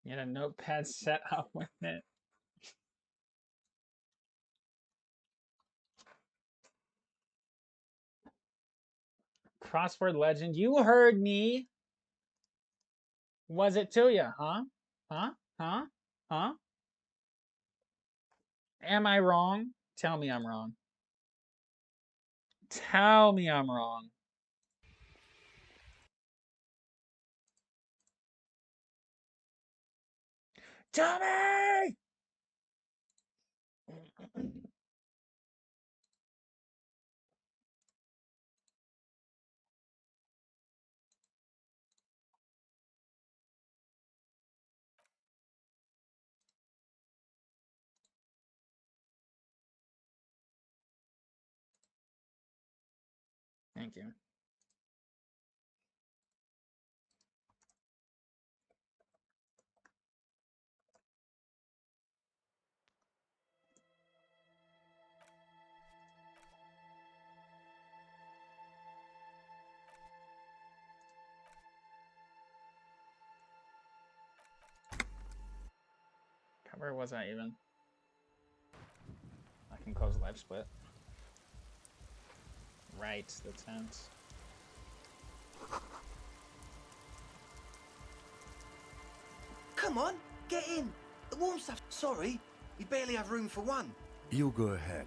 You had a notepad set up with it. Crossword legend. You heard me. Was it to you? Huh? Huh? Huh? Huh? Am I wrong? Tell me I'm wrong. Tell me I'm wrong. Tell me! Thank you. Where was I even? I can close live split. Right, the tent. Come on, get in. The warm stuff. Sorry, we barely have room for one. You go ahead.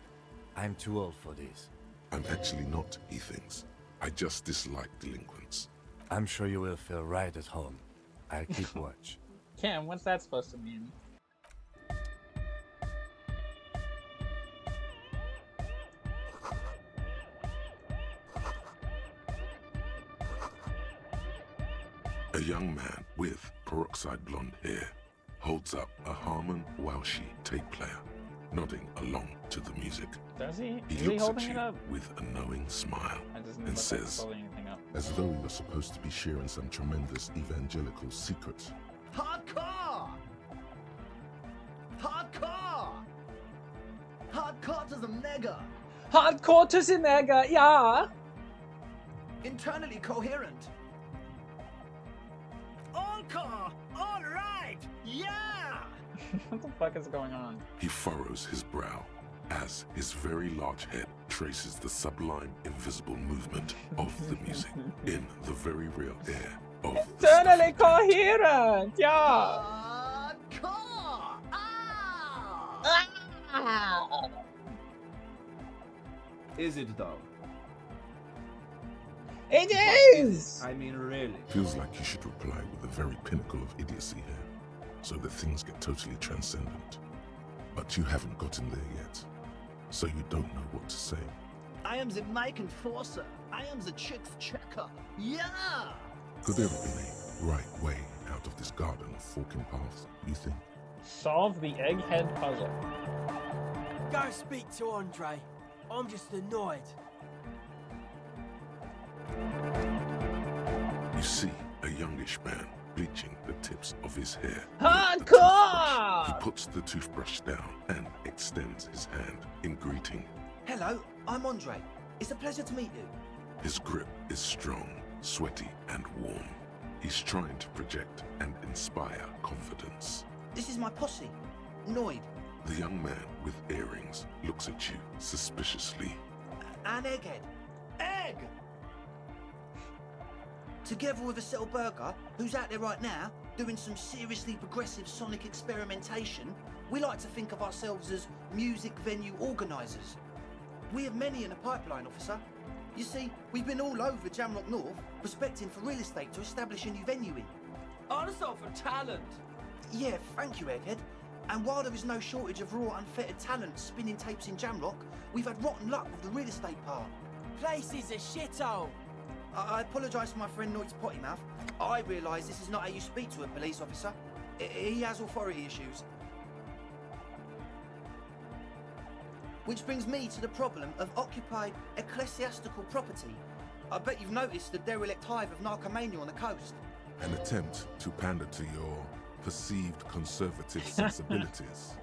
I'm too old for this. I'm actually not, he thinks. I just dislike delinquents. I'm sure you will feel right at home. I'll keep watch. Cam, what's that supposed to mean? A young man with peroxide blonde hair holds up a Harman Welshi tape player, nodding along to the music. Does he? He Is he looks at holding you it up? with a knowing smile That doesn't and look like says, he's holding anything up. as though you're supposed to be sharing some tremendous evangelical secret. Hardcore! Hardcore! Hardcore to the mega! Hardcore to the mega, yeah! Internally coherent. Encore! All right! Yeah! What the fuck is going on? He furrows his brow as his very large head traces the sublime invisible movement of the music in the very real air of the Internally stuffy tent. coherent, yeah! Hardcore! Ah! Ah! Is it though? It is! I mean, really. Feels like you should reply with the very pinnacle of idiocy here, so that things get totally transcendent. But you haven't gotten there yet, so you don't know what to say. I am the mic enforcer. I am the chick's checker. Yeah! Could there have been a right way out of this garden of forking paths, you think? Solve the egghead puzzle. Go speak to Andre. I'm just annoyed. You see a youngish man bleaching the tips of his hair. He Hardcore! puts the toothbrush down and extends his hand in greeting. Hello, I'm Andre. It's a pleasure to meet you. His grip is strong, sweaty, and warm. He's trying to project and inspire confidence. This is my posse, Noid. The young man with earrings looks at you suspiciously. An egghead. Egg! Together with a Cell Burger, who's out there right now, doing some seriously progressive sonic experimentation, we like to think of ourselves as music venue organisers. We have many in the pipeline, officer. You see, we've been all over Jamrock North, prospecting for real estate to establish a new venue in. Also for talent. Yeah, thank you, Egghead. And while there is no shortage of raw, unfettered talent spinning tapes in Jamrock, we've had rotten luck with the real estate part. Place is a shithole. I apologise for my friend Noit's potty mouth. I realise this is not how you speak to a police officer. He has authority issues. Which brings me to the problem of occupied ecclesiastical property. I bet you've noticed the derelict hive of narcomania on the coast. An attempt to pander to your perceived conservative sensibilities.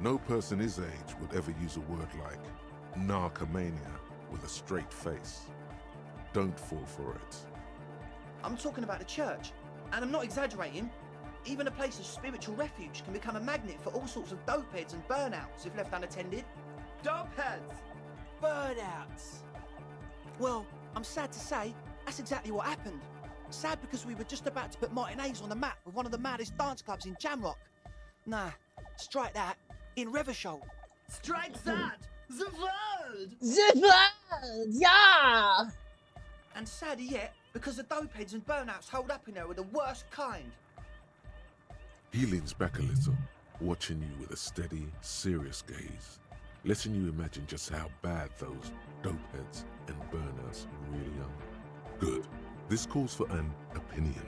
No person his age would ever use a word like narcomania with a straight face. Don't fall for it. I'm talking about the church, and I'm not exaggerating. Even a place of spiritual refuge can become a magnet for all sorts of dopeheads and burnouts if left unattended. Dopeheads! Burnouts! Well, I'm sad to say, that's exactly what happened. Sad because we were just about to put matinees on the map with one of the maddest dance clubs in Jamrock. Nah, strike that. In Revachol. Strike that! The world! The world! Yeah! And sadder yet, because the dopeheads and burnouts holed up in there were the worst kind. He leans back a little, watching you with a steady, serious gaze, letting you imagine just how bad those dopeheads and burnouts really are. Good. This calls for an opinion.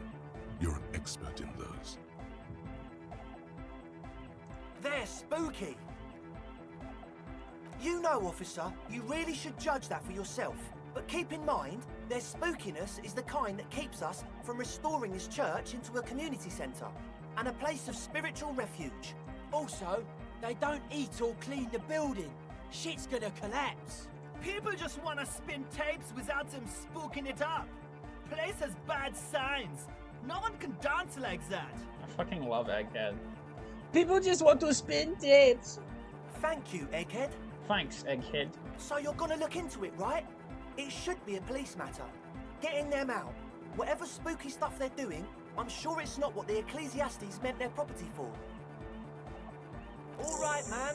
You're an expert in those. They're spooky. You know, officer, you really should judge that for yourself. But keep in mind, their spookiness is the kind that keeps us from restoring this church into a community centre and a place of spiritual refuge. Also, they don't eat or clean the building. Shit's gonna collapse. People just want to spin tapes without them spooking it up. Place has bad signs. No one can dance like that. I fucking love Egghead. People just want to spin tapes. Thank you, Egghead. Thanks, Egghead. So you're gonna look into it, right? It should be a police matter. Getting them out. Whatever spooky stuff they're doing, I'm sure it's not what the Ecclesiastes meant their property for. All right, man.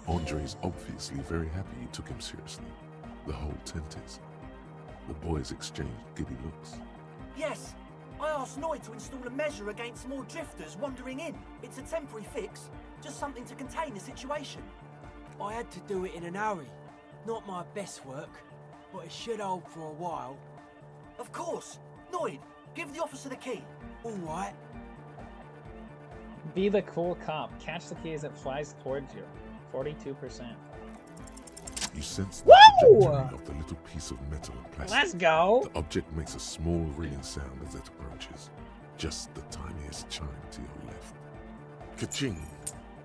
Andre's obviously very happy you took him seriously. The whole tent is. The boys exchanged giddy looks. Yes, I asked Noy to install a measure against more drifters wandering in. It's a temporary fix, just something to contain the situation. I had to do it in an hurry. Not my best work, but it should hold for a while. Of course. Noid, give the officer the key. All right. Be the cool cop. Catch the key as it flies towards you. 42%. You sense the Woo! trajectory of the little piece of metal and plastic. Let's go! The object makes a small ringing sound as it approaches. Just the tiniest chime to your left. Ka-ching!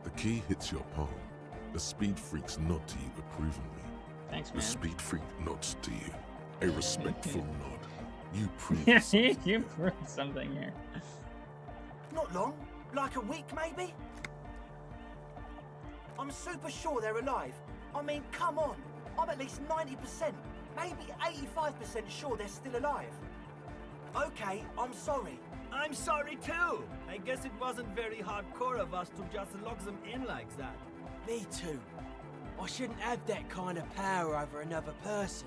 The key hits your palm. The speed freaks nod to you approvingly. Thanks, The man. speed freak nods to you. A respectful nod. You prove Yeah, something. you proved something here. Not long, like a week maybe? I'm super sure they're alive. I mean, come on. I'm at least 90%, maybe 85% sure they're still alive. Okay, I'm sorry. I'm sorry too. I guess it wasn't very hardcore of us to just lock them in like that. Me too. I shouldn't have that kind of power over another person.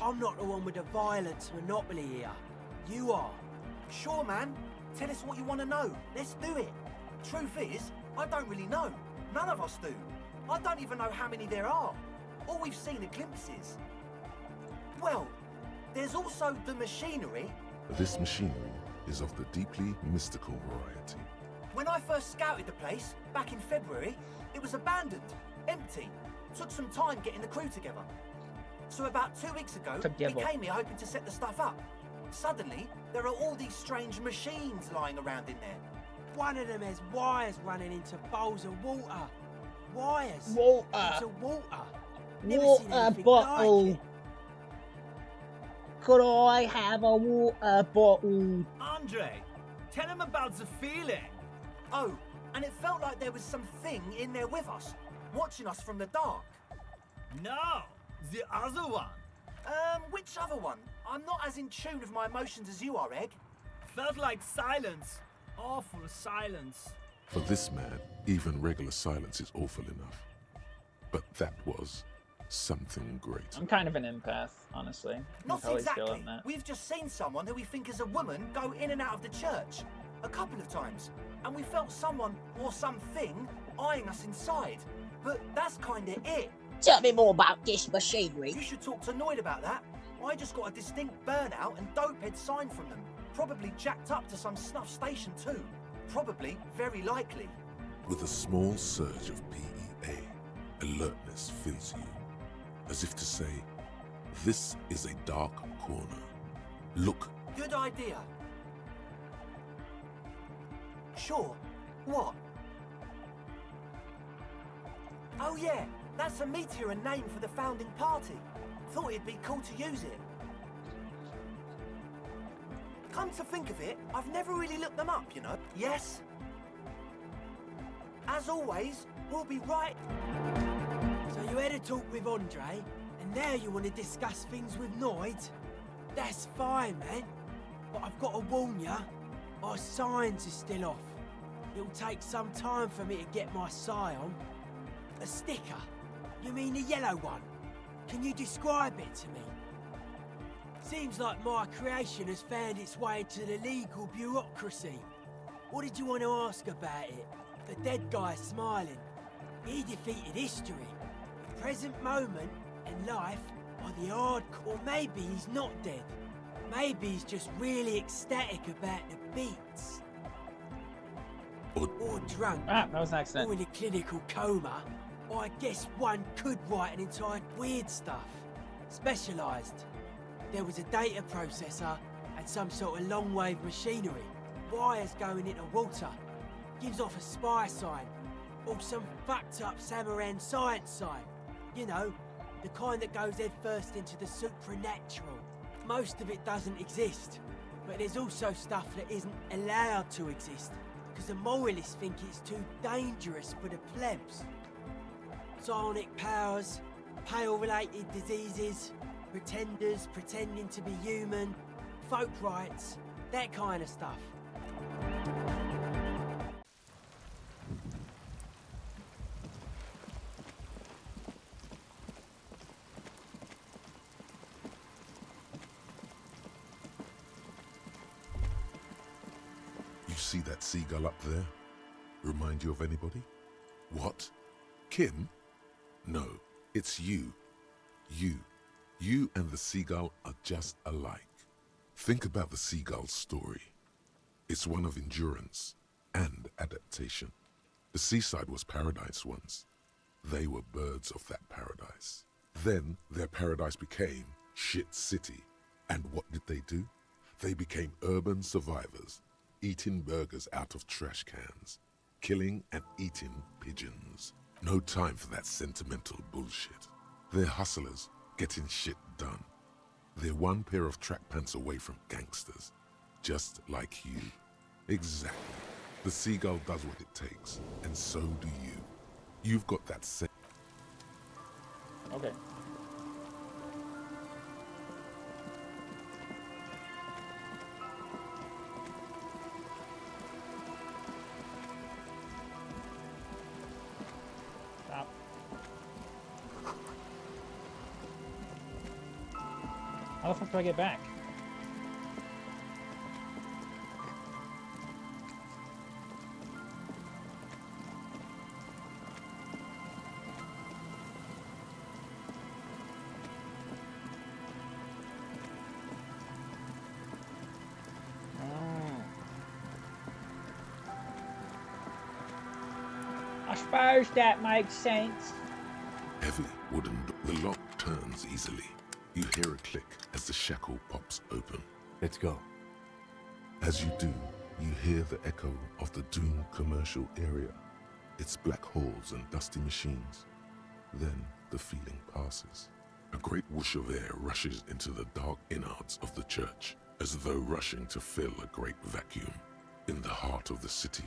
I'm not the one with the violence monopoly here. You are. Sure, man. Tell us what you want to know. Let's do it. Truth is, I don't really know. None of us do. I don't even know how many there are. All we've seen are glimpses. Well, there's also the machinery. This machinery is of the deeply mystical variety. When I first scouted the place, back in February, it was abandoned, empty. Took some time getting the crew together. So about 2 weeks ago, we came here hoping to set the stuff up. Suddenly, there are all these strange machines lying around in there. One of them has wires running into bowls of water. Wires. Water. Into water. Never seen Water anything bottle. like it. Could I have a water bottle? Andre, tell him about the feeling. Oh, and it felt like there was something in there with us, watching us from the dark. No, the other one. Which other one? I'm not as in tune with my emotions as you are, Egg. Felt like silence. Awful silence. For this man, even regular silence is awful enough. But that was something great. I'm kind of an empath, honestly. I Not always feel exactly. in that. We've just seen someone who we think is a woman go in and out of the church a couple of times, and we felt someone or something eyeing us inside. But that's kinda it. Tell me more about this machinery. You should talk to Noid about that. I just got a distinct burnout and dopehead sign from them. Probably jacked up to some snuff station too. Probably, very likely. With a small surge of PEA, alertness fills you, as if to say, this is a dark corner. Look. Good idea. Sure. What? Oh yeah, that's a meteor and name for the founding party. Thought it'd be cool to use it. Come to think of it, I've never really looked them up, you know. Yes? As always, we'll be right... So you had a talk with Andre, and now you want to discuss things with Noid? That's fine, man. But I've got to warn you, our signs are still off. It'll take some time for me to get my scion. A sticker? You mean the yellow one? Can you describe it to me? Seems like my creation has found its way to the legal bureaucracy. What did you want to ask about it? The dead guy smiling. He defeated history. The present moment and life are the hardcore. Maybe he's not dead. Maybe he's just really ecstatic about the beats. Or drunk. Ah, that was an accident. Or in a clinical coma. Or I guess one could write an entire weird stuff. Specialised. There was a data processor and some sort of long-wave machinery. Wires going into water. Gives off a spy sign. Or some fucked up Samaran science sign. You know, the kind that goes head first into the supernatural. Most of it doesn't exist. But there's also stuff that isn't allowed to exist. Because the moralists think it's too dangerous for the plebs. Psionic powers, pale-related diseases, pretenders pretending to be human, folk rights, that kind of stuff. You see that seagull up there? Remind you of anybody? What? Kim? No, it's you. You and the seagull are just alike. Think about the seagull's story. It's one of endurance and adaptation. The seaside was paradise once. They were birds of that paradise. Then their paradise became shit city. And what did they do? They became urban survivors, eating burgers out of trash cans, killing and eating pigeons. No time for that sentimental bullshit. They're hustlers, getting shit done. They're one pair of track pants away from gangsters, just like you. Exactly. The seagull does what it takes, and so do you. You've got that same... Okay. Stop. How the fuck do I get back? I suppose that makes sense. Heavy wooden the lock turns easily. You hear a click as the shackle pops open. Let's go. As you do, you hear the echo of the doomed commercial area. Its black halls and dusty machines. Then the feeling passes. A great whoosh of air rushes into the dark innards of the church, as though rushing to fill a great vacuum in the heart of the city.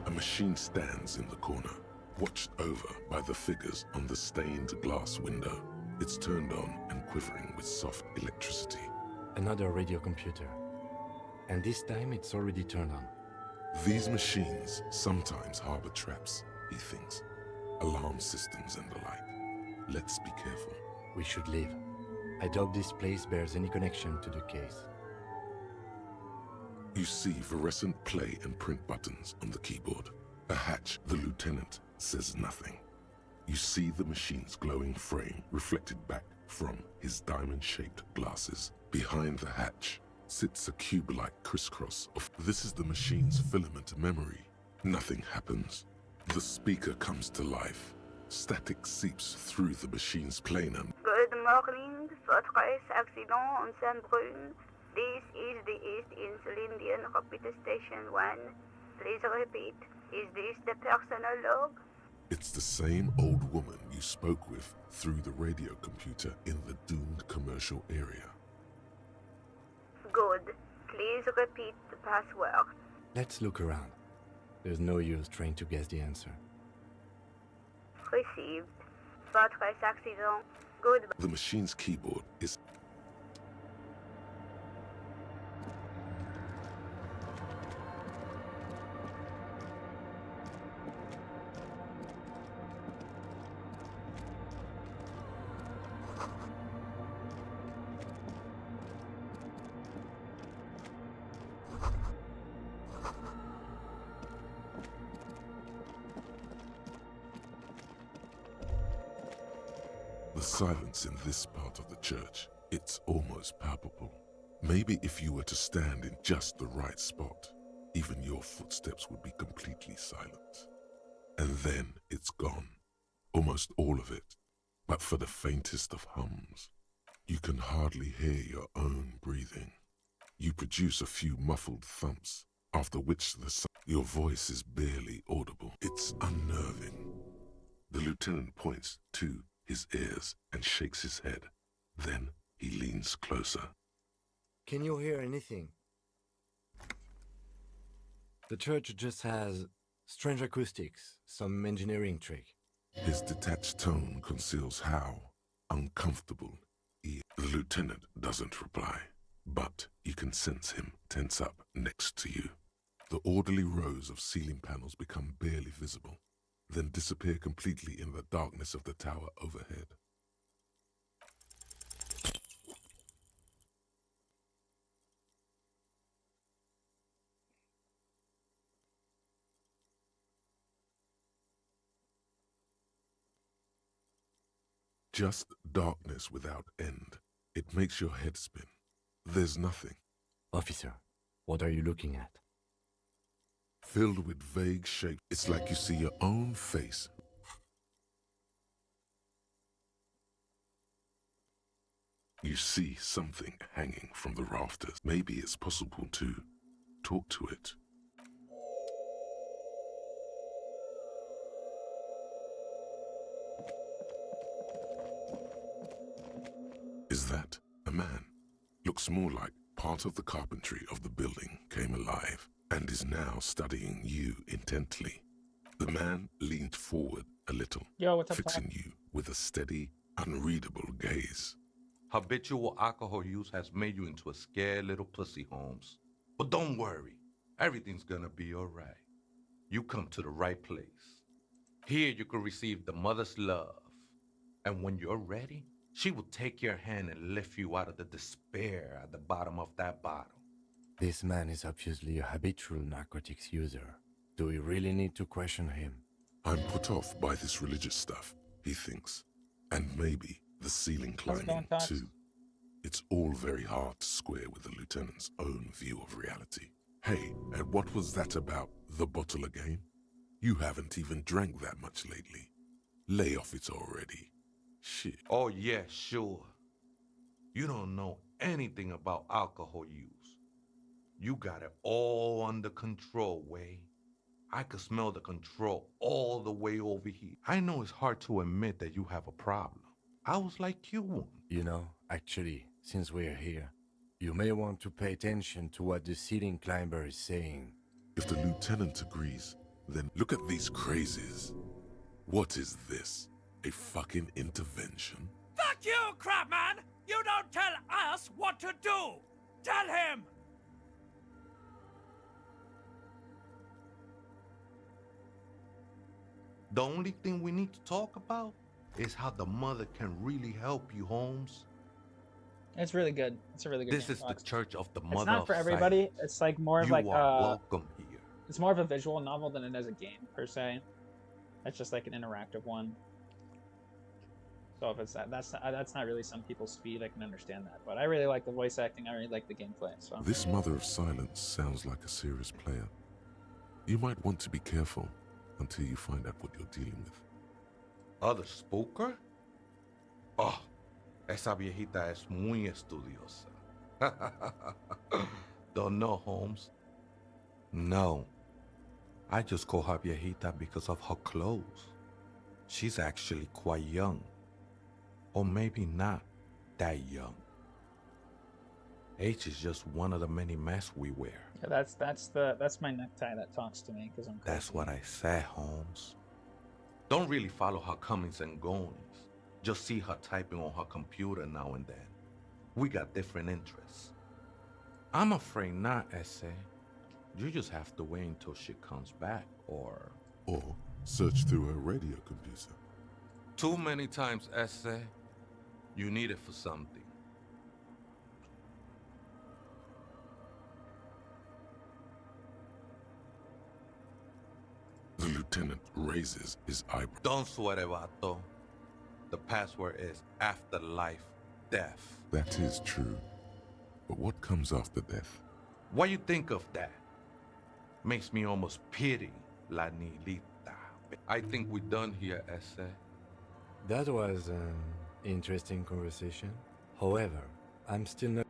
A machine stands in the corner, watched over by the figures on the stained glass window. It's turned on and quivering with soft electricity. Another radio computer. And this time it's already turned on. These machines sometimes harbor traps, he thinks. Alarm systems and the like. Let's be careful. We should leave. I doubt this place bears any connection to the case. You see fluorescent play and print buttons on the keyboard. A hatch. The lieutenant says nothing. You see the machine's glowing frame reflected back from his diamond-shaped glasses. Behind the hatch sits a cube-like crisscross of... This is the machine's filament memory. Nothing happens. The speaker comes to life. Static seeps through the machine's planar. Good morning, Fortress Accident on Saint-Brune. This is the East Insulindian Repeater Station 1. Please repeat. Is this the personal log? It's the same old woman you spoke with through the radio computer in the doomed commercial area. Good. Please repeat the password. Let's look around. There's no use trying to guess the answer. Received. Fortress Accident. Goodbye. The machine's keyboard is... The silence in this part of the church, it's almost palpable. Maybe if you were to stand in just the right spot, even your footsteps would be completely silent. And then it's gone. Almost all of it. But for the faintest of hums, you can hardly hear your own breathing. You produce a few muffled thumps, after which your voice is barely audible. It's unnerving. The lieutenant points to his ears and shakes his head. Then he leans closer. Can you hear anything? The church just has strange acoustics, some engineering trick. His detached tone conceals how uncomfortable he is. The lieutenant doesn't reply, but you can sense him tense up next to you. The orderly rows of ceiling panels become barely visible, then disappear completely in the darkness of the tower overhead. Just darkness without end. It makes your head spin. There's nothing. Officer, what are you looking at? Filled with vague shapes. It's like you see your own face. You see something hanging from the rafters. Maybe it's possible to talk to it. Is that a man? Looks more like part of the carpentry of the building came alive and is now studying you intently. The man leaned forward a little, Yo, what's up, fixing Pop? you with a steady, unreadable gaze. Habitual alcohol use has made you into a scared little pussy, Holmes. But don't worry, everything's gonna be alright. You come to the right place. Here you can receive the mother's love. And when you're ready, she will take your hand and lift you out of the despair at the bottom of that bottle. This man is obviously a habitual narcotics user. Do we really need to question him? I'm put off by this religious stuff, he thinks. And maybe the ceiling How's it climbing, going, Tox? too. It's all very hard to square with the lieutenant's own view of reality. Hey, and what was that about the bottle again? You haven't even drank that much lately. Lay off it already. Shit. Oh yeah, sure. You don't know anything about alcohol use. You got it all under control, Way. I could smell the control all the way over here. I know it's hard to admit that you have a problem. I was like you. You know, actually, since we're here, you may want to pay attention to what the ceiling climber is saying. If the lieutenant agrees, then look at these crazies. What is this? A fucking intervention? Fuck you, Crabman! You don't tell us what to do! Tell him! The only thing we need to talk about is how the mother can really help you, Holmes. It's really good. It's a really good This game. is the church of the It's mother not for of everybody. science. It's like more of You like are welcome here. it's more of a visual novel than it is a game per se. It's just like an interactive one. So if it's that's not really some people's speed, I can understand that. But I really like the voice acting. I really like the gameplay. So This mother of silence sounds like a serious player. You might want to be careful until you find out what you're dealing with. Other spooker? Oh, esa viejita es muy estudiosa. Don't know, Holmes? No. I just call her viejita because of her clothes. She's actually quite young. Or maybe not that young. Age is just one of the many masks we wear. yeah, that's my necktie that talks to me because I'm. That's what I said, Holmes. Don't really follow her comings and goings. Just see her typing on her computer now and then. We got different interests. I'm afraid not, Essay. You just have to wait until she comes back, or search through her radio computer. too many times, Essay. You need it for something. The lieutenant raises his eyebrow. Don't sweat it, Vato. The password is afterlife death. That is true. But what comes after death? What you think of that? Makes me almost pity La Nilita. I think we're done here, Essay. That was an interesting conversation. However, I'm still not.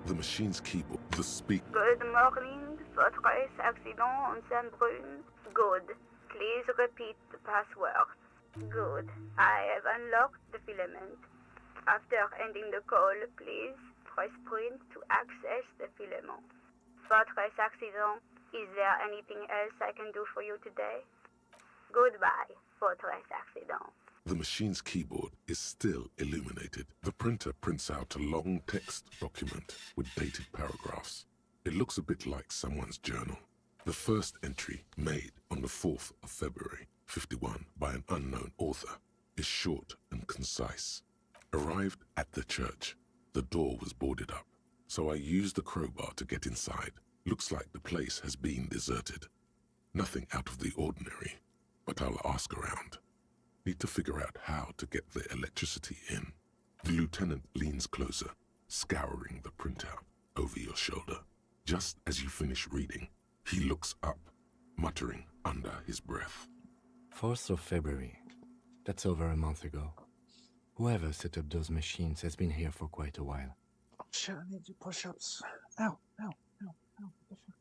The machine's keyboard, the speak. Good morning. Fortress accident on Saint-Brune. Good. Please repeat the password. Good. I have unlocked the filament. After ending the call, please press print to access the filament. Fortress accident. Is there anything else I can do for you today? Goodbye, Fortress accident. The machine's keyboard is still illuminated. The printer prints out a long text document with dated paragraphs. It looks a bit like someone's journal. The first entry, made on the 4th of February, 51, by an unknown author, is short and concise. Arrived at the church. The door was boarded up, so I used the crowbar to get inside. Looks like the place has been deserted. Nothing out of the ordinary, but I'll ask around. Need to figure out how to get the electricity in. The lieutenant leans closer, scouring the printout over your shoulder. Just as you finish reading, he looks up, muttering under his breath. 4th of February. That's over a month ago. Whoever set up those machines has been here for quite a while. Oh shit! I need to do push-ups. Ow! Ow! Ow! Ow! What the fuck?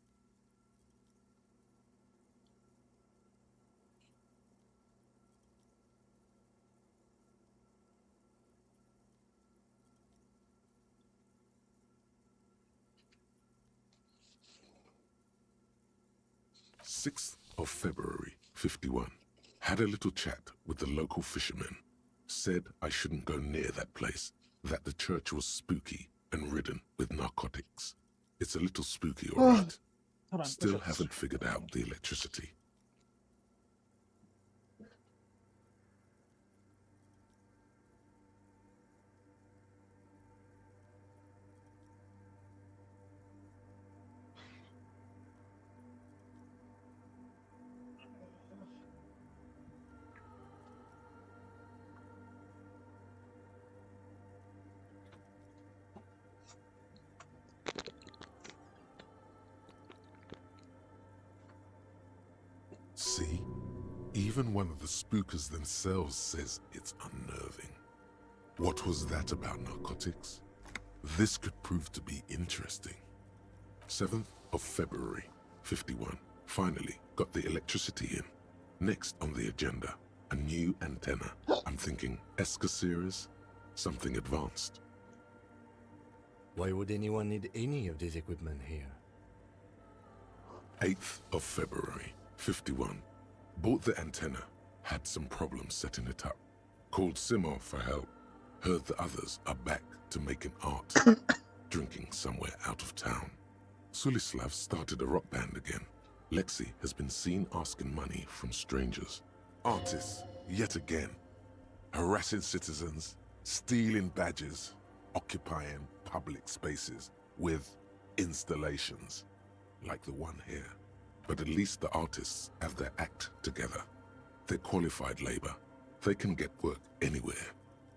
Of February, 51. Had a little chat with the local fishermen. Said I shouldn't go near that place, that the church was spooky and ridden with narcotics. It's a little spooky, all right. Hold on, Still push-ups. haven't figured out the electricity. See? Even one of the spookers themselves says it's unnerving. What was that about narcotics? This could prove to be interesting. 7th of February, 51. Finally got the electricity in. Next on the agenda, a new antenna. I'm thinking ESCA series, something advanced. Why would anyone need any of this equipment here? 8th of February, 51. Bought the antenna, had some problems setting it up. Called Simon for help. Heard the others are back to making art. Drinking somewhere out of town. Sulislav started a rock band again. Lexi has been seen asking money from strangers. Artists, yet again, harassing citizens, stealing badges, occupying public spaces with installations, like the one here. But at least the artists have their act together. They're qualified labor. They can get work anywhere.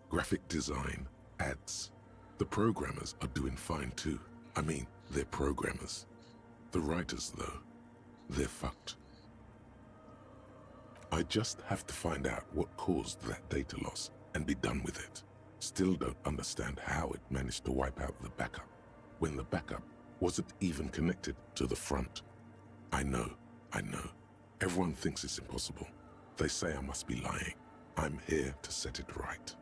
Graphic design, ads. The programmers are doing fine too. I mean, they're programmers. The writers, though, they're fucked. I just have to find out what caused that data loss and be done with it. Still don't understand how it managed to wipe out the backup, when the backup wasn't even connected to the front. I know. Everyone thinks it's impossible. They say I must be lying. I'm here to set it right.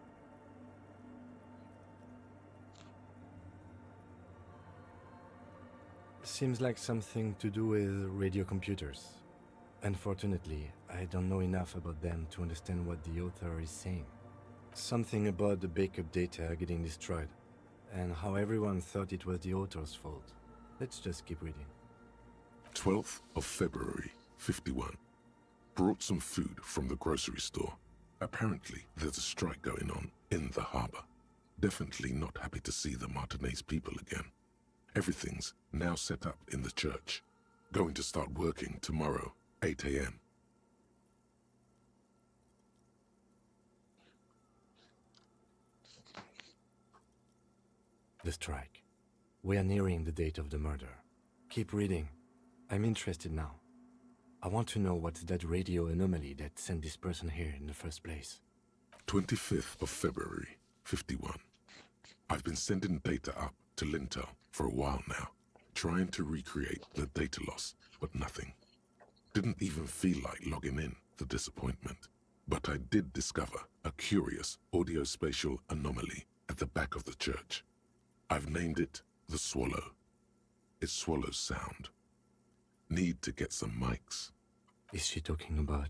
Seems like something to do with radio computers. Unfortunately, I don't know enough about them to understand what the author is saying. Something about the backup data getting destroyed, and how everyone thought it was the author's fault. Let's just keep reading. 12th of February, 51. Brought some food from the grocery store. Apparently, there's a strike going on in the harbor. Definitely not happy to see the Martinez people again. Everything's now set up in the church. Going to start working tomorrow, 8 a.m. The strike. We are nearing the date of the murder. Keep reading. I'm interested now. I want to know what's that radio anomaly that sent this person here in the first place. 25th of February, 51. I've been sending data up to Lintel for a while now, trying to recreate the data loss, but nothing. Didn't even feel like logging in, the disappointment. But I did discover a curious audio-spatial anomaly at the back of the church. I've named it the Swallow. It swallows sound. Need to get some mics. Is she talking about?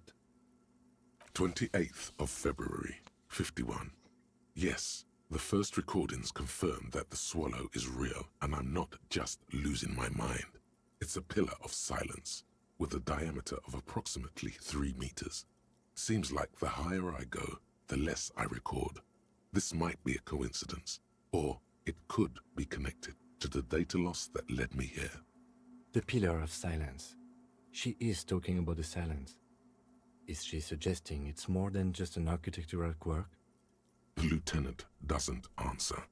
28th of February, 51. Yes, the first recordings confirm that the Swallow is real and I'm not just losing my mind. It's a pillar of silence with a diameter of approximately 3 meters. Seems like the higher I go, the less I record. This might be a coincidence, or it could be connected to the data loss that led me here. The pillar of silence. She is talking about the silence. Is she suggesting it's more than just an architectural quirk? The lieutenant doesn't answer.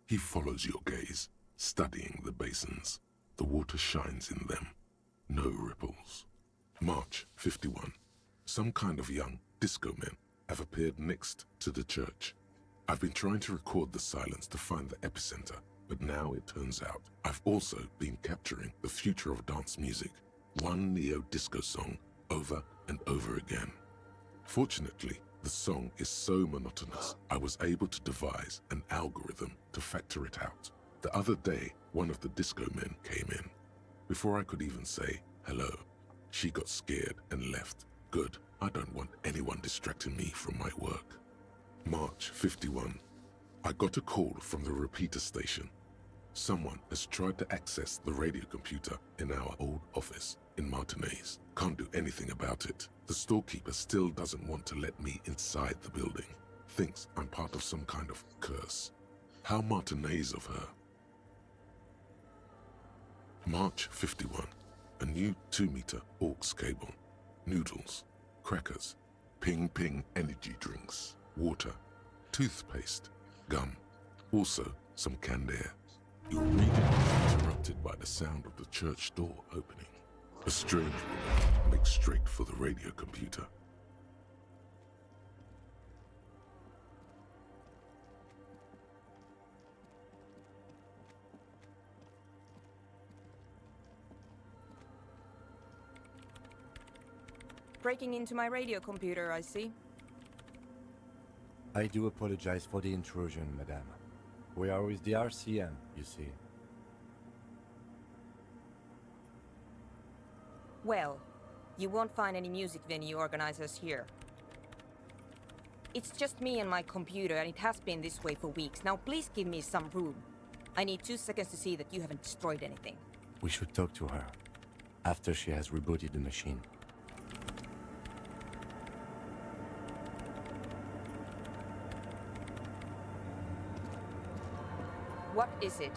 He follows your gaze, studying the basins. The water shines in them. No ripples. March 51. Some kind of young disco men have appeared next to the church. I've been trying to record the silence to find the epicenter, but now it turns out I've also been capturing the future of dance music, one neo-disco song over and over again. Fortunately, the song is so monotonous, I was able to devise an algorithm to factor it out. The other day, one of the disco men came in. Before I could even say hello, she got scared and left. Good, I don't want anyone distracting me from my work. March 51. I got a call from the repeater station. Someone has tried to access the radio computer in our old office in Martinez. Can't do anything about it. The storekeeper still doesn't want to let me inside the building. Thinks I'm part of some kind of curse. How Martinez of her. March 51. A new 2-meter aux cable. Noodles. Crackers. Ping energy drinks. Water. Toothpaste. Gum. Also some canned air. Your reading is interrupted by the sound of the church door opening. A strange woman makes straight for the radio computer. Breaking into my radio computer, I see. I do apologize for the intrusion, madame. We are with the RCM, you see. Well, you won't find any music venue organizers here. It's just me and my computer, and it has been this way for weeks. Now please give me some room. I need 2 seconds to see that you haven't destroyed anything. We should talk to her. after she has rebooted the machine. What is it?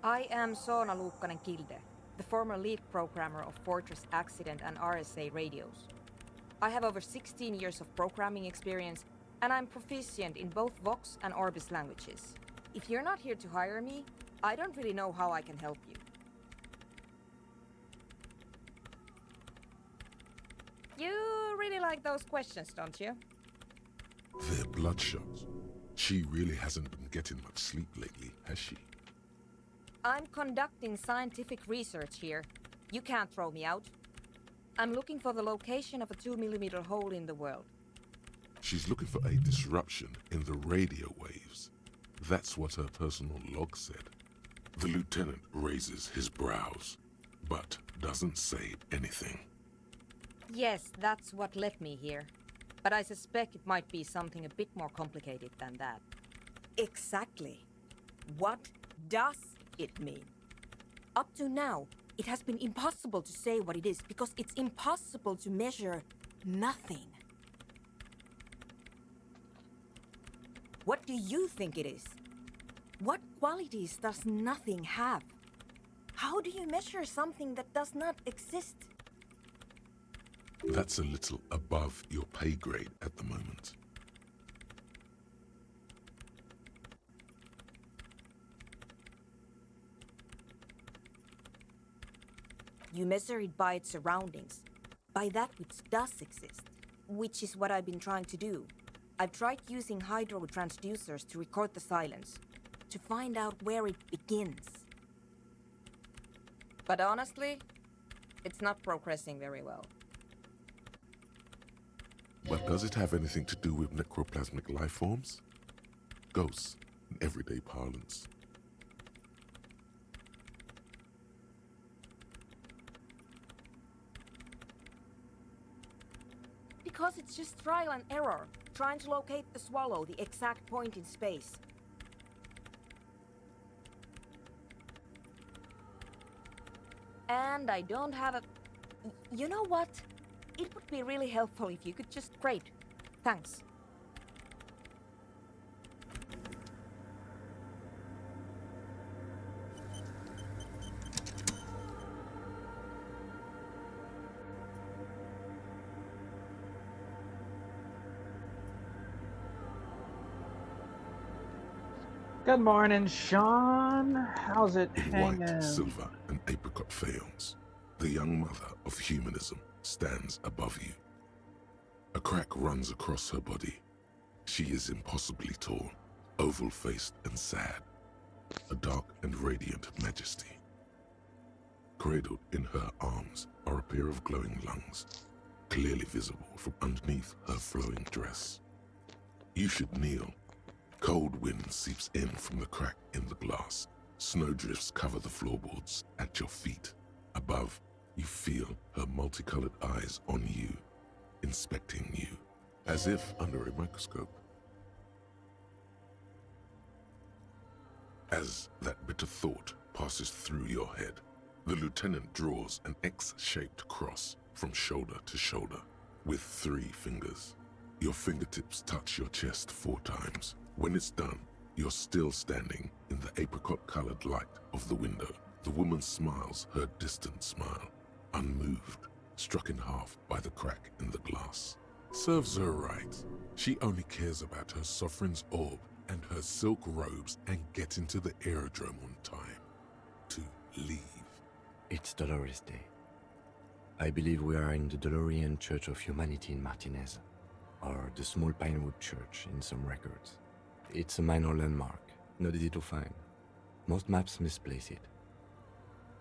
I am Soona Luukkanen-Kilde, the former lead programmer of Fortress Accident and RSA radios. I have over 16 years of programming experience, and I'm proficient in both Vox and Orbis languages. If you're not here to hire me, I don't really know how I can help you. You really like those questions, don't you? They're bloodshot. She really hasn't been getting much sleep lately, has she? I'm conducting scientific research here. You can't throw me out. I'm looking for the location of a 2mm hole in the world. She's looking for a disruption in the radio waves. That's what her personal log said. The lieutenant raises his brows, but doesn't say anything. Yes, that's what led me here. But I suspect it might be something a bit more complicated than that. Exactly. What does it mean? Up to now, it has been impossible to say what it is because it's impossible to measure nothing. What do you think it is? What qualities does nothing have? How do you measure something that does not exist? That's a little above your pay grade at the moment. You measure it by its surroundings, by that which does exist, which is what I've been trying to do. I've tried using hydro transducers to record the silence, to find out where it begins. But honestly, it's not progressing very well. But does it have anything to do with necroplasmic life forms? Ghosts, in everyday parlance. Because it's just trial and error, trying to locate the swallow, the exact point in space. And I don't have a... You know what? It would be really helpful if you could just... Great. Thanks. Good morning, Sean. How's it In hanging? white, silver, and apricot faience, the young mother of humanism stands above you. A crack runs across her body. She is impossibly tall, oval-faced and sad, a dark and radiant majesty. Cradled in her arms are a pair of glowing lungs, clearly visible from underneath her flowing dress. You should kneel. Cold wind seeps in from the crack in the glass. Snowdrifts cover the floorboards at your feet. Above, you feel her multicolored eyes on you, inspecting you, as if under a microscope. As that bitter thought passes through your head, the lieutenant draws an X-shaped cross from shoulder to shoulder with 3 fingers. Your fingertips touch your chest 4 times. When it's done, you're still standing in the apricot-colored light of the window. The woman smiles her distant smile, unmoved, struck in half by the crack in the glass. Serves her right. She only cares about her sovereign's orb and her silk robes and get into the aerodrome on time. To leave. It's Dolores Day. I believe we are in the Dolorian Church of Humanity in Martinez, or the Small Pinewood Church in some records. It's a minor landmark, not easy to find. Most maps misplace it.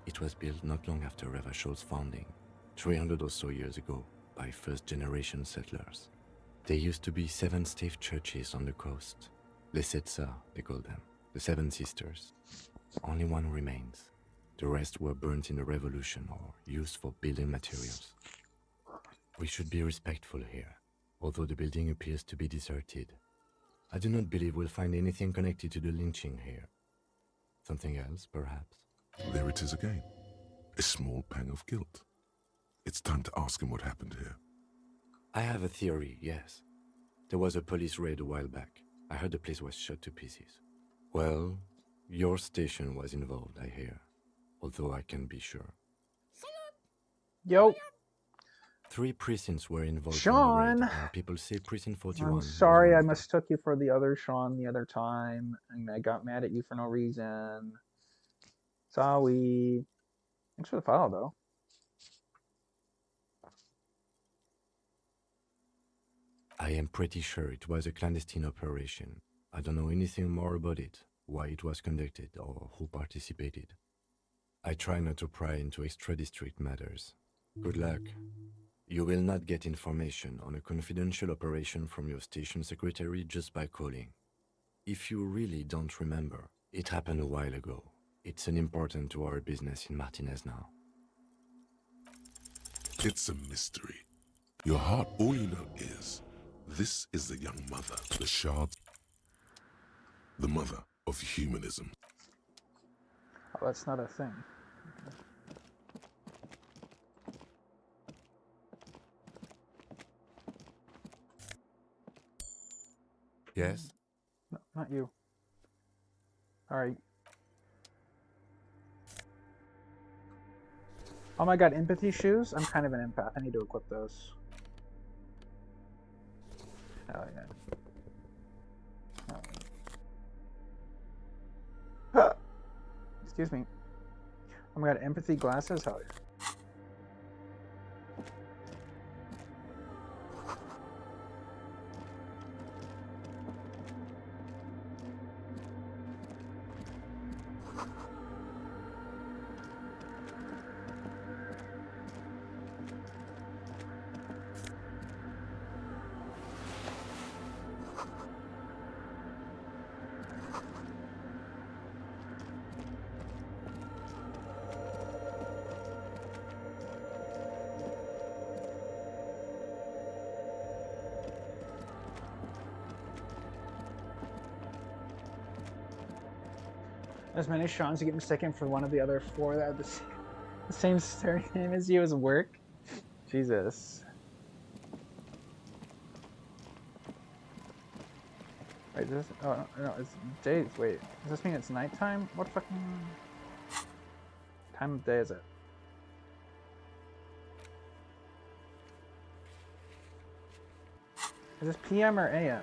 It was built not long after Revachol's founding, 300 or so years ago, by first-generation settlers. There used to be 7 stave churches on the coast. Les Sept Sœurs, they call them, the 7 sisters. Only one remains. The rest were burnt in the revolution or used for building materials. We should be respectful here, although the building appears to be deserted. I do not believe we'll find anything connected to the lynching here. Something else, perhaps? There it is again. A small pang of guilt. It's time to ask him what happened here. I have a theory, yes. There was a police raid a while back. I heard the place was shot to pieces. Well, your station was involved, I hear. Although I can't be sure. Yo, 3 precincts were involved in the Sean. raid, and people say precinct 41 I'm was sorry one I of them. mistook you for the other Sean the other time, and I got mad at you for no reason. Sorry. Thanks for the follow, though. I am pretty sure it was a clandestine operation. I don't know anything more about it, why it was conducted, or who participated. I try not to pry into extra-district matters. Good luck. You will not get information on a confidential operation from your station secretary just by calling. If you really don't remember, it happened a while ago. It's unimportant to our business in Martinez now. It's a mystery. Your heart, all you know is, this is the young mother, the shards, the mother of humanism. Oh, that's not a thing. Yes? No, not you. Alright. Oh my god, empathy shoes? I'm kind of an empath. I need to equip those. Hell yeah. Oh. Excuse me. Oh my god, empathy glasses? Hell yeah. As many Seans you get mistaken for one of the other 4 that have the same surname as you as work. Jesus. Wait, this? Oh no, it's days. Wait, does this mean it's nighttime? What fucking time of day is it? Is this PM or AM?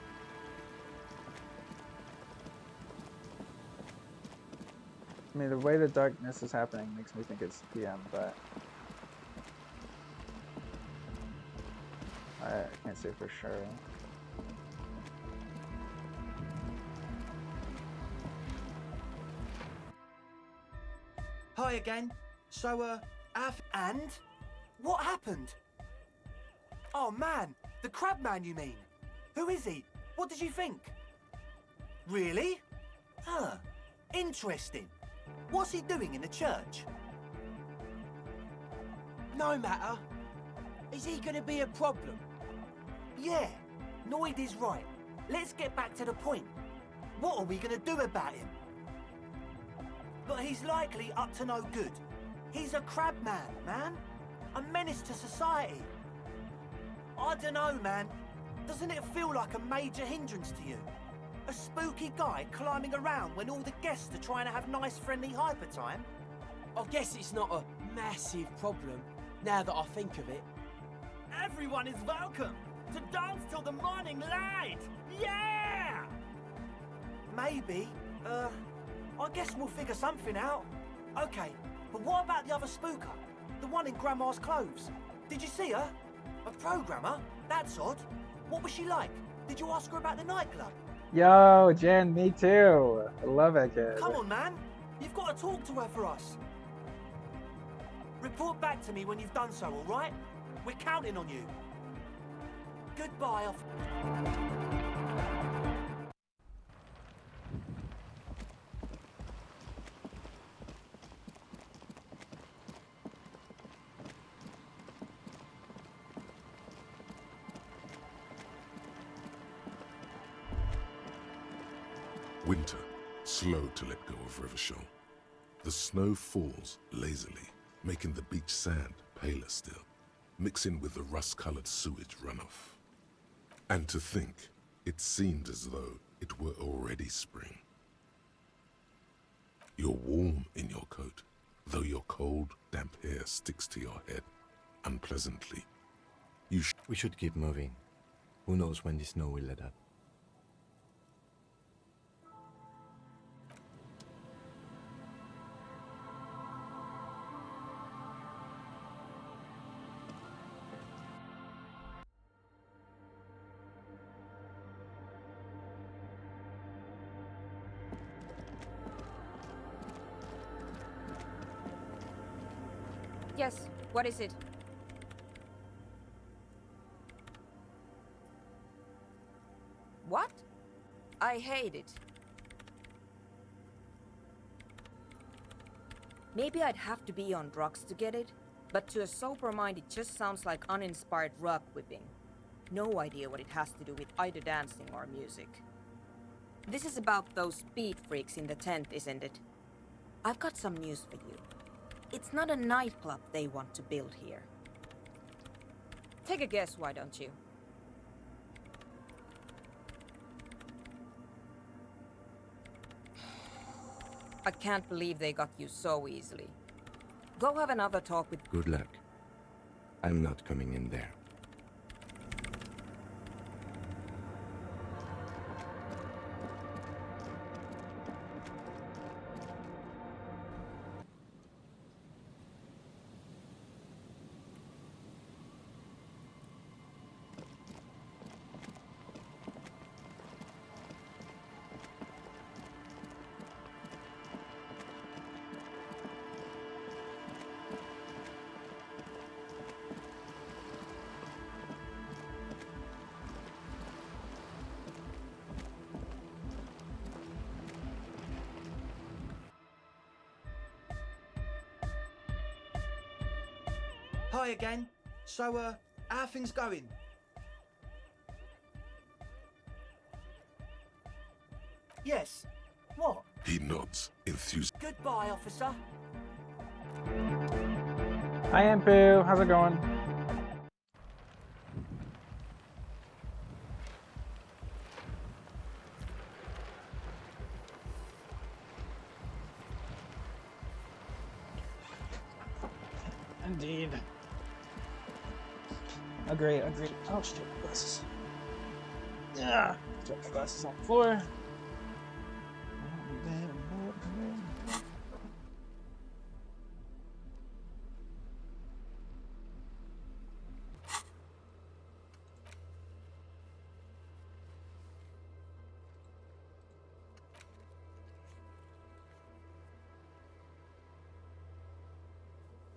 I mean, the way the darkness is happening makes me think it's PM, but I can't say for sure. Hi again. So, And? What happened? Oh man, the crab man you mean? Who is he? What did you think? Really? Huh. Interesting. What's he doing in the church? No matter. Is he gonna be a problem? Yeah, Noid is right. Let's get back to the point. What are we gonna do about him? But he's likely up to no good. He's a crab man. A menace to society. I dunno, man. Doesn't it feel like a major hindrance to you? A spooky guy climbing around when all the guests are trying to have nice, friendly hyper time? I guess it's not a massive problem, now that I think of it. Everyone is welcome to dance till the morning light! Yeah! Maybe. I guess we'll figure something out. Okay, but what about the other spooker? The one in Grandma's clothes? Did you see her? A programmer? That's odd. What was she like? Did you ask her about the nightclub? Yo, Jen, me too. I love that kid. Come on, man. You've got to talk to her for us. Report back to me when you've done so, all right? We're counting on you. Goodbye, Winter, slow to let go of Rivershaw. The snow falls lazily, making the beach sand paler still, mixing with the rust-colored sewage runoff. And to think, it seemed as though it were already spring. You're warm in your coat, though your cold, damp hair sticks to your head unpleasantly. We should keep moving. Who knows when the snow will let up. Yes, what is it? What? I hate it. Maybe I'd have to be on drugs to get it, but to a sober mind it just sounds like uninspired rug whipping. No idea what it has to do with either dancing or music. This is about those speed freaks in the tent, isn't it? I've got some news for you. It's not a nightclub they want to build here. Take a guess, why don't you? I can't believe they got you so easily. Go have another talk with... Good luck. I'm not coming in there. Hi again. So, how are things going? Yes. What? He nods, enthused. Goodbye, officer. Hi, Ampu. How's it going? Indeed. Agree. Oh shit, my glasses. Yeah. Drop my glasses on the floor.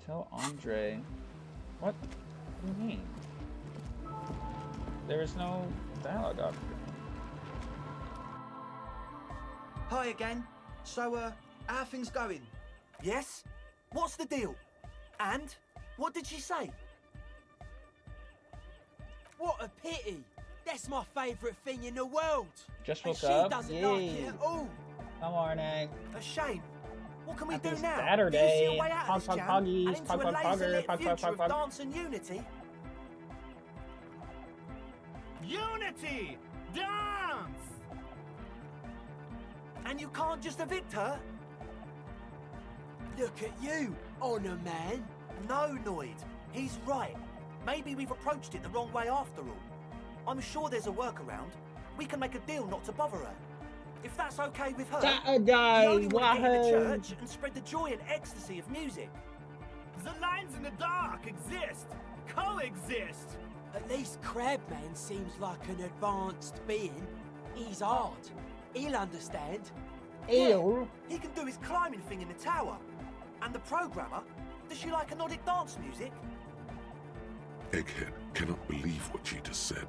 Tell Andre. What do you mean? There is no dialogue option. Hi again. So, how are things going? Yes? What's the deal? And? What did she say? What a pity! That's my favourite thing in the world! Just And woke she up. doesn't like it at all! Good morning. A shame. What can we Happy do now? Saturday. Do you see a way out of this Pog, jam poggies, and into pog, a pog, pogger, laser-lit pog, pog, future pog, of pog. dance and unity? Unity! Dance! And you can't just evict her? Look at you, Honor Man! No, Noid. He's right. Maybe we've approached it the wrong way after all. I'm sure there's a workaround. We can make a deal not to bother her. If that's okay with her, we only want to get in the church and spread the joy and ecstasy of music. The lines in the dark exist! Coexist! At least Crabman seems like an advanced being. He's hard. He'll understand. Ew. He can do his climbing thing in the tower. And the programmer, does she like Nordic dance music? Egghead cannot believe what she just said.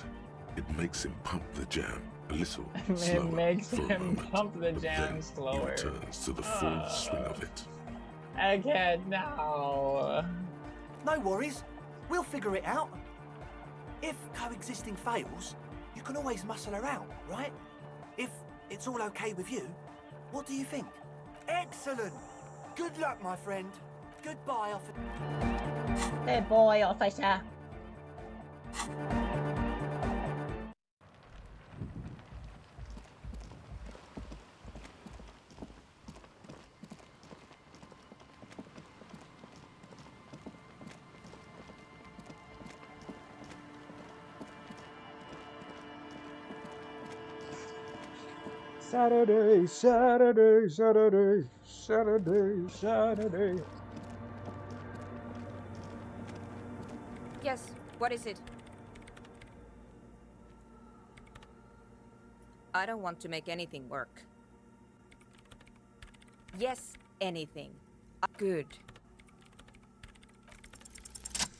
It makes him pump the jam a little It slower makes for a him moment, pump the but jam then slower. He returns to the full swing of it. Egghead, no. No worries. We'll figure it out. If coexisting fails, you can always muscle her out, right? If it's all okay with you, what do you think? Excellent! Good luck, my friend. Goodbye, officer. Good boy, officer. Saturday, Saturday, Saturday, Saturday, Saturday. Yes, what is it? I don't want to make anything work. Yes, anything. Good.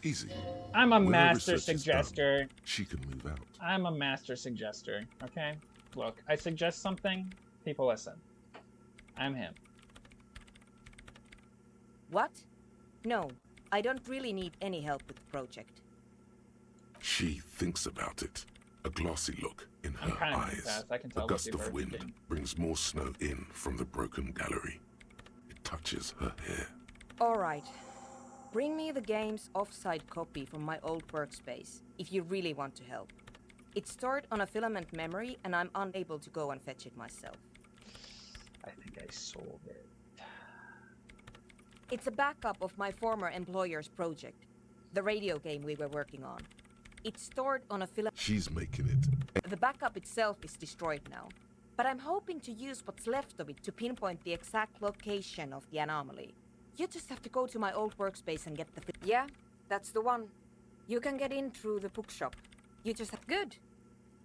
Easy. I'm a When her master research is suggester. done, she can move out. I'm a master suggester, okay? Look, I suggest something, people listen. I'm him. What? No, I don't really need any help with the project. She thinks about it. A glassy look in I'm her kind of eyes. fast. I can A tell what gust people of are wind thinking. brings more snow in from the broken gallery. It touches her hair. All right. Bring me the game's offsite copy from my old workspace, if you really want to help. It's stored on a filament memory, and I'm unable to go and fetch it myself. I think I sold it. It's a backup of my former employer's project, the radio game we were working on. It's stored on a filament. She's making it. The backup itself is destroyed now, but I'm hoping to use what's left of it to pinpoint the exact location of the anomaly. You just have to go to my old workspace and get the Yeah, that's the one. You can get in through the bookshop. You just have... Good.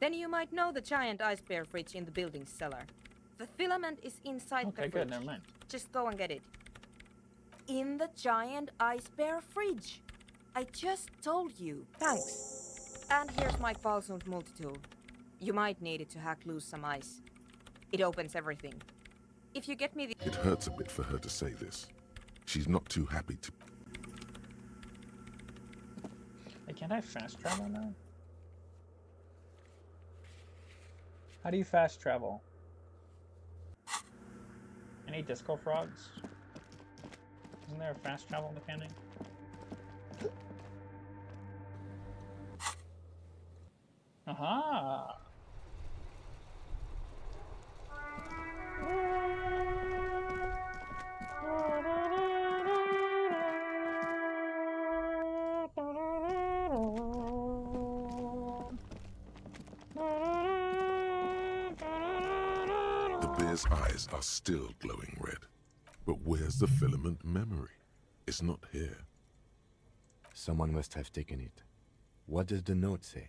Then you might know the giant ice bear fridge in the building's cellar. The filament is inside the fridge. Okay, good, never mind. Just go and get it. In the giant ice bear fridge. I just told you. Thanks. And here's my Falsund multi-tool. You might need it to hack loose some ice. It opens everything. If you get me the... It hurts a bit for her to say this. She's not too happy to... Hey, can't I fast travel now? How do you fast travel? Any disco frogs? Isn't there a fast travel mechanic? Aha! The bear's eyes are still glowing red. But where's the filament memory? It's not here. Someone must have taken it. What does the note say?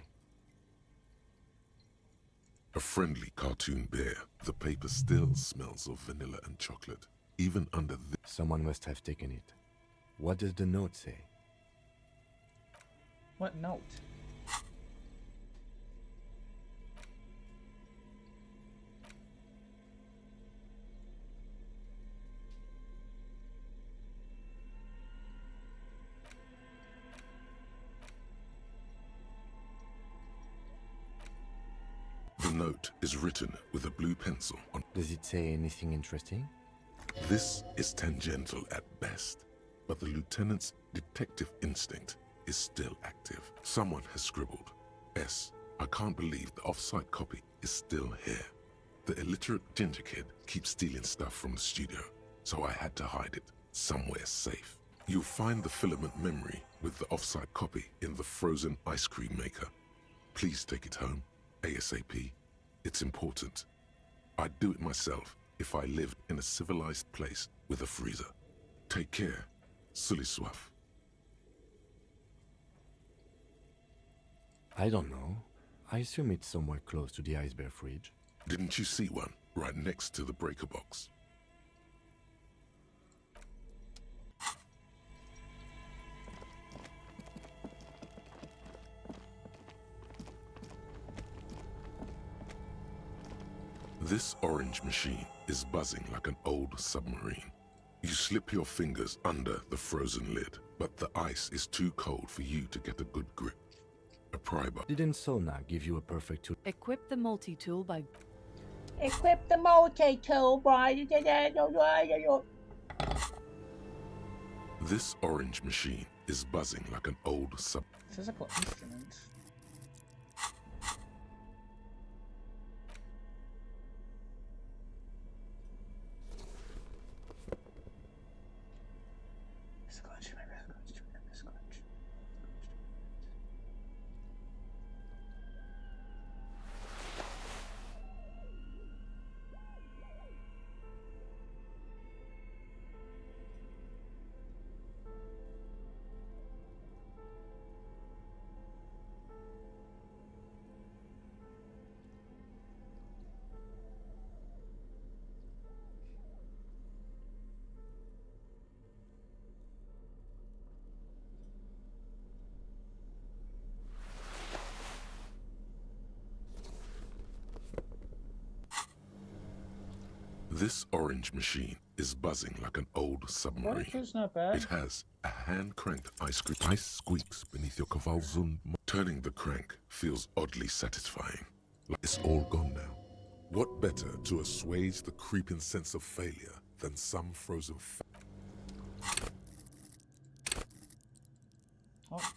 A friendly cartoon bear. The paper still smells of vanilla and chocolate, even under this. Someone must have taken it. What does the note say? What note? The note is written with a blue pencil on. Does it say anything interesting? This is tangential at best, but the lieutenant's detective instinct is still active. Someone has scribbled, S. I can't believe the off-site copy is still here. The illiterate ginger kid keeps stealing stuff from the studio, so I had to hide it somewhere safe. You'll find the filament memory with the off-site copy in the frozen ice cream maker. Please take it home, ASAP. It's important. I'd do it myself if I lived in a civilized place with a freezer. Take care, Sully Soif. I don't know. I assume it's somewhere close to the ice bear fridge. Didn't you see one right next to the breaker box? This orange machine is buzzing like an old submarine. You slip your fingers under the frozen lid, but the ice is too cold for you to get a good grip. A pry bar. Didn't Sona give you a perfect tool? Equip the multi-tool by... Equip the multi-tool, boy. This orange machine is buzzing like an old sub. Physical instrument. Physical instrument, physical instrument, physical instrument. This orange machine is buzzing like an old submarine. It's not bad. It has a hand-cranked ice cream. Ice squeaks beneath your Kavalzund. Turning the crank feels oddly satisfying. Like it's all gone now. What better to assuage the creeping sense of failure than some frozen Oh.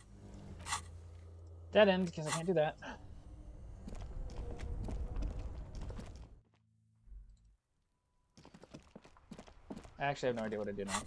Dead end, because I can't do that. I actually have no idea what to do now.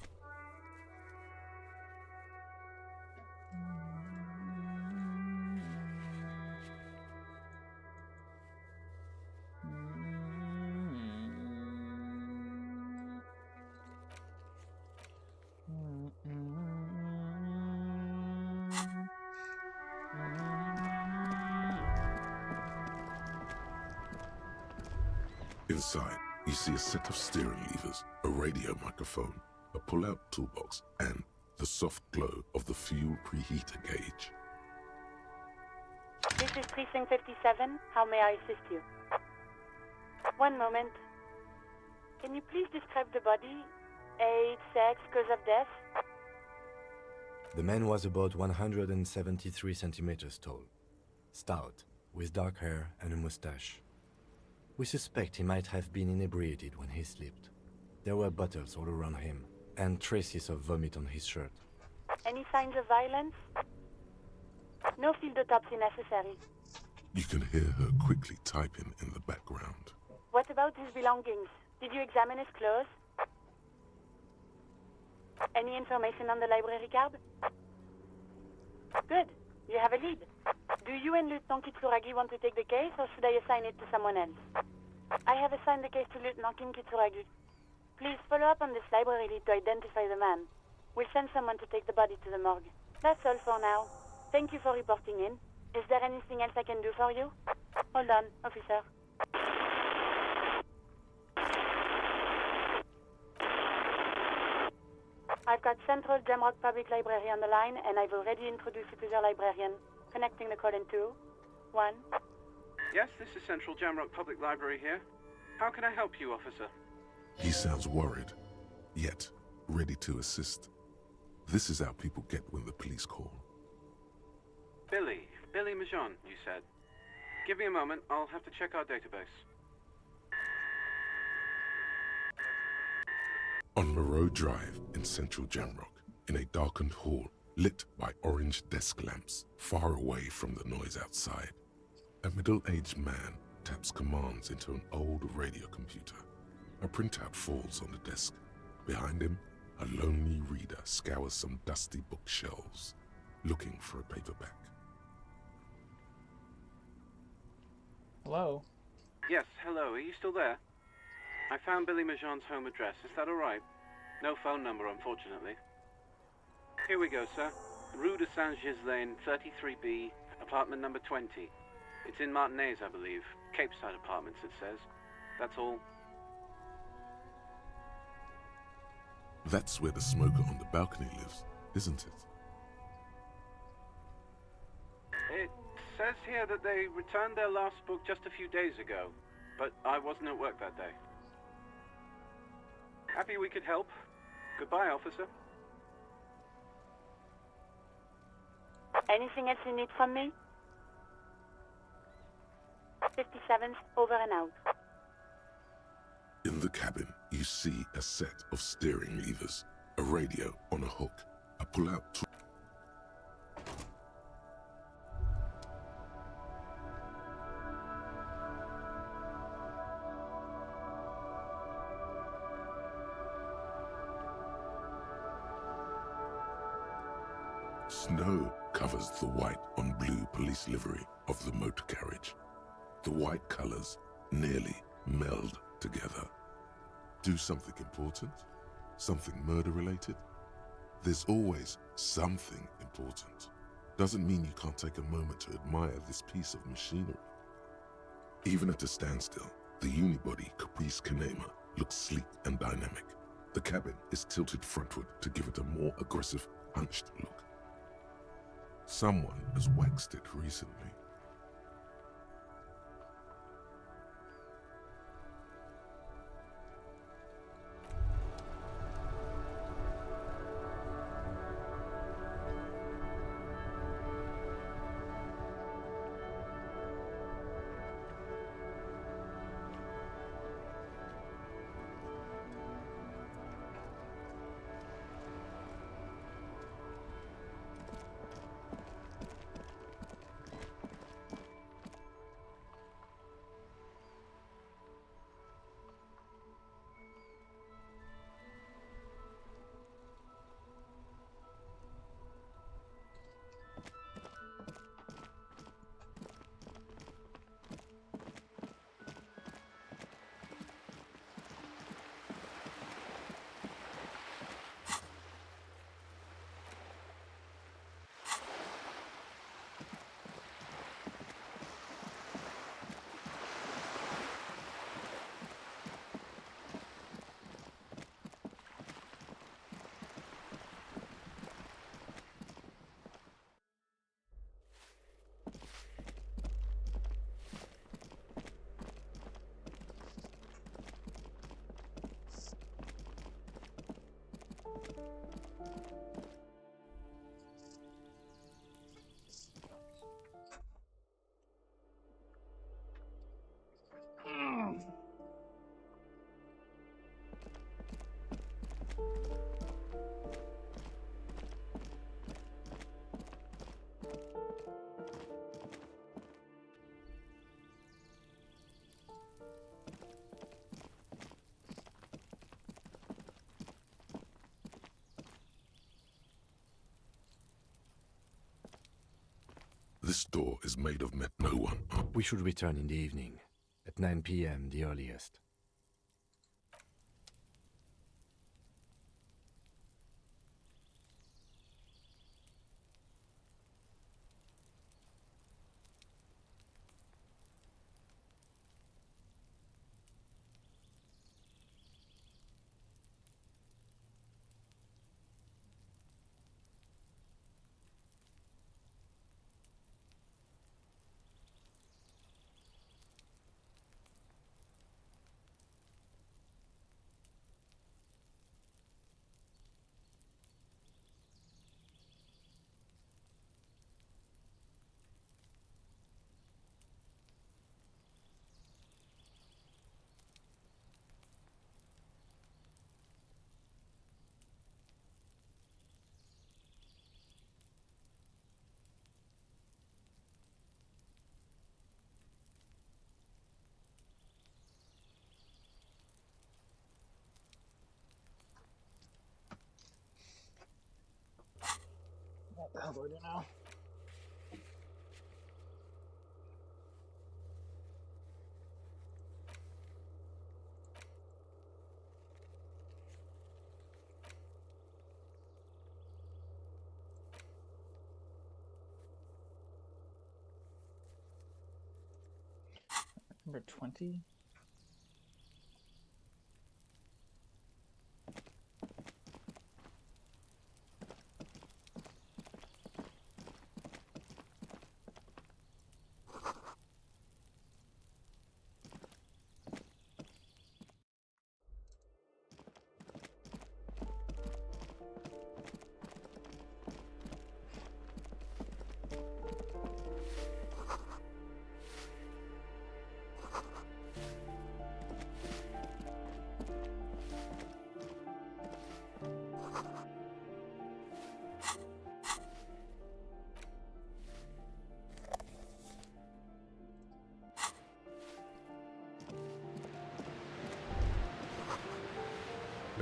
Inside, you see a set of steering levers, a radio microphone, a pull-out toolbox, and the soft glow of the fuel preheater gauge. This is Precinct 57. How may I assist you? One moment. Can you please describe the body? Age, sex, cause of death? The man was about 173 centimeters tall, stout, with dark hair and a mustache. We suspect he might have been inebriated when he slept. There were bottles all around him, and traces of vomit on his shirt. Any signs of violence? No field autopsy necessary. You can hear her quickly typing in the background. What about his belongings? Did you examine his clothes? Any information on the library card? Good. You have a lead. Do you and Lieutenant Kitsuragi want to take the case, or should I assign it to someone else? I have assigned the case to Lieutenant Kim Kitsuragi. Please follow up on this library lead to identify the man. We'll send someone to take the body to the morgue. That's all for now. Thank you for reporting in. Is there anything else I can do for you? Hold on, officer. I've got Central Jamrock Public Library on the line, and I've already introduced you to their librarian. Connecting the call in 2, 1. Yes, this is Central Jamrock Public Library here. How can I help you, officer? He sounds worried, yet ready to assist. This is how people get when the police call. Billy Majon, you said. Give me a moment, I'll have to check our database. On Moreau Drive in Central Jamrock, in a darkened hall lit by orange desk lamps far away from the noise outside, a middle-aged man taps commands into an old radio computer. A printout falls on the desk. Behind him, a lonely reader scours some dusty bookshelves, looking for a paperback. Hello? Yes, hello, are you still there? I found Billy Majon's home address, is that alright? No phone number, unfortunately. Here we go, sir. Rue de Saint-Ghislain, 33B, apartment number 20. It's in Martinez, I believe. Cape Side Apartments, it says. That's all. That's where the smoker on the balcony lives, isn't it? It says here that they returned their last book just a few days ago, but I wasn't at work that day. Happy we could help. Goodbye, officer. Anything else you need from me? 57's over and out. In the cabin, you see a set of steering levers, a radio on a hook, I pull out two. Snow covers the white on blue police livery of the motor carriage. The white colors nearly meld together. Do something important? Something murder-related? There's always something important. Doesn't mean you can't take a moment to admire this piece of machinery. Even at a standstill, the unibody Caprice Canema looks sleek and dynamic. The cabin is tilted frontward to give it a more aggressive, hunched look. Someone has waxed it recently. This door is made of no one. We should return in the evening, at 9 p.m. the earliest. What the hell do I do now? Number 20?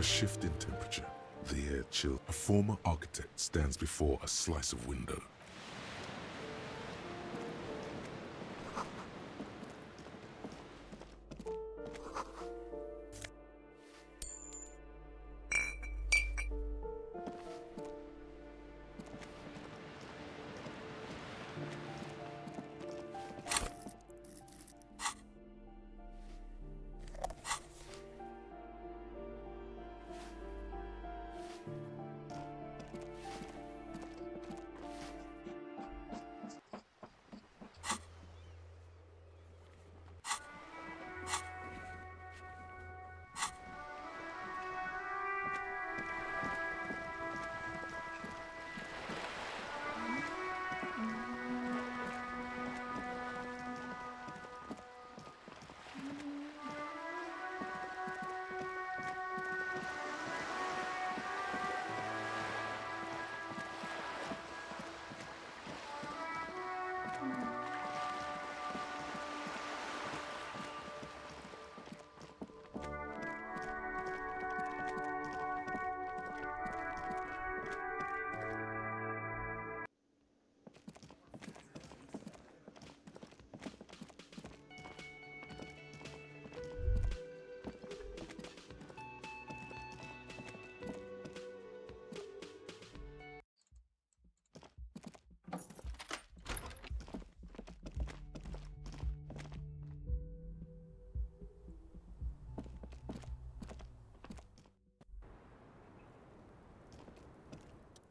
A shift in temperature. The air chill. A former architect stands before a slice of window.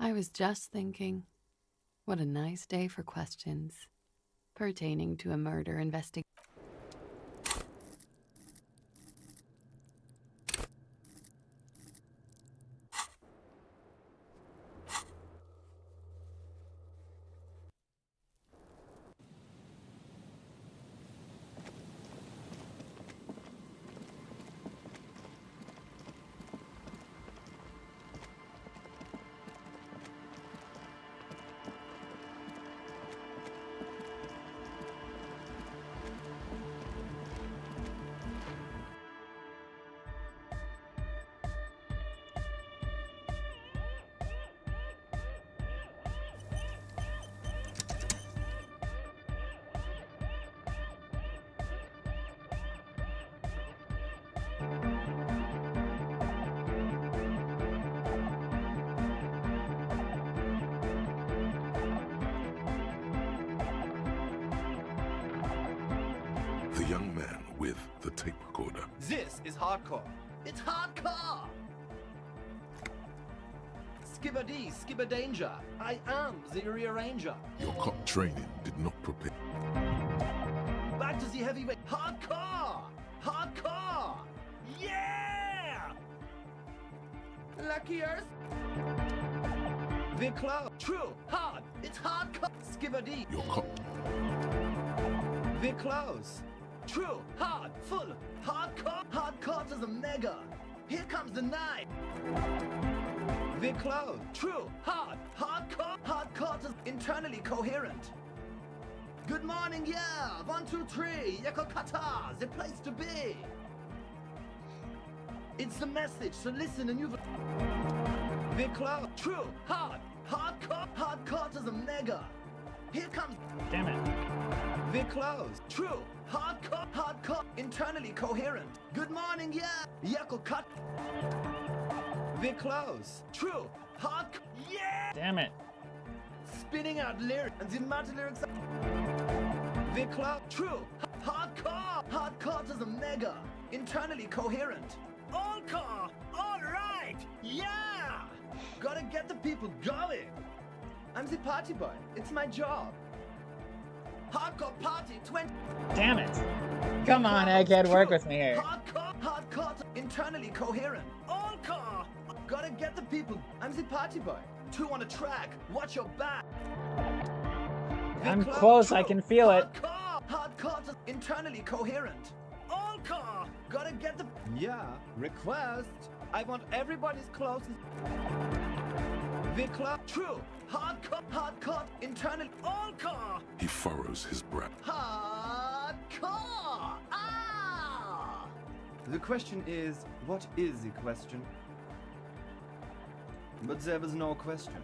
I was just thinking, what a nice day for questions pertaining to a murder investigation. The young man with the tape recorder. This is hardcore. It's hardcore! Skibber-dee, skibber-danger. I am the rearranger. Your cop training did not prepare. Back to the heavyweight. Hardcore! Hardcore! Yeah! Lucky Earth. The club. True. Hard. It's hardcore. Skibber-dee. Your cop. The close. True. Hard. Full. Hardcore. Hardcore to the mega. Here comes the knife. The close. True. Hard. Hardcore. Hardcore to internally coherent. Good morning, yeah. 1, 2, 3. Yakokata. The place to be. It's the message, so listen and you've... The close. True. Hard. Hardcore. Hardcore to the mega. Here comes... Damn it. The close. True. Hardcore. Hardcore. Internally coherent. Good morning, yeah. Yakokata. The close. True. Hardcore. Yeah. Damn it. Spinning out lyrics and the amount of lyrics. The close. True. Hardcore. Hardcore to the mega. Internally coherent. All car. All right. Yeah. Gotta get the people going. I'm the party boy. It's my job. Hardcore party 20. Damn it. Come on, Egghead, work with me here. Hardcore, internally coherent. All car. Gotta get the people. I'm the party boy. 2 on a track. Watch your back. I'm close. I can feel it. Hardcore, internally coherent. All car. Gotta get the... Yeah. Request. I want everybody's closest. The club. True. Hardcore, internal, all car. He furrows his brow. Hardcore! Ah! The question is, what is the question? But there was no question.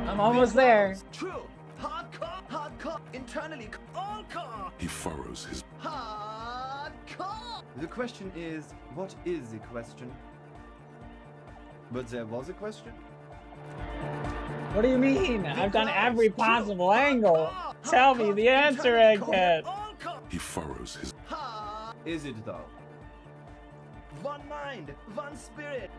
I'm almost there. True. Hardcore, internally, all core. He furrows his... Hardcore. The question is, what is the question? But there was a question? What do you mean? I've done every possible angle. Tell me the answer, Egghead. He furrows his... Is it though? One mind, one spirit.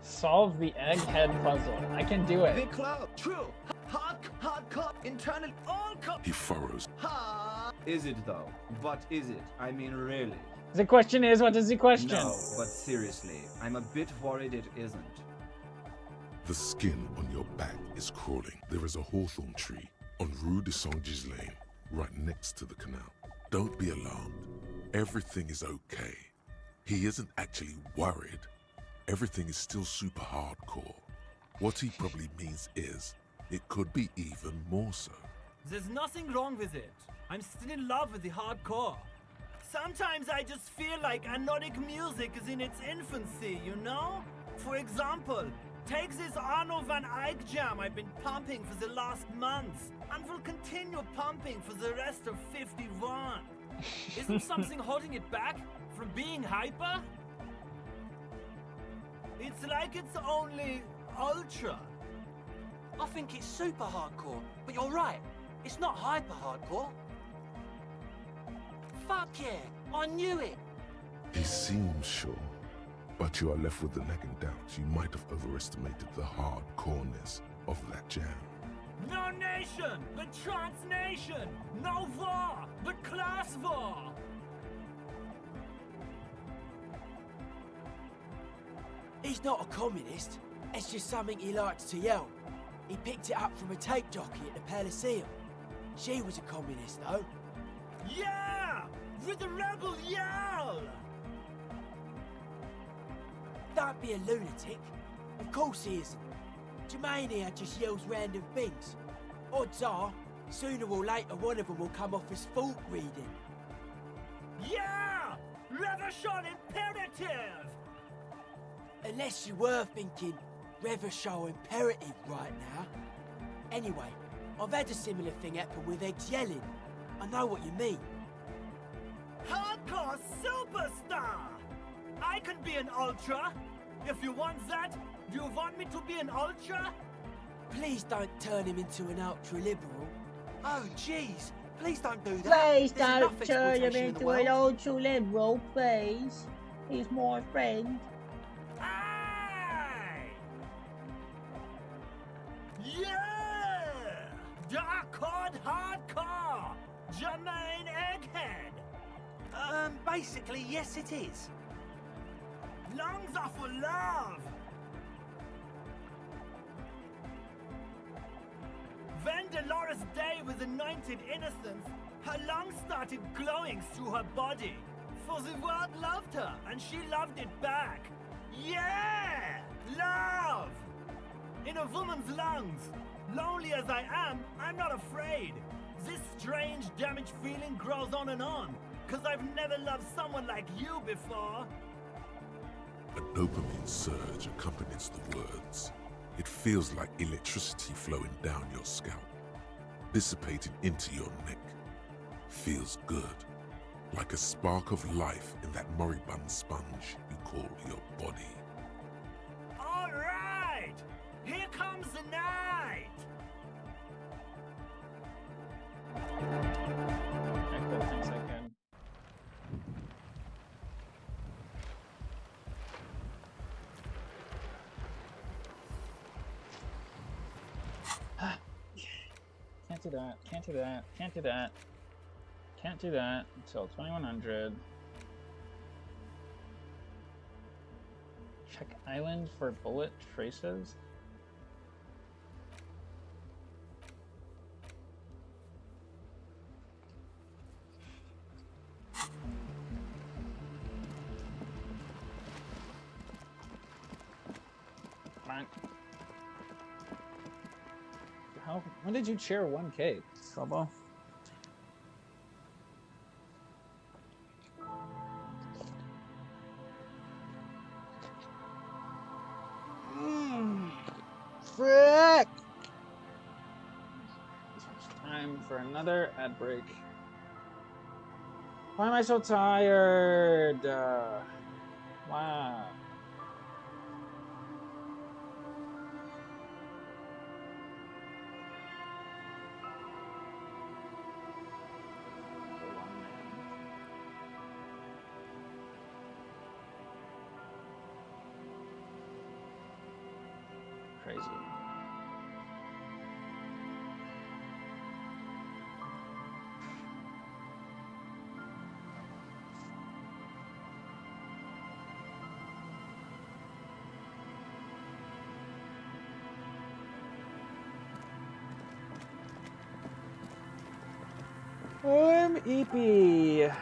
Solve the Egghead puzzle. I can do it. The club. True. Hardcore, internally, all core. He furrows. Is it though? What is it? I mean, really? The question is, what is the question? No, but seriously, I'm a bit worried it isn't. The skin on your back is crawling. There is a hawthorn tree on Rue de Saint-Ghislain, right next to the canal. Don't be alarmed. Everything is okay. He isn't actually worried. Everything is still super hardcore. What he probably means is, it could be even more so. There's nothing wrong with it. I'm still in love with the hardcore. Sometimes I just feel like anodic music is in its infancy, you know? For example, take this Arno van Eyck jam I've been pumping for the last month, and will continue pumping for the rest of 51. Isn't something holding it back from being hyper? It's like it's only ultra. I think it's super hardcore, but you're right. It's not hyper hardcore. Fuck yeah, I knew it. He seems sure, but you are left with the nagging doubts. You might have overestimated the hardcoreness of that jam. No nation, but transnation. No war, but class war. He's not a communist. It's just something he likes to yell. He picked it up from a tape jockey at the Elysium. She was a communist, though. Yeah! With the rebel yell! Don't be a lunatic. Of course he isn't. Jermaine here just yells random things. Odds are, sooner or later one of them will come off as fault reading. Yeah! Revolution imperative! Unless you were thinking Revolution imperative right now. Anyway, I've had a similar thing happen with eggs yelling. I know what you mean. Hardcore superstar! I can be an ultra. If you want that, do you want me to be an ultra? Please don't turn him into an ultra-liberal. Oh, jeez. Please don't do that. Please don't turn him into an ultra-liberal, please. He's my friend. Aye! Yeah! Dark hardcore! Jermaine Egghead! Basically, yes it is. Lungs are for love! When Dolores Day was anointed innocence, her lungs started glowing through her body. For the world loved her, and she loved it back. Yeah! Love! In a woman's lungs. Lonely as I am, I'm not afraid. This strange, damaged feeling grows on and on, 'cause I've never loved someone like you before. A dopamine surge accompanies the words. It feels like electricity flowing down your scalp, dissipating into your neck. Feels good, like a spark of life in that moribund sponge you call your body. All right! Here comes the night! Okay, cool. Thanks, Egghead. Can't do that. Can't do that. Can't do that. Can't do that until 2100. Check island for bullet traces. When did you chair 1K, Trouble? Frick! Time for another ad break. Why am I so tired? Wow. Crazy. I'm Eepy.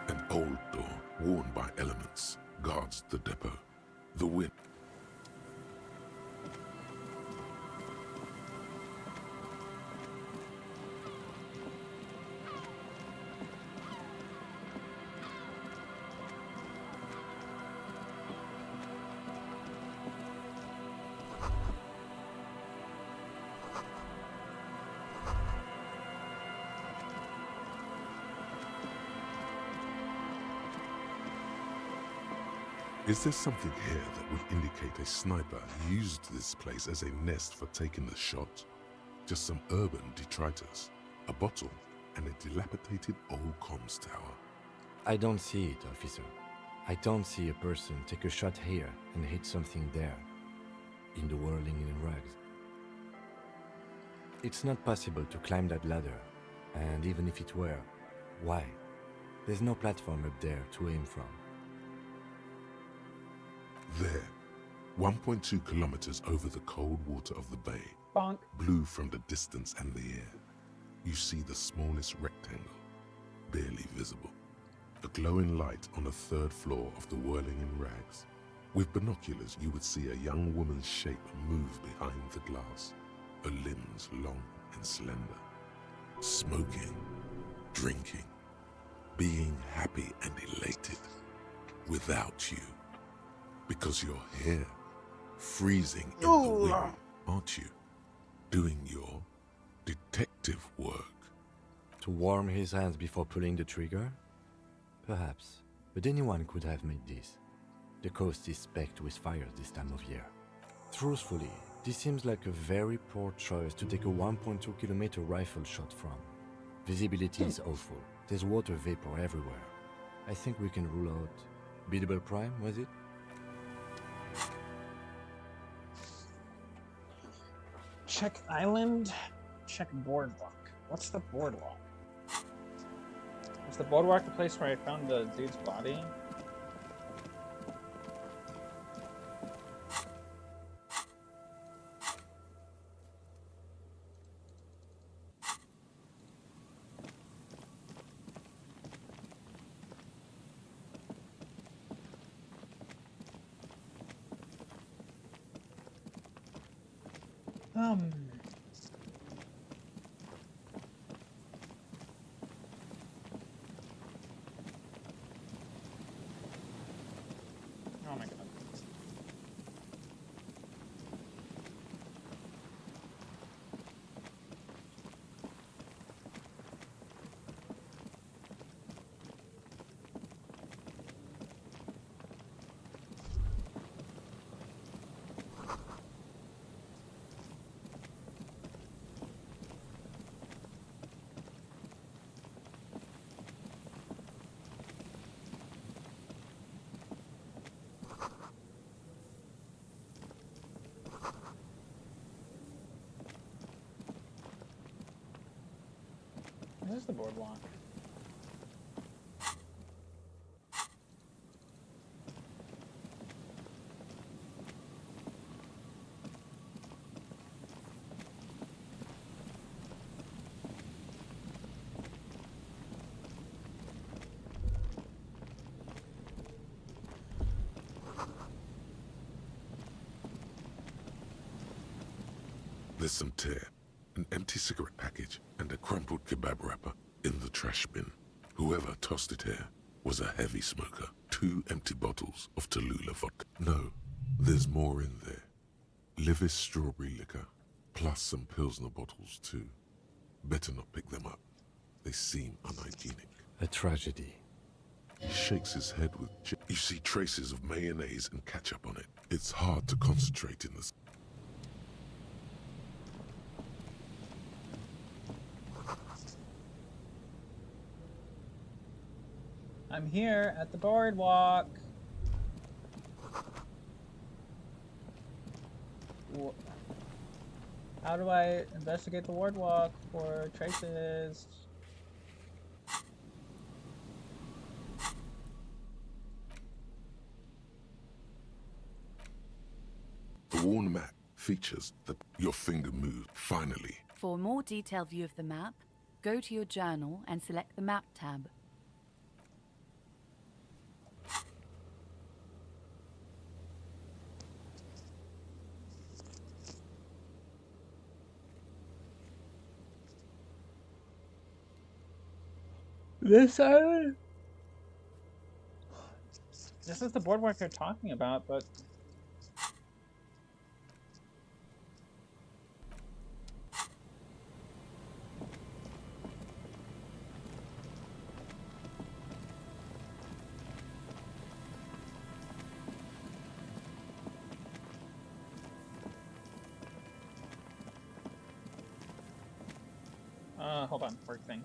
An old door, worn by elements, guards the depot. The wind. Is there something here that would indicate a sniper used this place as a nest for taking the shot? Just some urban detritus, a bottle, and a dilapidated old comms tower. I don't see it, officer. I don't see a person take a shot here and hit something there, in the whirling in rags. It's not possible to climb that ladder, and even if it were, why? There's no platform up there to aim from. There, 1.2 kilometers over the cold water of the bay, Bonk. blue from the distance and the air, you see the smallest rectangle, barely visible. A glowing light on the third floor of the whirling in rags. With binoculars, you would see a young woman's shape move behind the glass, her limbs long and slender. Smoking, drinking, being happy and elated, without you. Because you're here, freezing in the wind, aren't you? Doing your detective work. To warm his hands before pulling the trigger? Perhaps, but anyone could have made this. The coast is specked with fires this time of year. Truthfully, this seems like a very poor choice to take a 1.2 kilometer rifle shot from. Visibility is awful. There's water vapor everywhere. I think we can rule out Biddable Prime, was it? Check island, check boardwalk. What's the boardwalk? Is the boardwalk the place where I found the dude's body? Oh my god. Where's the boardwalk? There's some tear, an empty cigarette package, and a crumpled kebab wrapper in the trash bin. Whoever tossed it here was a heavy smoker. 2 empty bottles of Tallulah vodka. No, there's more in there. Livis strawberry liquor, plus some Pilsner bottles too. Better not pick them up. They seem unhygienic. A tragedy. He shakes his head with... You see traces of mayonnaise and ketchup on it. It's hard to concentrate in this. I'm here at the boardwalk. How do I investigate the boardwalk for traces? The worn map features that your finger moved, finally. For a more detailed view of the map, go to your journal and select the Map tab. This island? This is the boardwalk they're talking about, but... hold on, work thing.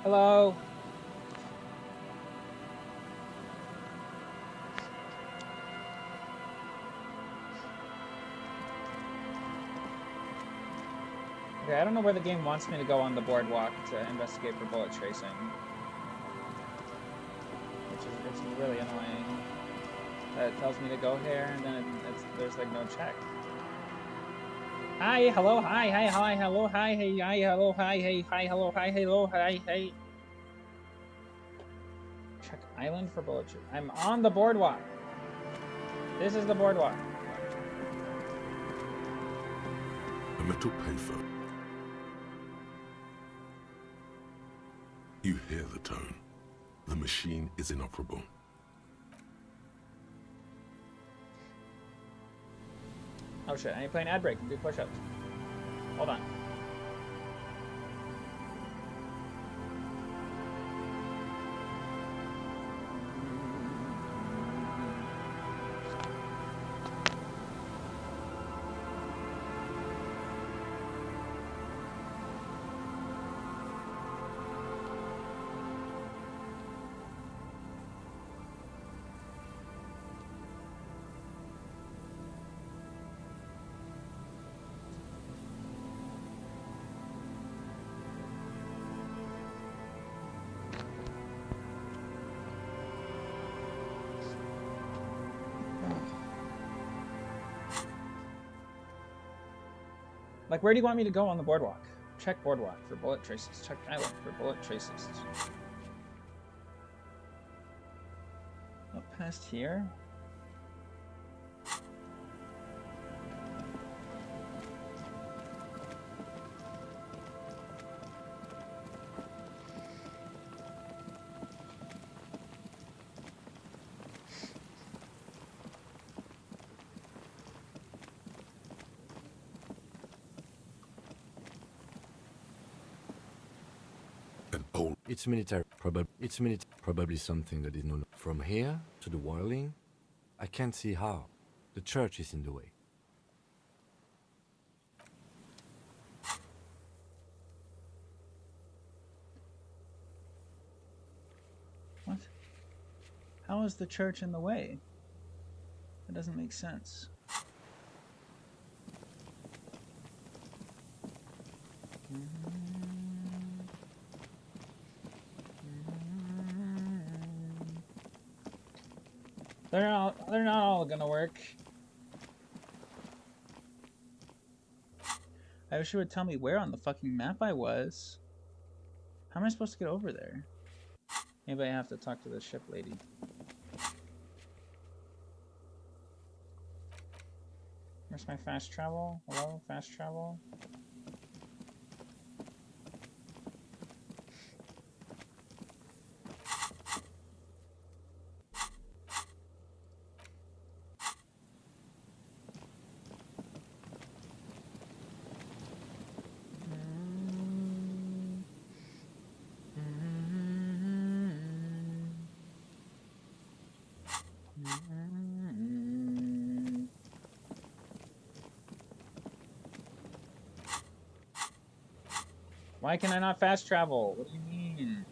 Hello. Okay, I don't know where the game wants me to go on the boardwalk to investigate for bullet tracing. Which is really annoying. It tells me to go here, and then there's like no check. Hi, hello, hi, hello, hi, hey, hi, hello, hi, hey, hi, hello, hi, hello, hi, hey. Check island for bullet tracing. I'm on the boardwalk. This is the boardwalk. A metal payphone. You hear the tone. The machine is inoperable. Oh shit, I need to play an ad break and do push-ups. Hold on. Like, where do you want me to go on the boardwalk? Check boardwalk for bullet traces. Check island for bullet traces. Up past here? It's military. Probably something that is known. From here to the wiring, I can't see how. The church is in the way. What? How is the church in the way? That doesn't make sense. They're not all gonna work. I wish you would tell me where on the fucking map I was. How am I supposed to get over there? Maybe I have to talk to the ship lady. Where's my fast travel? Hello, fast travel? Why can I not fast travel? What do you mean?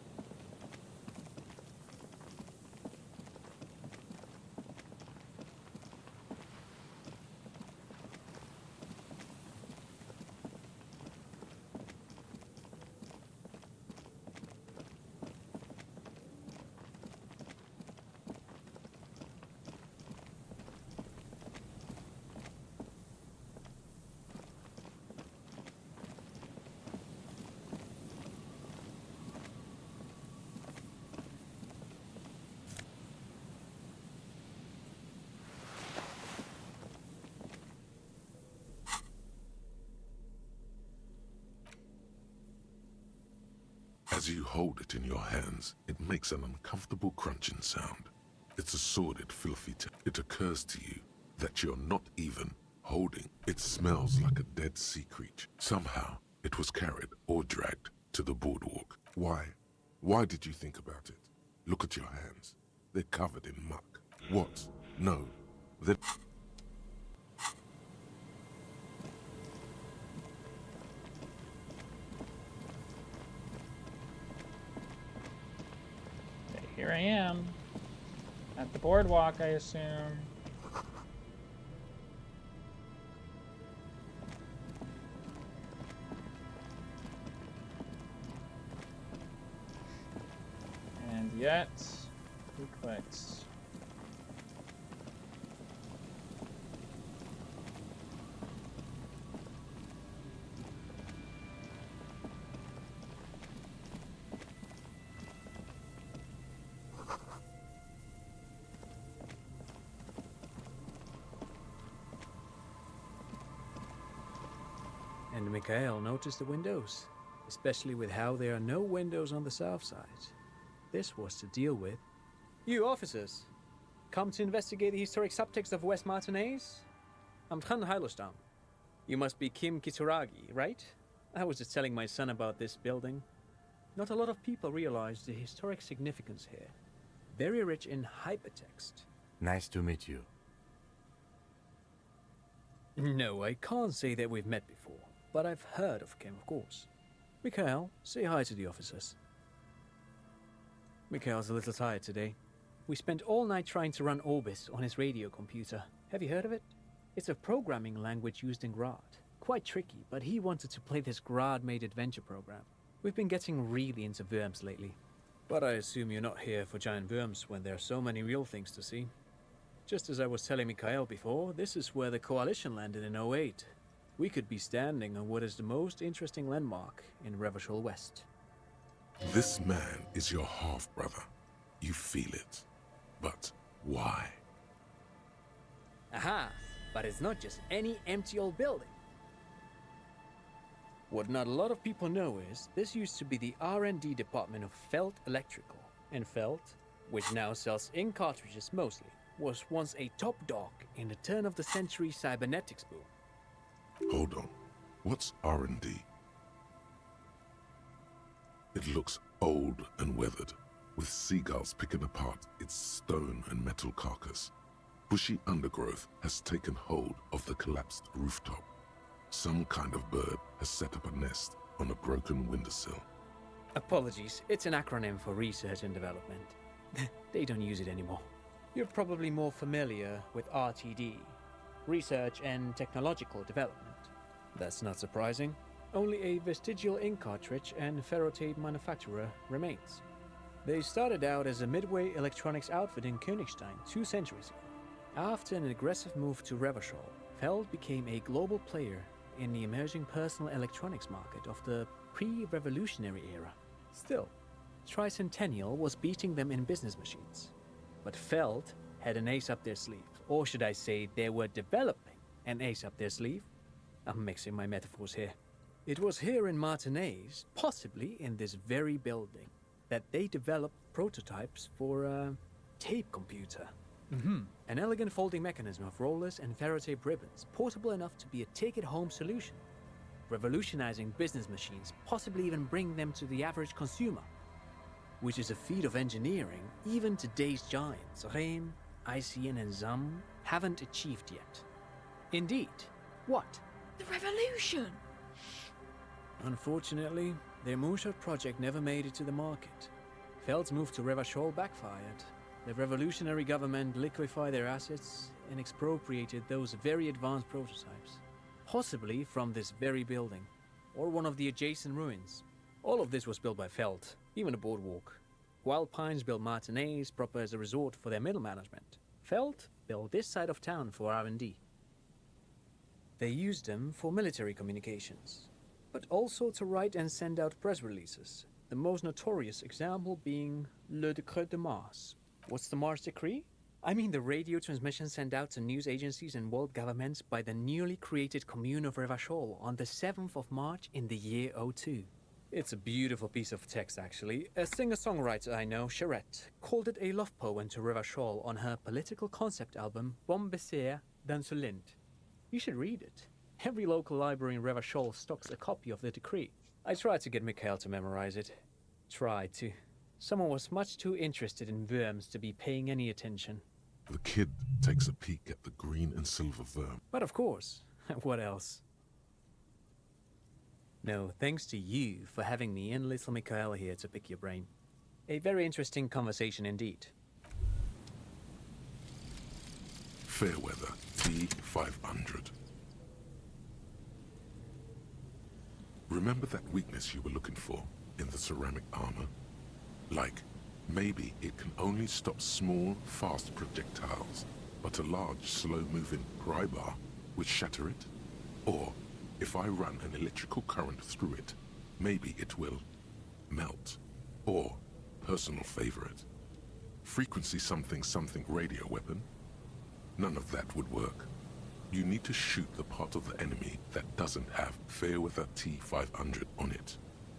As you hold it in your hands, it makes an uncomfortable crunching sound. It's a sordid, filthy it occurs to you that you're not even holding. It smells like a dead sea creature. Somehow, it was carried or dragged to the boardwalk. Why? Why did you think about it? Look at your hands. They're covered in muck. What? No. They're... Here I am. At the boardwalk, I assume. And yet, he clicks. And Mikhail noticed the windows, especially with how there are no windows on the south side. This was to deal with. You officers, come to investigate the historic subtext of West Martinez? I'm Tran Heilostam. You must be Kim Kitsuragi, right? I was just telling my son about this building. Not a lot of people realize the historic significance here. Very rich in hypertext. Nice to meet you. No, I can't say that we've met before, but I've heard of Kim, of course. Mikhail, say hi to the officers. Mikhail's a little tired today. We spent all night trying to run Orbis on his radio computer. Have you heard of it? It's a programming language used in Grad. Quite tricky, but he wanted to play this Grad-made adventure program. We've been getting really into worms lately. But I assume you're not here for giant worms when there are so many real things to see. Just as I was telling Mikhail before, this is where the Coalition landed in '08. We could be standing on what is the most interesting landmark in Revachol West. This man is your half-brother. You feel it. But why? Aha! But it's not just any empty old building. What not a lot of people know is, this used to be the R&D department of Felt Electrical. And Felt, which now sells ink cartridges mostly, was once a top dog in the turn-of-the-century cybernetics boom. Hold on. What's R&D? It looks old and weathered, with seagulls picking apart its stone and metal carcass. Bushy undergrowth has taken hold of the collapsed rooftop. Some kind of bird has set up a nest on a broken windowsill. Apologies, it's an acronym for research and development. They don't use it anymore. You're probably more familiar with RTD, Research and Technological Development. That's not surprising. Only a vestigial ink cartridge and ferrotape manufacturer remains. They started out as a midway electronics outfit in Königstein 2 centuries ago. After an aggressive move to Revachol, Feld became a global player in the emerging personal electronics market of the pre-revolutionary era. Still, Tricentennial was beating them in business machines. But Feld had an ace up their sleeve, or should I say they were developing an ace up their sleeve? I'm mixing my metaphors here. It was here in Martinez, possibly in this very building, that they developed prototypes for a tape computer. An elegant folding mechanism of rollers and ferrotape ribbons, portable enough to be a take-it-home solution, revolutionizing business machines, possibly even bring them to the average consumer, which is a feat of engineering even today's giants, Rehm, ICN and ZAM, haven't achieved yet. Indeed. What? The revolution! Unfortunately, their moonshot project never made it to the market. Feld's move to Revachol backfired. The revolutionary government liquefied their assets and expropriated those very advanced prototypes, possibly from this very building, or one of the adjacent ruins. All of this was built by Feld, even the boardwalk. Wild Pines built Martinez proper as a resort for their middle management. Feld built this side of town for R&D. They used them for military communications, but also to write and send out press releases, the most notorious example being Le Décret de Mars. What's the Mars Decree? I mean the radio transmission sent out to news agencies and world governments by the newly created Commune of Revachol on the 7th of March in the year 02. It's a beautiful piece of text, actually. A singer-songwriter I know, Charette, called it a love poem to Revachol on her political concept album, Bon Baiser dans ce Lind. You should read it. Every local library in Revachol stocks a copy of the decree. I tried to get Mikhail to memorize it. Tried to. Someone was much too interested in worms to be paying any attention. The kid takes a peek at the green and silver worm. But of course, what else? No, thanks to you for having me and little Mikhail here to pick your brain. A very interesting conversation indeed. Fairweather T500. Remember that weakness you were looking for in the ceramic armor? Like, maybe it can only stop small, fast projectiles, but a large, slow-moving pry bar would shatter it? Or, if I run an electrical current through it, maybe it will melt. Or, personal favorite, frequency something something radio weapon? None of that would work. You need to shoot the part of the enemy that doesn't have Fairweather T500 on it,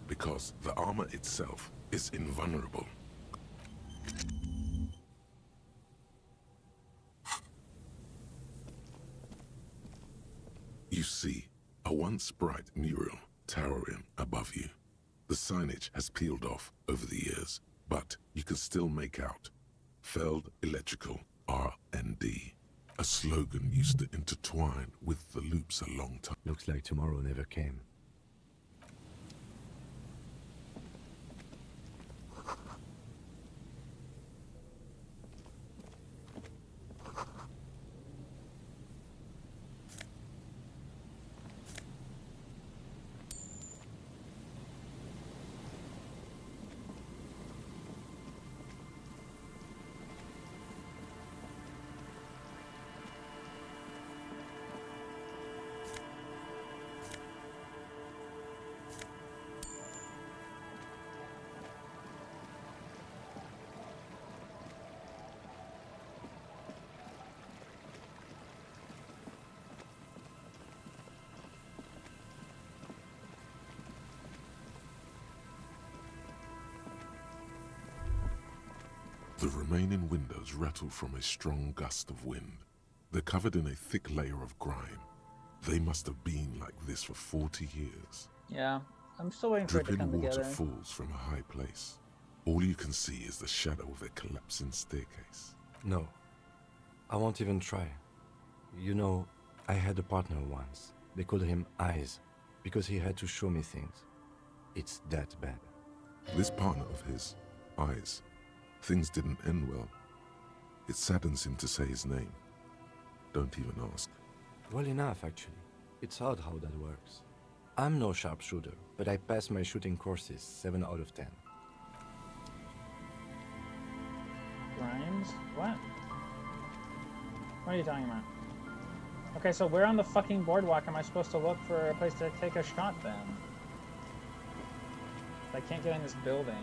because the armor itself is invulnerable. You see a once bright mural towering above you. The signage has peeled off over the years, but you can still make out Feld Electrical R&D. A slogan used to intertwine with the loops a long time. Looks like tomorrow never came. The remaining windows rattle from a strong gust of wind. They're covered in a thick layer of grime. They must have been like this for 40 years. Yeah, I'm still waiting for it to Dripping come water together. falls from a high place. All you can see is the shadow of a collapsing staircase. No, I won't even try. You know, I had a partner once. They called him Eyes, because he had to show me things. It's that bad. This partner of his, Eyes, things didn't end well. It saddens him to say his name. Don't even ask. Well enough, actually. It's odd how that works. I'm no sharpshooter, but I passed my shooting courses 7 out of 10. Grimes? What? What are you talking about? Okay, so where on the fucking boardwalk am I supposed to look for a place to take a shot then? I can't get in this building.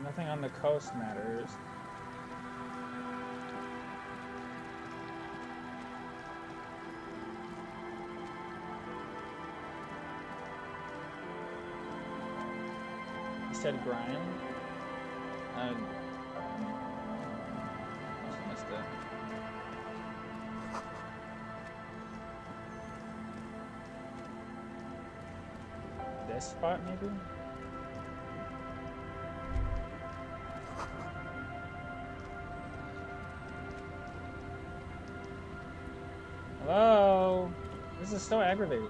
Nothing on the coast matters. You said grind? I missed it. This spot, maybe? Hello? This is so aggravating.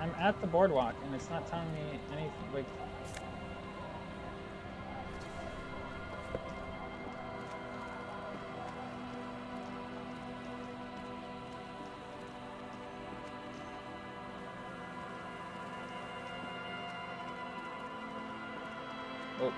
I'm at the boardwalk and it's not telling me anything, like... Oh.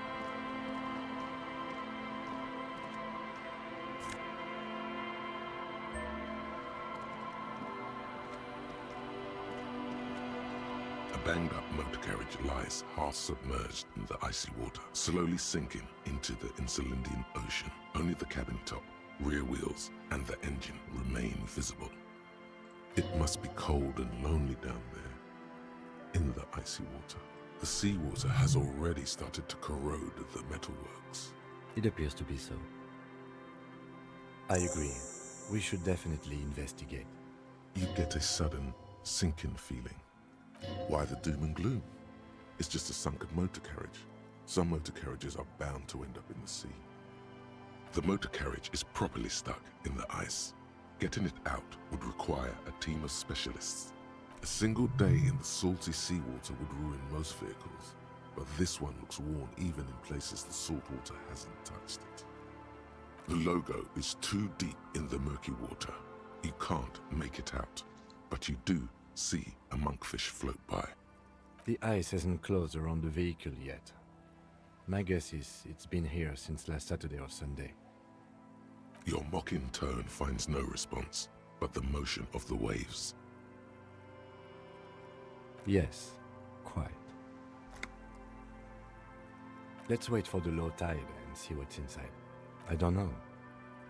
A banged-up motor carriage lies half submerged in the icy water, slowly sinking into the Insulindian Ocean. Only the cabin top, rear wheels, and the engine remain visible. It must be cold and lonely down there, in the icy water. The seawater has already started to corrode the metalworks. It appears to be so. I agree. We should definitely investigate. You get a sudden, sinking feeling. Why the doom and gloom? It's just a sunken motor carriage. Some motor carriages are bound to end up in the sea. The motor carriage is properly stuck in the ice. Getting it out would require a team of specialists. A single day in the salty seawater would ruin most vehicles, but this one looks worn even in places the salt water hasn't touched it. The logo is too deep in the murky water. You can't make it out, but you do see a monkfish float by. The ice hasn't closed around the vehicle yet. My guess is it's been here since last Saturday or Sunday. Your mocking tone finds no response, but the motion of the waves. Yes, quite. Let's wait for the low tide and see what's inside. I don't know.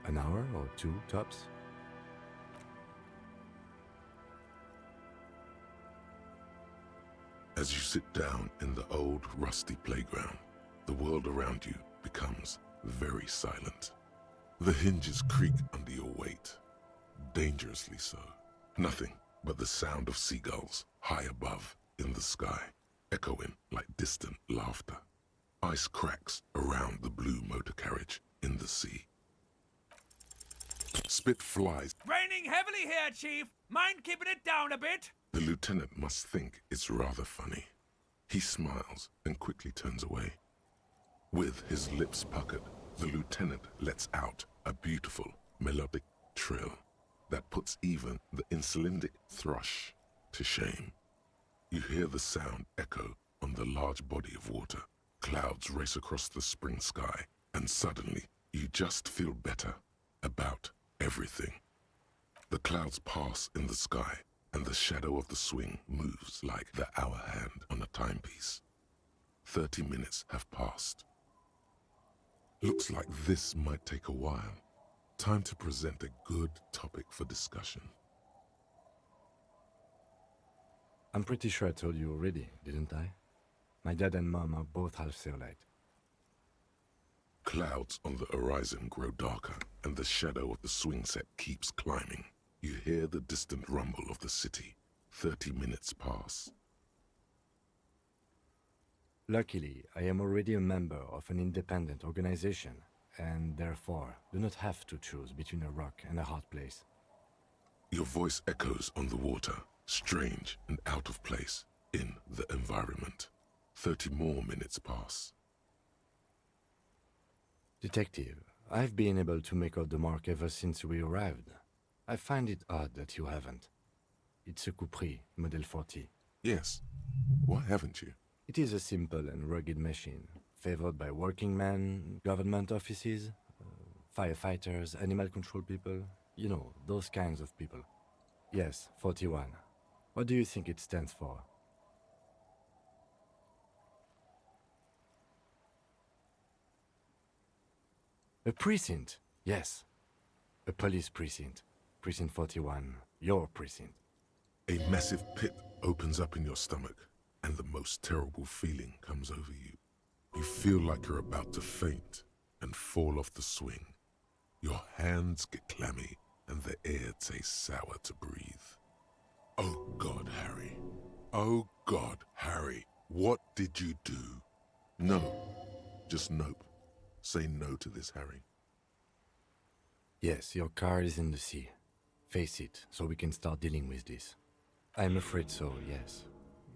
An hour or two, tops? As you sit down in the old, rusty playground, the world around you becomes very silent. The hinges creak under your weight, dangerously so. Nothing but the sound of seagulls high above in the sky, echoing like distant laughter. Ice cracks around the blue motor carriage in the sea. Spit flies. Raining heavily here, Chief. Mind keeping it down a bit? The lieutenant must think it's rather funny. He smiles and quickly turns away. With his lips puckered, the lieutenant lets out a beautiful, melodic trill that puts even the insulindic thrush to shame. You hear the sound echo on the large body of water. Clouds race across the spring sky, and suddenly you just feel better about everything. The clouds pass in the sky, and the shadow of the swing moves like the hour hand on a timepiece. 30 minutes have passed. Looks like this might take a while. Time to present a good topic for discussion. I'm pretty sure I told you already, didn't I? My dad and mom are both half Seolite. Clouds on the horizon grow darker, and the shadow of the swing set keeps climbing. You hear the distant rumble of the city. 30 minutes pass. Luckily, I am already a member of an independent organization, and therefore do not have to choose between a rock and a hard place. Your voice echoes on the water, strange and out of place in the environment. 30 more minutes pass. Detective, I've been able to make out the mark ever since we arrived. I find it odd that you haven't. It's a Coupris, Model 40. Yes. Why haven't you? It is a simple and rugged machine, favored by working men, government offices, firefighters, animal control people. You know, those kinds of people. Yes, 41. What do you think it stands for? A precinct, yes. A police precinct. Precinct 41, your precinct. A massive pit opens up in your stomach, and the most terrible feeling comes over you. You feel like you're about to faint and fall off the swing. Your hands get clammy, and the air tastes sour to breathe. Oh God, Harry. Oh God, Harry. What did you do? No. Just nope. Say no to this, Harry. Yes, your car is in the sea. Face it, so we can start dealing with this. I'm afraid so, yes.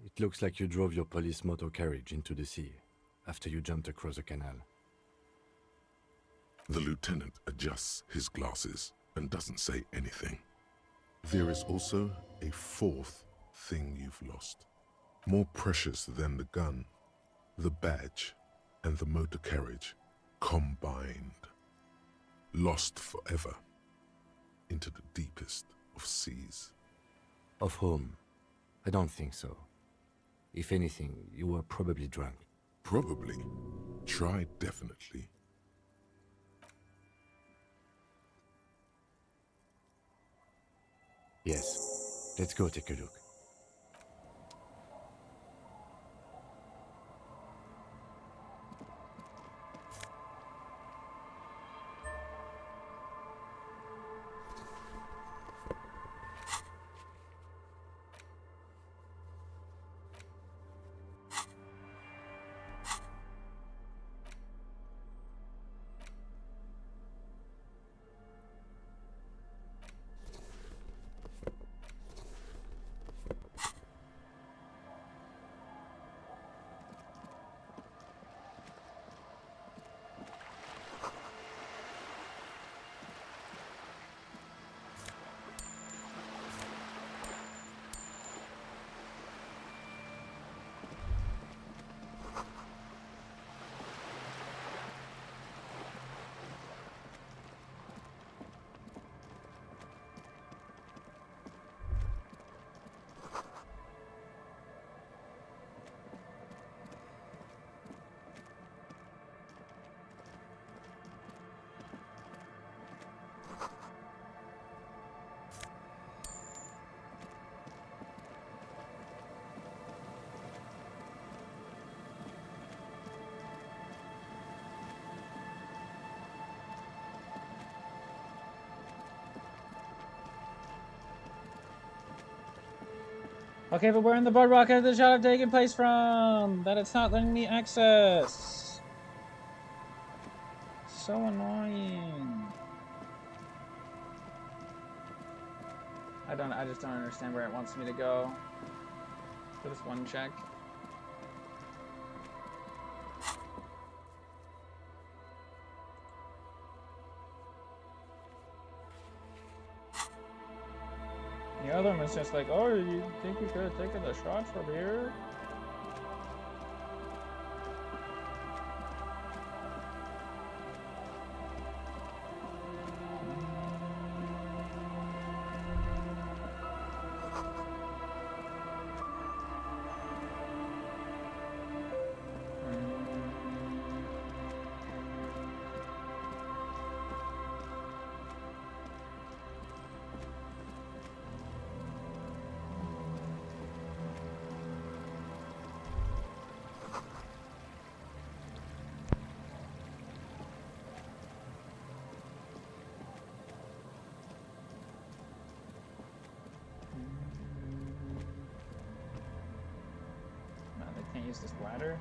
It looks like you drove your police motor carriage into the sea after you jumped across the canal. The lieutenant adjusts his glasses and doesn't say anything. There is also a fourth thing you've lost. More precious than the gun, the badge, and the motor carriage combined. Lost forever into the deepest of seas. Of whom? I don't think so. If anything, you were probably drunk. Probably. Try definitely. Yes. Let's go take a look. Okay, but where in the boardwalk has the shot have taken place from? That it's not letting me access. So annoying. I just don't understand where it wants me to go. For this one check. The other one was just like, oh, you think you could have taken the shot from here? Can't use this ladder.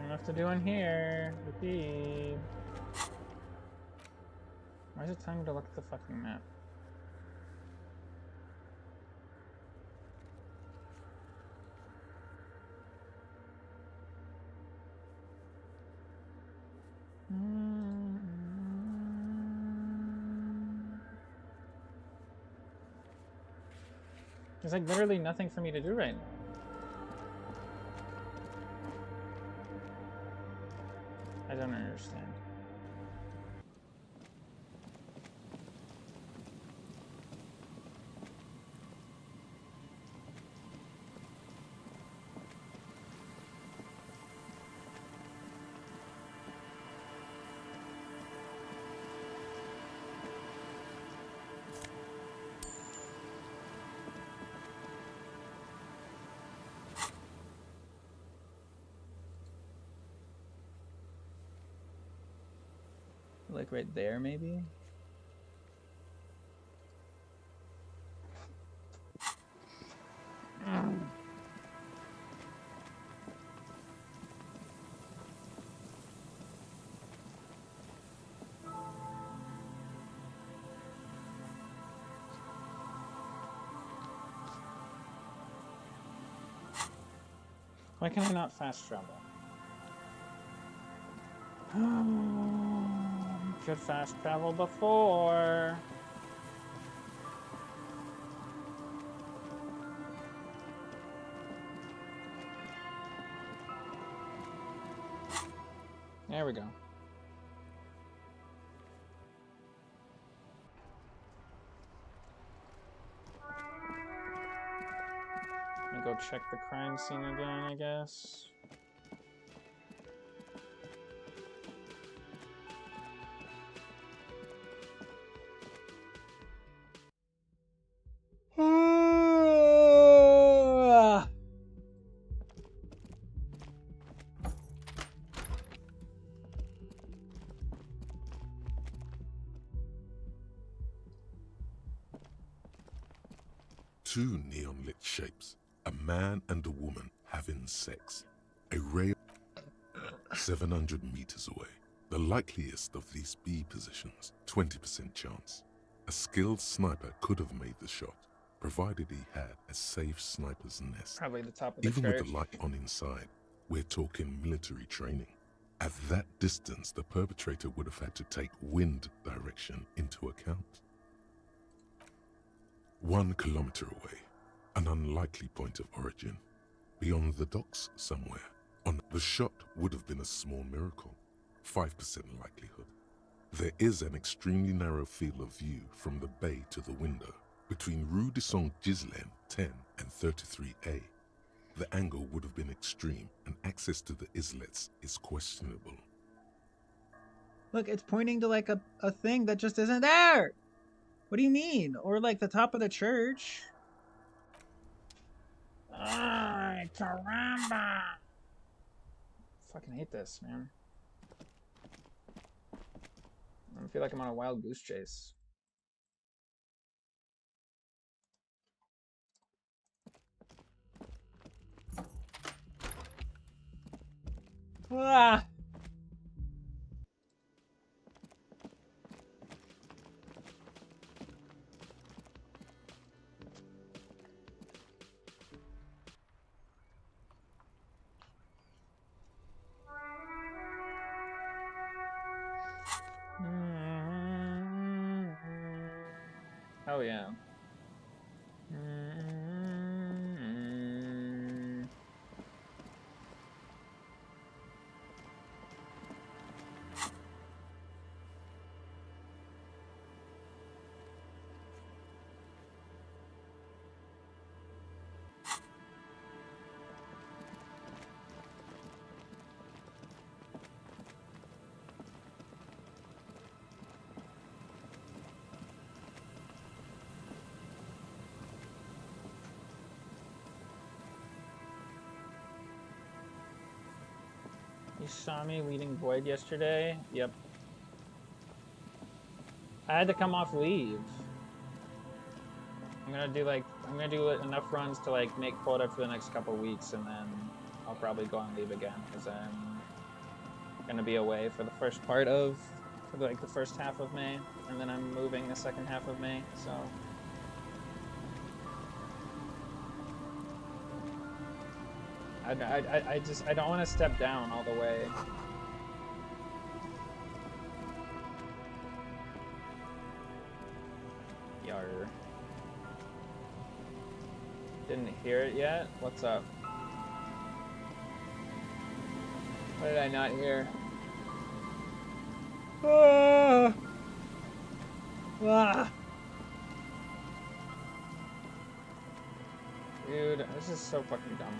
Enough to do in here. Repeat. Why is it telling me to look at the fucking map? There's like literally nothing for me to do right now. I don't understand. Like right there, maybe? Why can I not fast travel? Could fast travel before. There we go. Let me go check the crime scene again, I guess. Two neon-lit shapes, a man and a woman having sex. A ray 700 meters away. The likeliest of these B positions, 20% chance. A skilled sniper could have made the shot, provided he had a safe sniper's nest. Probably the top of the Even church. with the light on inside, we're talking military training. At that distance, the perpetrator would have had to take wind direction into account. 1 kilometer away, an unlikely point of origin. Beyond the docks somewhere. The shot would have been a small miracle, 5% likelihood. There is an extremely narrow field of view from the bay to the window between Rue de Saint-Ghislain 10 and 33A. The angle would have been extreme, and access to the islets is questionable. Look, it's pointing to like a thing that just isn't there. What do you mean? Or like the top of the church? Ay, caramba! Fucking hate this, man. I feel like I'm on a wild goose chase. Ah! Oh yeah. You saw me leading Void yesterday? Yep. I had to come off leave. I'm gonna do enough runs to like make quota for the next couple weeks, and then I'll probably go on leave again because I'm gonna be away for the first part of the first half of May, and then I'm moving the second half of May. So I don't want to step down all the way. Yar. Didn't hear it yet? What's up? What did I not hear? Ah! Ah! Dude, this is so fucking dumb.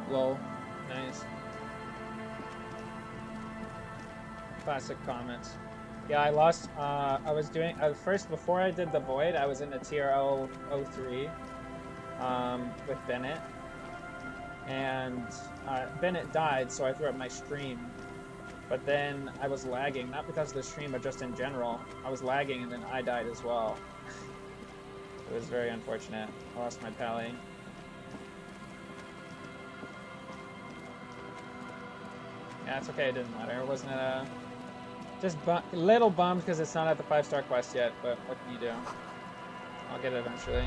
Lol. Nice. Classic comments. Yeah, I lost, I was doing, first, before I did the Void, I was in the tier 03, with Bennett. And, Bennett died, so I threw up my stream. But then I was lagging, not because of the stream, but just in general. I was lagging, and then I died as well. It was very unfortunate. I lost my pally. Yeah, it's okay, it didn't matter. It wasn't just little bummed because it's not at the 5-star quest yet, but what can you do? I'll get it eventually.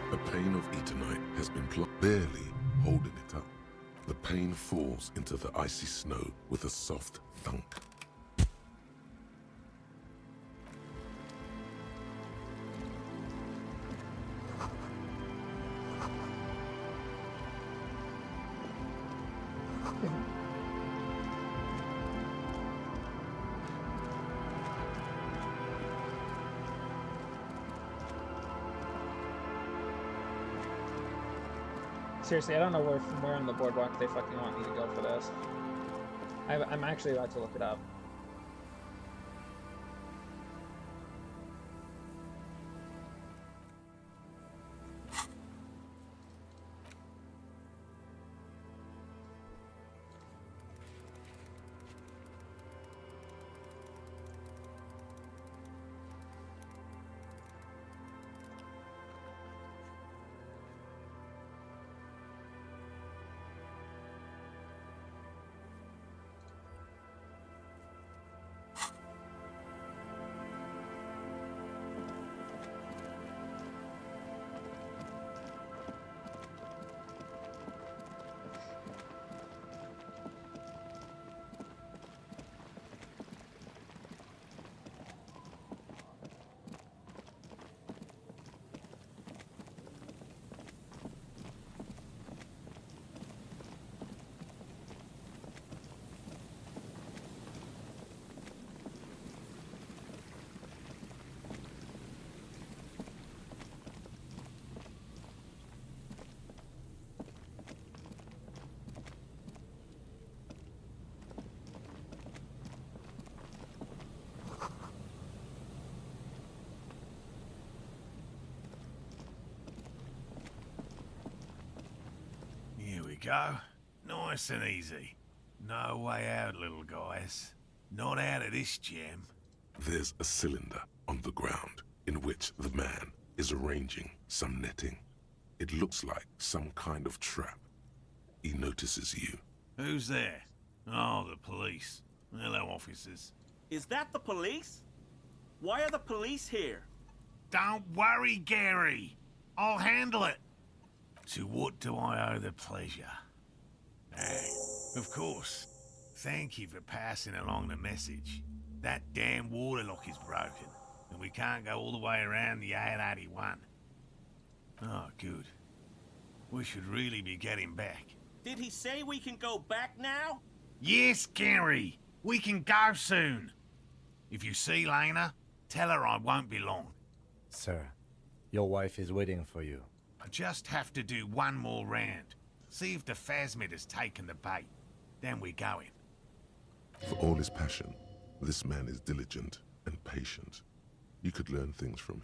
The pain of Etonite has been barely holding it up. The pain falls into the icy snow with a soft thunk. Seriously, I don't know where on the boardwalk they fucking want me to go for this. I'm actually about to look it up. go. Nice and easy. No way out, little guys. Not out of this jam. There's a cylinder on the ground in which the man is arranging some netting. It looks like some kind of trap. He notices you. Who's there? Oh, the police. Hello, officers. Is that the police? Why are the police here? Don't worry, Gary. I'll handle it. To what do I owe the pleasure? Of course. Thank you for passing along the message. That damn water lock is broken, and we can't go all the way around the A81. Oh, good. We should really be getting back. Did he say we can go back now? Yes, Gary. We can go soon. If you see Lena, tell her I won't be long. Sir, your wife is waiting for you. I just have to do one more round. See if the phasmid has taken the bait. Then we go in. For all his passion, this man is diligent and patient. You could learn things from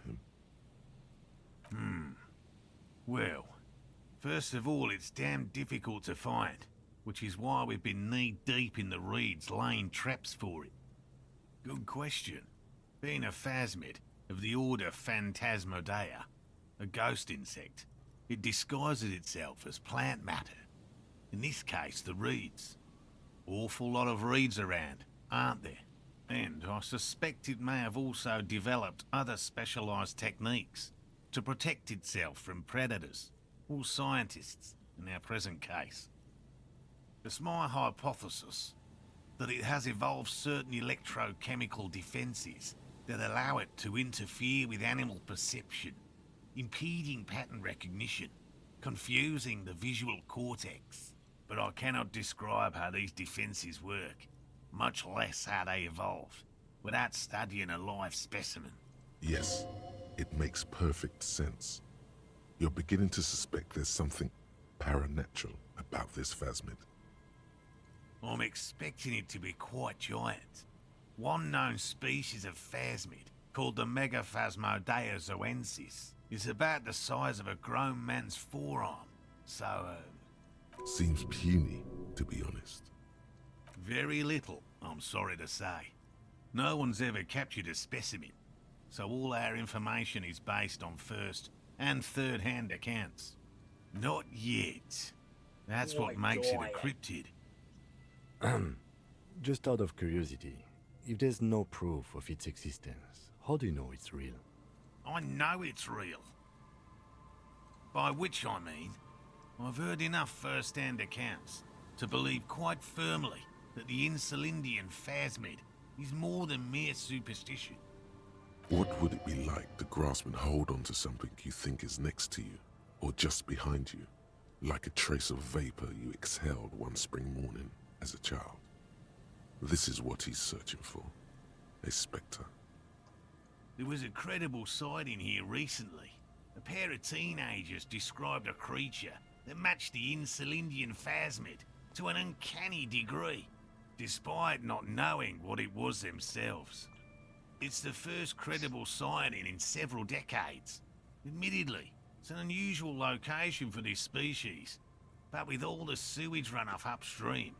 him. Well, first of all, it's damn difficult to find, which is why we've been knee-deep in the reeds laying traps for it. Good question. Being a phasmid of the order Phantasmodea, a ghost insect, it disguises itself as plant matter. In this case, the reeds. Awful lot of reeds around, aren't there? And I suspect it may have also developed other specialised techniques to protect itself from predators, or scientists, in our present case. It's my hypothesis that it has evolved certain electrochemical defences that allow it to interfere with animal perception, impeding pattern recognition, confusing the visual cortex. But I cannot describe how these defences work, much less how they evolved, without studying a live specimen. Yes, it makes perfect sense. You're beginning to suspect there's something paranatural about this phasmid. I'm expecting it to be quite giant. One known species of phasmid, called the Megaphasmodea zoensis, is about the size of a grown man's forearm. So, Seems puny, to be honest. very little, I'm sorry to say. No one's ever captured a specimen, so all our information is based on first and third-hand accounts. Not yet. That's what makes it a cryptid. Just out of curiosity, if there's no proof of its existence, how do you know it's real? I know it's real. By which I mean, I've heard enough first-hand accounts to believe quite firmly that the Insulindian phasmid is more than mere superstition. What would it be like to grasp and hold onto something you think is next to you, or just behind you, like a trace of vapor you exhaled one spring morning as a child? This is what he's searching for. A spectre. There was a credible sighting here recently. A pair of teenagers described a creature that matched the Insulindian phasmid to an uncanny degree, despite not knowing what it was themselves. It's the first credible sighting in several decades. Admittedly, it's an unusual location for this species, but with all the sewage runoff upstream,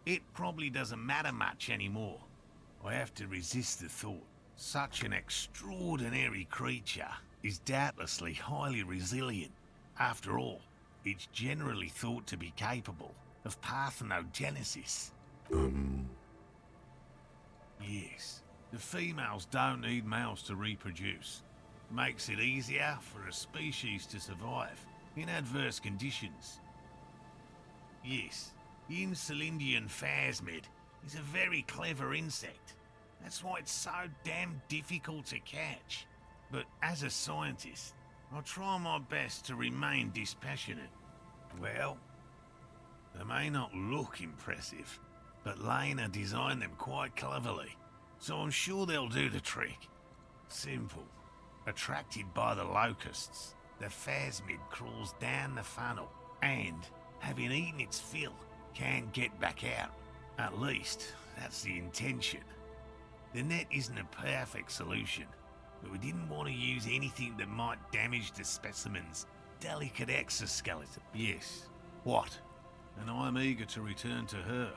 it probably doesn't matter much anymore. I have to resist the thought. Such an extraordinary creature is doubtlessly highly resilient. After all, it's generally thought to be capable of parthenogenesis. Yes, the females don't need males to reproduce. Makes it easier for a species to survive in adverse conditions. Yes, the Insulindian phasmid is a very clever insect. That's why it's so damn difficult to catch. But as a scientist, I'll try my best to remain dispassionate. Well, they may not look impressive, but Lena designed them quite cleverly, so I'm sure they'll do the trick. Simple. Attracted by the locusts, the phasmid crawls down the funnel and, having eaten its fill, can't get back out. At least, that's the intention. The net isn't a perfect solution, but we didn't want to use anything that might damage the specimen's delicate exoskeleton. Yes. What? and I'm eager to return to her.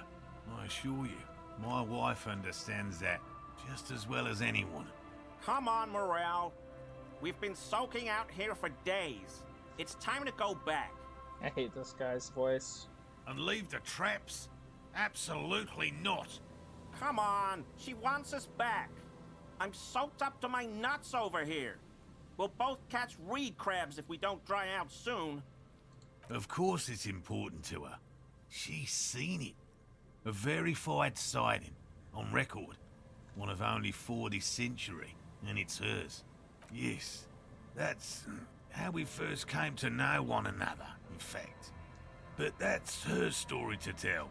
I assure you, my wife understands that just as well as anyone. Come on, Morel. We've been soaking out here for days. It's time to go back. I hate this guy's voice. And leave the traps? Absolutely not. Come on, she wants us back. I'm soaked up to my nuts over here. We'll both catch reed crabs if we don't dry out soon. Of course it's important to her. She's seen it. A verified sighting, on record. One of only 4 this century, and it's hers. Yes, that's how we first came to know one another, in fact. But that's her story to tell,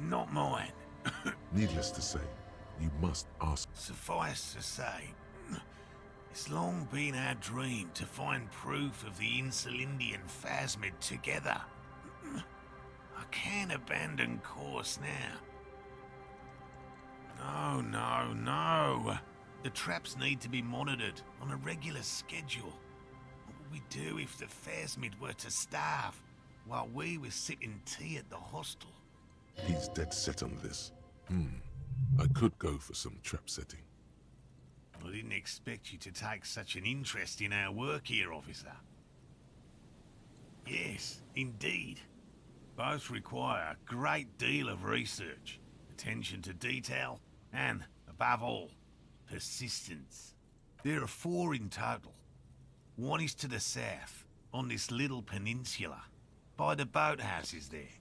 not mine. Needless to say, you must ask. Suffice to say, it's long been our dream to find proof of the Insulindian phasmid together. I can't abandon course now. No. The traps need to be monitored on a regular schedule. What would we do if the phasmid were to starve while we were sipping tea at the hostel? He's dead set on this. I could go for some trap setting. I didn't expect you to take such an interest in our work here, officer. Yes, indeed. Both require a great deal of research, attention to detail, and, above all, persistence. There are 4 in total. One is to the south, on this little peninsula, by the boathouses there.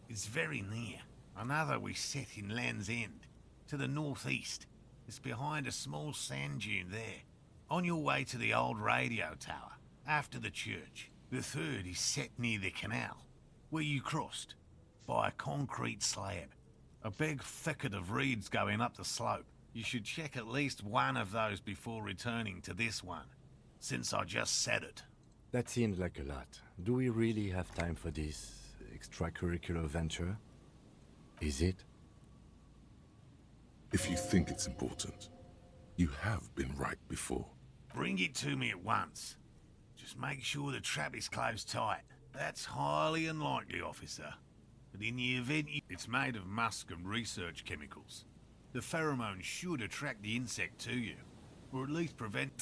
It's very near. Another we set in Land's End, to the northeast. It's behind a small sand dune there, on your way to the old radio tower, after the church. The third is set near the canal, where you crossed, by a concrete slab. A big thicket of reeds going up the slope. You should check at least one of those before returning to this one, since I just said it. That seems like a lot. Do we really have time for this extracurricular venture? Is it? If you think it's important, you have been right before. Bring it to me at once. Just make sure the trap is closed tight. That's highly unlikely, officer. But in the event it's made of musk and research chemicals. The pheromone should attract the insect to you, or at least prevent...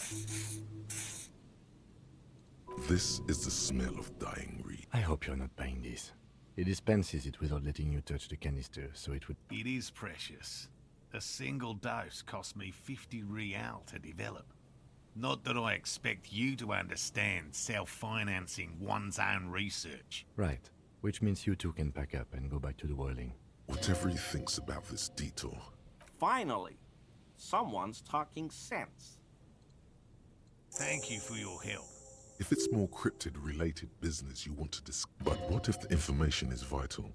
This is the smell of dying reed. I hope you're not buying this. He dispenses it without letting you touch the canister, so it would... It is precious. A single dose cost me 50 real to develop. Not that I expect you to understand self-financing one's own research. Right. Which means you two can pack up and go back to the whirling. Whatever he thinks about this detour. Finally, someone's talking sense. Thank you for your help. If it's more cryptid-related business you want to discuss... But what if the information is vital?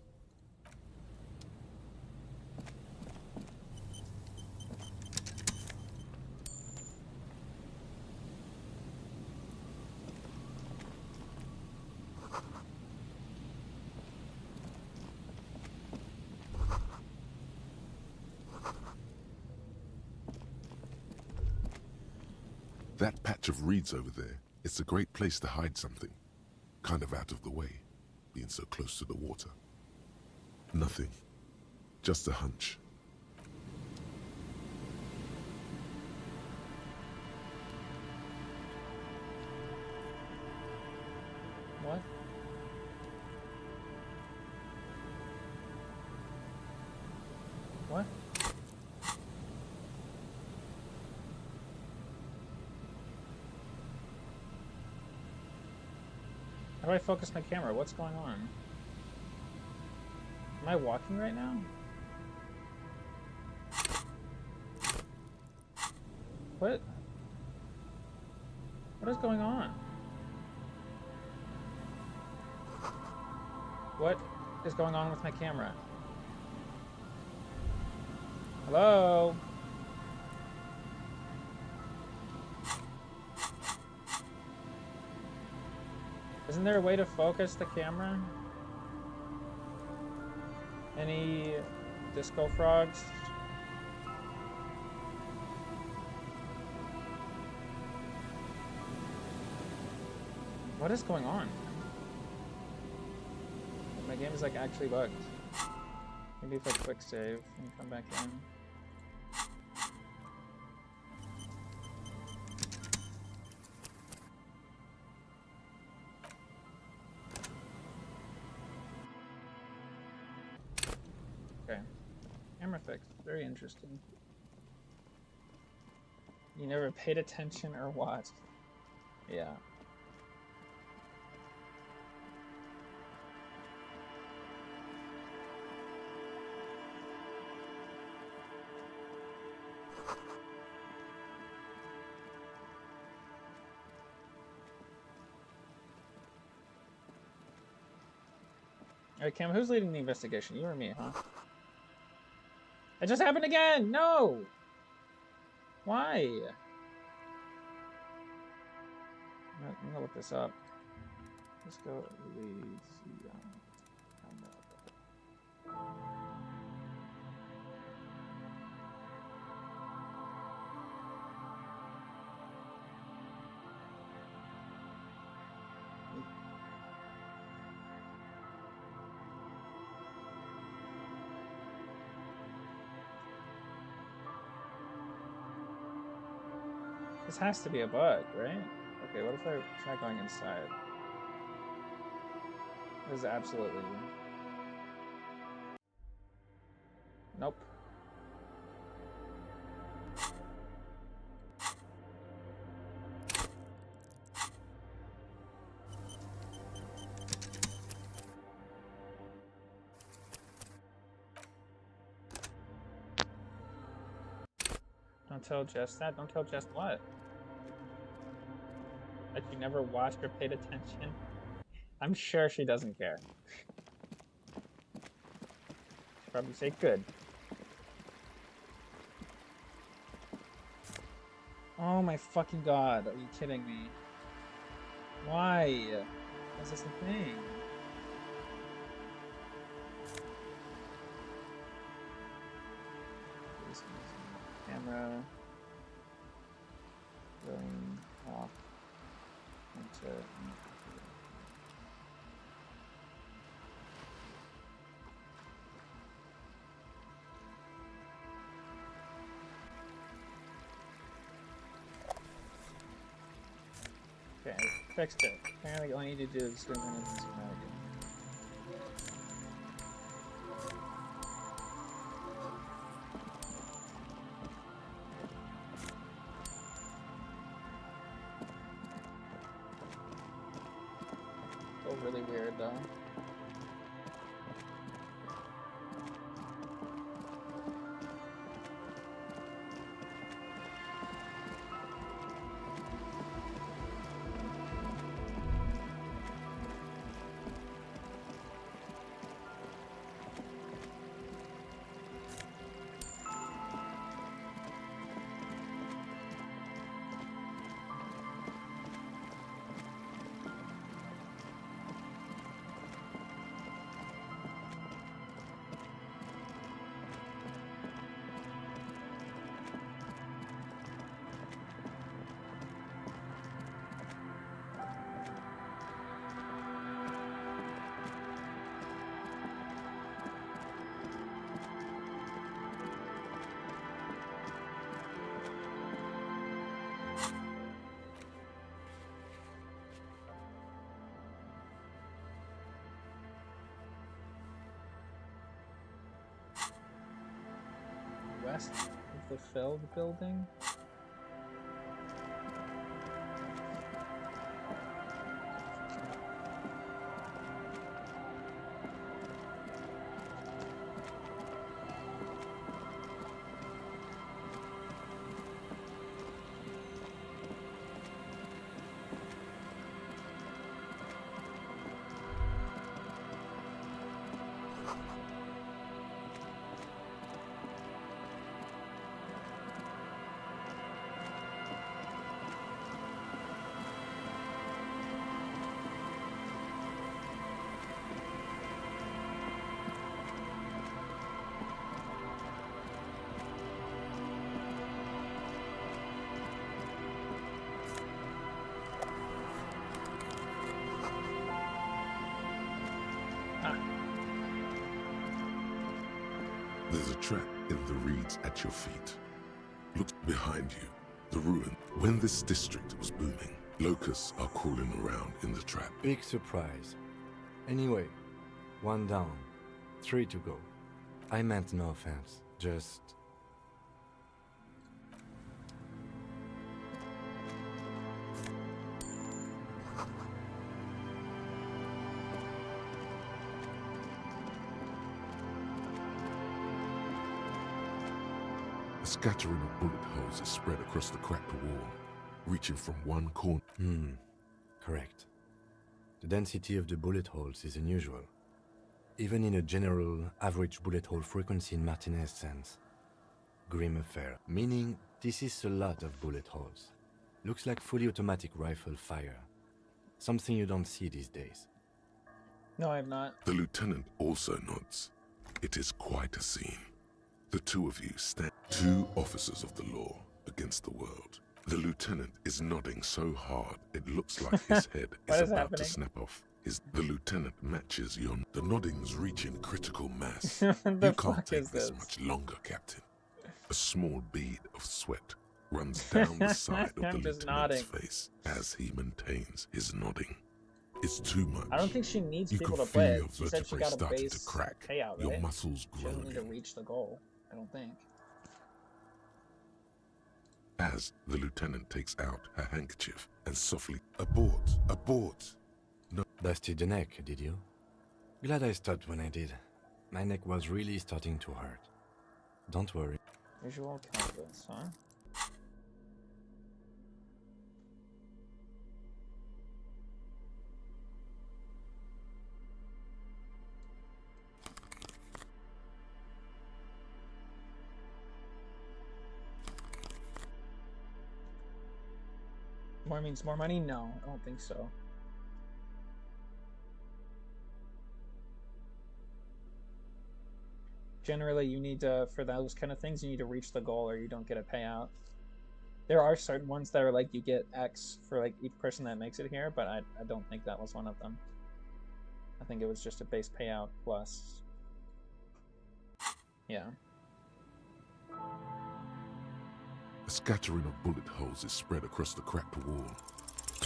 That patch of reeds over there, it's a great place to hide something. Kind of out of the way, being so close to the water. Nothing. Just a hunch. What? What? How do I focus my camera? What's going on? Am I walking right now? What? What is going on? What is going on with my camera? Hello? Isn't there a way to focus the camera? Any disco frogs? What is going on? My My game is like actually bugged. Maybe if I quick save and come back in. Okay. Camera fix. Very interesting. You never paid attention or what? Yeah. Alright, Cam, who's leading the investigation? You or me, huh? It just happened again! No! Why? I'm gonna look this up. Let's go Elysium. This has to be a bug, right? Okay, what if I try going inside? This is absolutely... Nope. Don't tell Jess that. Don't tell Jess what? That you never watched or paid attention? I'm sure she doesn't care. She'd probably say good. Oh my fucking god, are you kidding me? Why? Is this a thing? Camera. Going off. Into. Okay, I fixed it. Apparently all I need to do is zoom in and zoom out again. Still really weird though. West of the Feld building? There's a trap in the reeds at your feet. Look behind you, the ruin. When this district was booming, locusts are crawling around in the trap. Big surprise. Anyway, 1 down, 3 to go. I meant no offense, just... A scattering of bullet holes is spread across the cracked wall, reaching from one corner. Correct. The density of the bullet holes is unusual. Even in a general, average bullet hole frequency in Martinez sense. Grim affair, meaning this is a lot of bullet holes. Looks like fully automatic rifle fire. Something you don't see these days. No, I have not. The lieutenant also nods. It is quite a scene. The two of you stand, 2 officers of the law against the world. The lieutenant is nodding so hard it looks like his head is about to snap off. The lieutenant matches your... The nodding's reaching critical mass. You can't take this much longer, Captain. A small bead of sweat runs down the side of the lieutenant's face as he maintains his nodding. It's too much. I don't think she needs you people can to play feel it. your She said she got a vertebrae base starting to crack, payout, your right? muscles She doesn't groaning. need to reach the goal, I don't think. As the lieutenant takes out her handkerchief and softly, abort, abort. No. Busted the neck, did you? Glad I stopped when I did. My neck was really starting to hurt. Don't worry. Visual canvas, huh? More means more money? No, I don't think so. Generally, you need to, for those kind of things, you need to reach the goal or you don't get a payout. There are certain ones that are like you get X for like each person that makes it here, but I don't think that was one of them. I think it was just a base payout plus... Yeah. A scattering of bullet holes is spread across the cracked wall,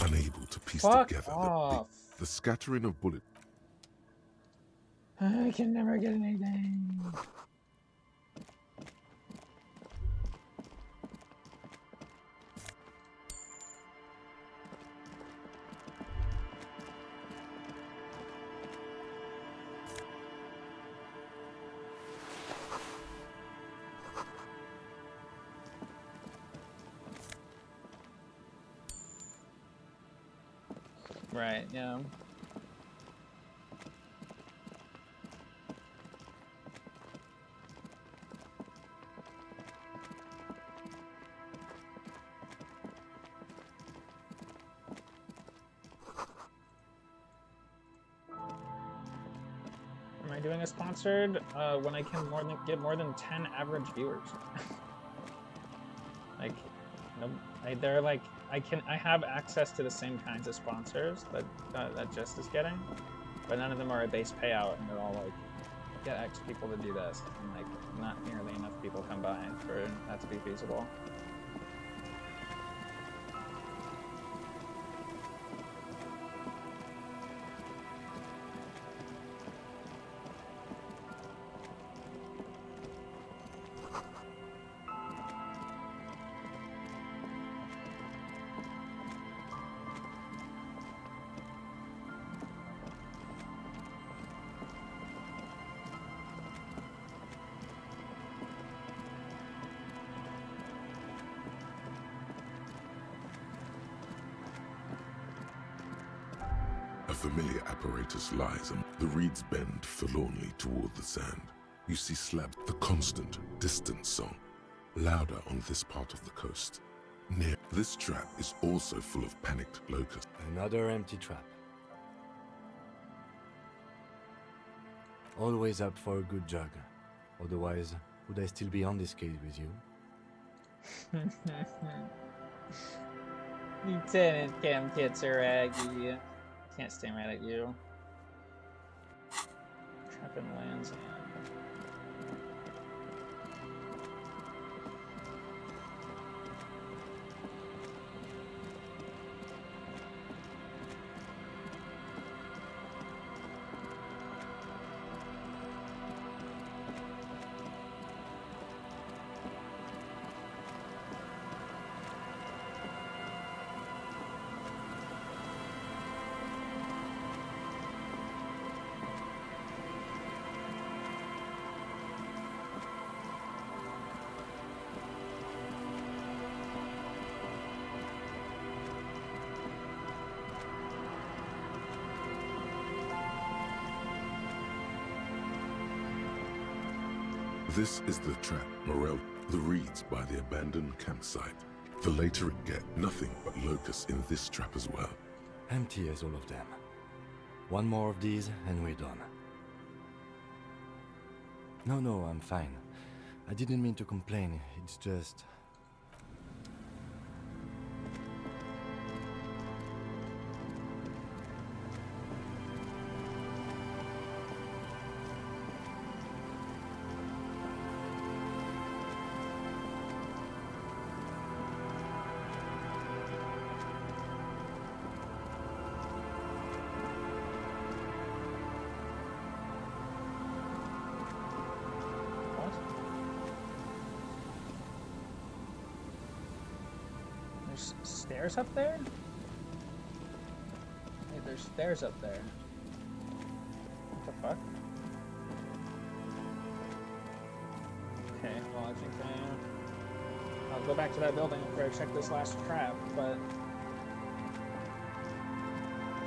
unable to piece Fuck together off. the scattering of bullet. I can never get anything. Right, yeah. Am I doing a sponsored when I can get more than 10 average viewers? Like, no, they're like I have access to the same kinds of sponsors that that Just is getting, but none of them are a base payout, and they're all like get X people to do this, and like not nearly enough people come by for that to be feasible. A familiar apparatus lies, and the reeds bend forlornly toward the sand. You see slabs, the constant, distant song, louder on this part of the coast. Near this trap is also full of panicked locusts. Another empty trap. Always up for a good jog. Otherwise, would I still be on this case with you? Lieutenant Cam Kitsuragi. Can't stay mad at you. Trap in lands and This is the trap, Morel. The reeds by the abandoned campsite. The later it get, nothing but locusts in this trap as well. Empty as all of them. One more of these and we're done. No, I'm fine. I didn't mean to complain, it's just... There's stairs up there? Hey, there's stairs up there. What the fuck? Okay, well I think I'll go back to that building after I check this last trap, but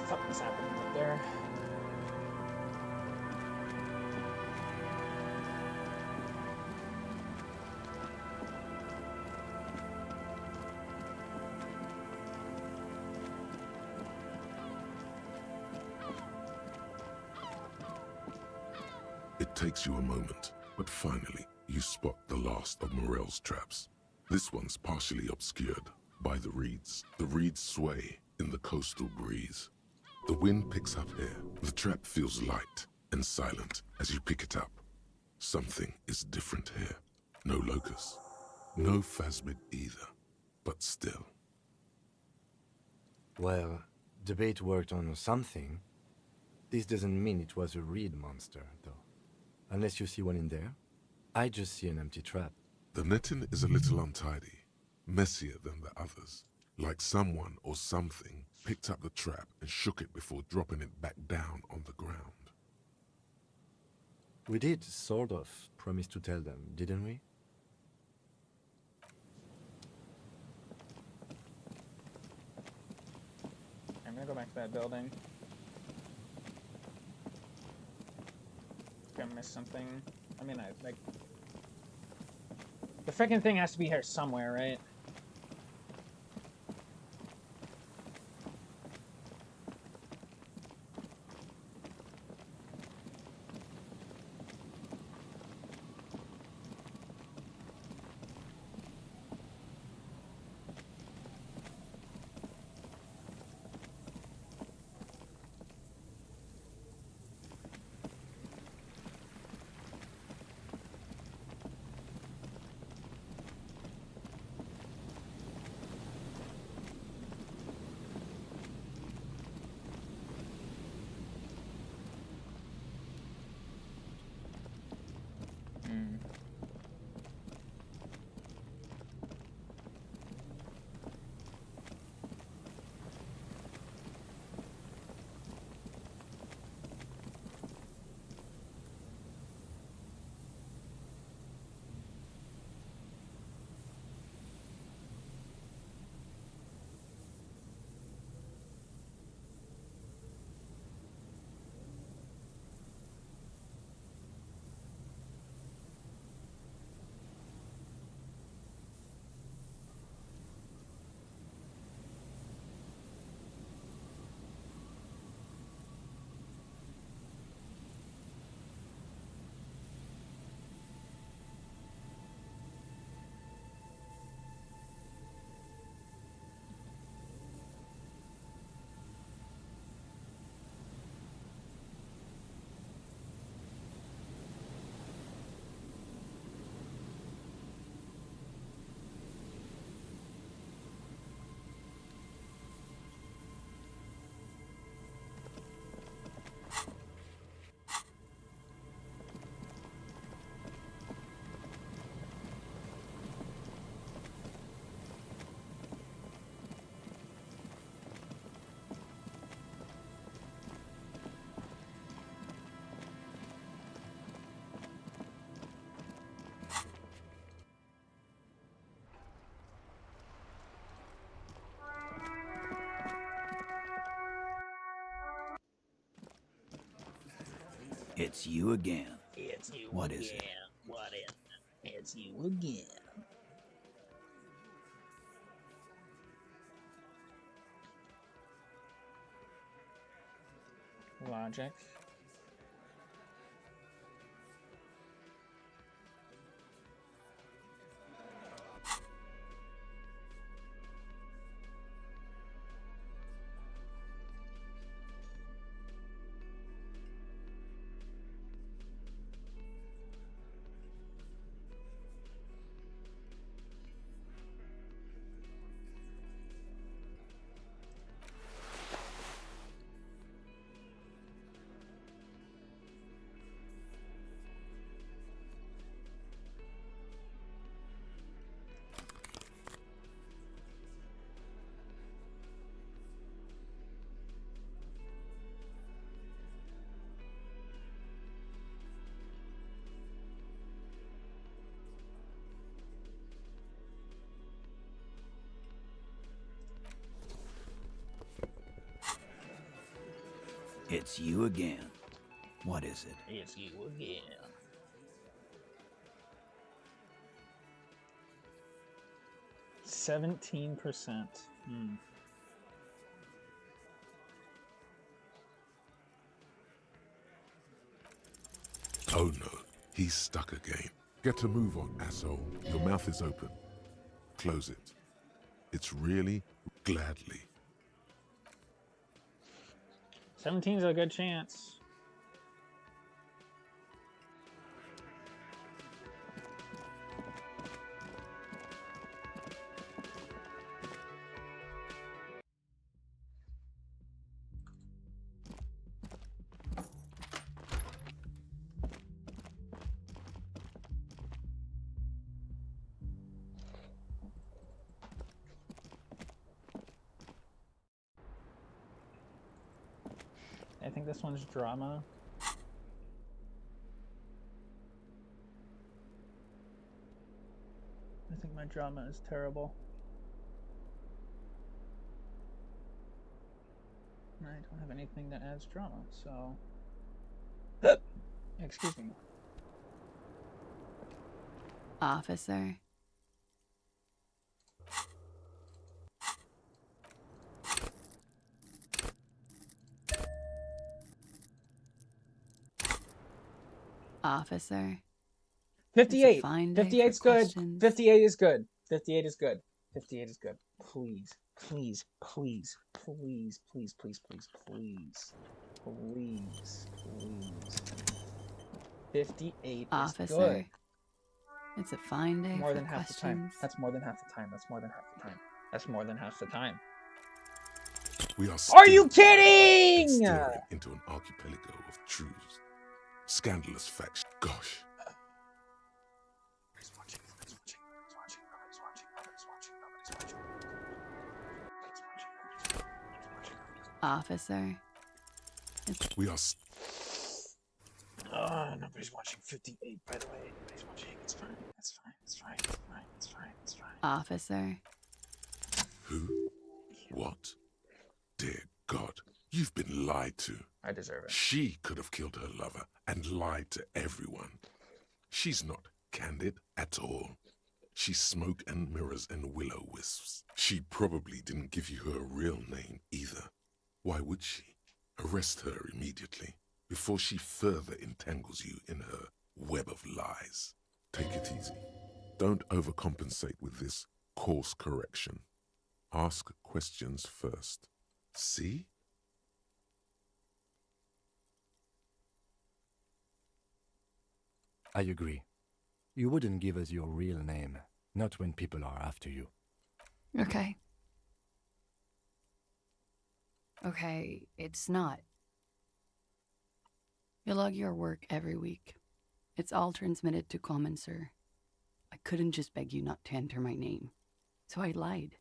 something's happening up there. It takes you a moment, but finally, you spot the last of Morel's traps. This one's partially obscured by the reeds. The reeds sway in the coastal breeze. The wind picks up here. The trap feels light and silent as you pick it up. Something is different here. No locust. No phasmid either. But still. Well, the bait worked on something. This doesn't mean it was a reed monster, though. Unless you see one in there. I just see an empty trap. The netting is a little untidy, messier than the others. Like someone or something picked up the trap and shook it before dropping it back down on the ground. We did, sort of, promise to tell them, didn't we? I'm gonna go back to that building. I missed something. I mean, like... The freaking thing has to be here somewhere, right? It's you again. It's you What again. is it? What it. It's you again. Logic. It's you again. What is it? It's you again. %17%. Oh no, he's stuck again. Get a move on, asshole. Your mouth is open. Close it. It's really gladly. 17's a good chance. I think this one's drama. I think my drama is terrible. I don't have anything that adds drama, so... Excuse me. Officer. Officer. 58. Fine day 58's for good. questions. 58 is good. 58 is good. 58 is good. Please, please, please, please, please, please, please, please, please, please. 58 Officer. is good. It's a fine day More for than half the time. questions. That's more than half the time. That's more than half the time. That's more than half the time. We are Are you still kidding? staring into an archipelago of truths. Scandalous facts. Gosh. Officer. We are. Nobody's watching 58, by the way. Nobody's watching. It's fine. It's fine. It's fine. It's fine. It's fine. It's fine. Officer. Who? What? Dear God, you've been lied to. I deserve it. She could have killed her lover and lied to everyone. She's not candid at all. She's smoke and mirrors and will-o-wisps. She probably didn't give you her real name either. Why would she? Arrest her immediately before she further entangles you in her web of lies. Take it easy. Don't overcompensate with this course correction. Ask questions first. See? I agree. You wouldn't give us your real name, not when people are after you. Okay. Okay, it's not. You log your work every week. It's all transmitted to Common, sir. I couldn't just beg you not to enter my name. So I lied.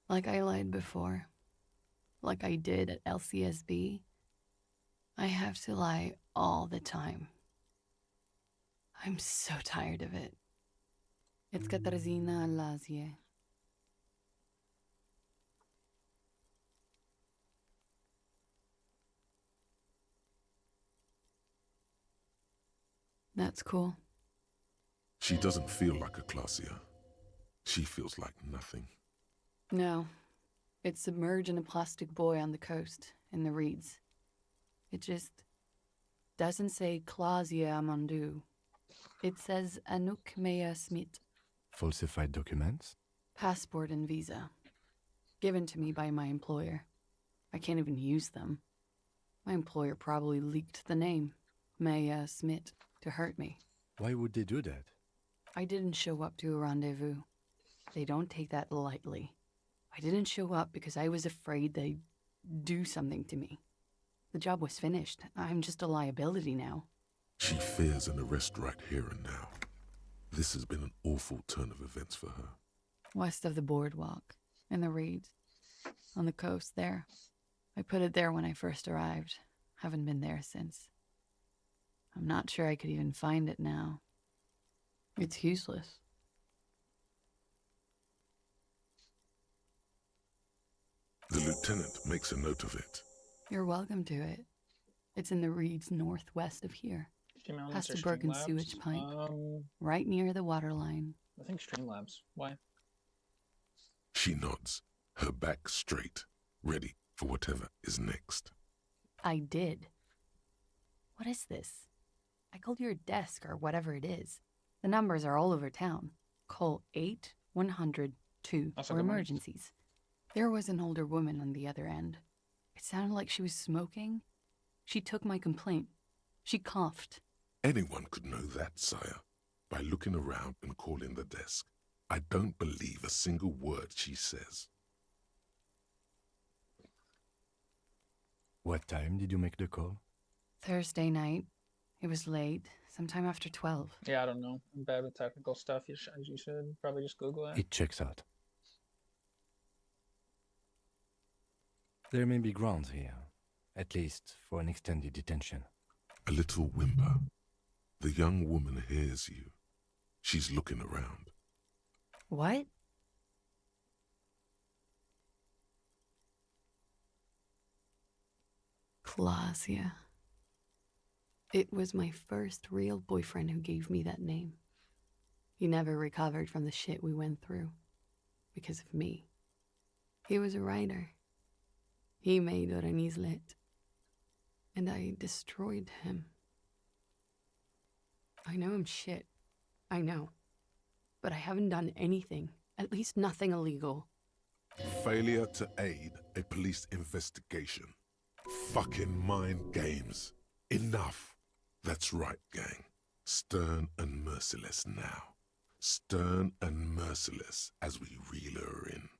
Like I lied before. Like I did at LCSB. I have to lie all the time. I'm so tired of it. It's Katarzyna Lazie. That's cool. She doesn't feel like a Clausia. She feels like nothing. No. It's submerged in a plastic buoy on the coast, in the reeds. It just doesn't say Clausia Amandu. It says Anouk Mea Smith. Falsified documents? Passport and visa. Given to me by my employer. I can't even use them. My employer probably leaked the name, Mea Smith, to hurt me. Why would they do that? I didn't show up to a rendezvous. They don't take that lightly. I didn't show up because I was afraid they'd do something to me. The job was finished. I'm just a liability now. She fears an arrest right here and now. This has been an awful turn of events for her. West of the boardwalk, in the reeds, on the coast there. I put it there when I first arrived. Haven't been there since. I'm not sure I could even find it now. It's useless. The lieutenant makes a note of it. You're welcome to it. It's in the reeds northwest of here. Past the Bergen sewage pipe. Right near the waterline. I think Streamlabs. Why? She nods, her back straight, ready for whatever is next. I did. What is this? I called your desk or whatever it is. The numbers are all over town. Call 8-100-2 for emergencies. There was an older woman on the other end. It sounded like she was smoking. She took my complaint. She coughed. Anyone could know that, sire, by looking around and calling the desk. I don't believe a single word she says. What time did you make the call? Thursday night. It was late, sometime after 12. Yeah, I don't know. I'm bad with technical stuff. You should probably just Google it. It checks out. There may be grounds here, at least for an extended detention. A little whimper. The young woman hears you. She's looking around. What? Clausia. It was my first real boyfriend who gave me that name. He never recovered from the shit we went through. Because of me. He was a writer. He made Oranislet. And I destroyed him. I know I'm shit. I know. But I haven't done anything. At least nothing illegal. Failure to aid a police investigation. Fucking mind games. Enough. That's right, gang. Stern and merciless now. Stern and merciless as we reel her in.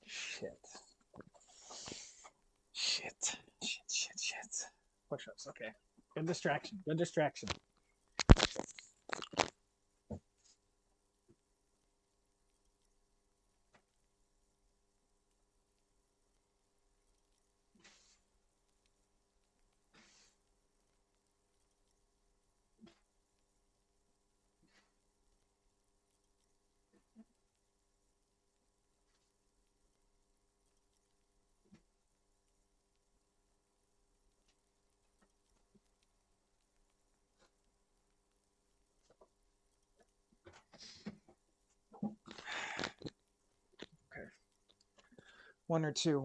Shit. Push-ups, okay. Good distraction. Good distraction. One or two.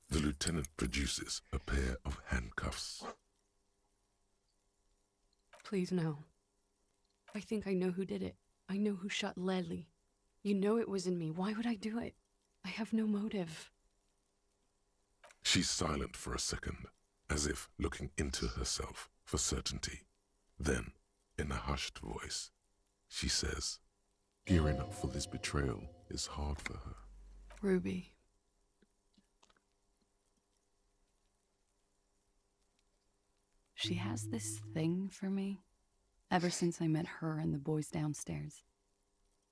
The lieutenant produces a pair of handcuffs. Please no. I think I know who did it. I know who shot Leslie. You know it was in me. Why would I do it? I have no motive. She's silent for a second, as if looking into herself for certainty. Then, in a hushed voice, she says, gearing up for this betrayal is hard for her. Ruby. She has this thing for me, ever since I met her and the boys downstairs.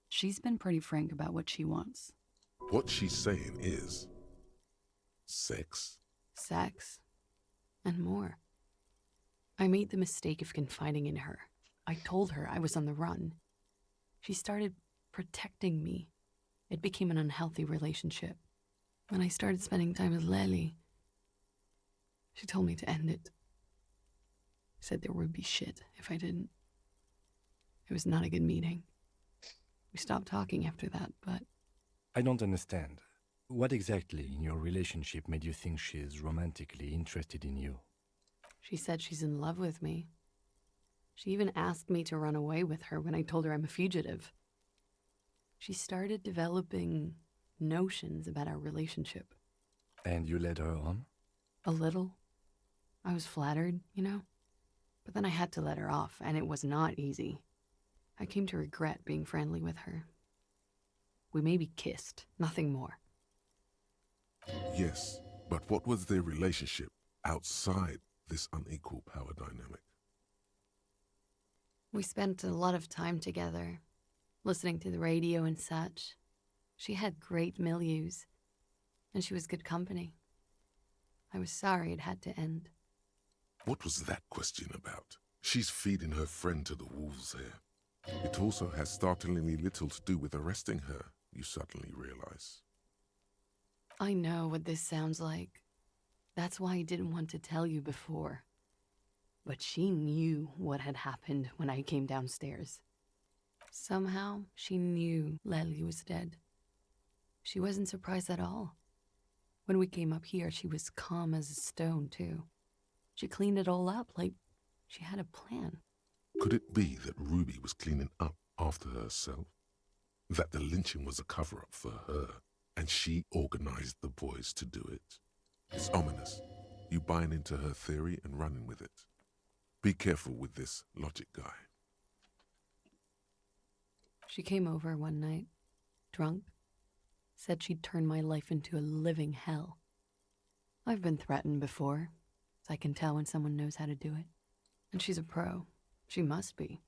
She's been pretty frank about what she wants. What she's saying is... sex? Sex. And more. I made the mistake of confiding in her. I told her I was on the run. She started protecting me. It became an unhealthy relationship. When I started spending time with Lely, she told me to end it. Said there would be shit if I didn't. It was not a good meeting. We stopped talking after that, but... I don't understand. What exactly in your relationship made you think she's romantically interested in you? She said she's in love with me. She even asked me to run away with her when I told her I'm a fugitive. She started developing notions about our relationship. And you led her on? A little. I was flattered, you know? But then I had to let her off, and it was not easy. I came to regret being friendly with her. We maybe kissed, nothing more. Yes, but what was their relationship outside this unequal power dynamic? We spent a lot of time together, listening to the radio and such. She had great milieus, and she was good company. I was sorry it had to end. What was that question about? She's feeding her friend to the wolves here. It also has startlingly little to do with arresting her, you suddenly realize. I know what this sounds like. That's why I didn't want to tell you before. But she knew what had happened when I came downstairs. Somehow, she knew Lely was dead. She wasn't surprised at all. When we came up here, she was calm as a stone, too. She cleaned it all up like she had a plan. Could it be that Ruby was cleaning up after herself? That the lynching was a cover-up for her, and she organized the boys to do it? It's ominous. You buying into her theory and running with it. Be careful with this logic guy. She came over one night, drunk, said she'd turn my life into a living hell. I've been threatened before, so I can tell when someone knows how to do it. And she's a pro. She must be.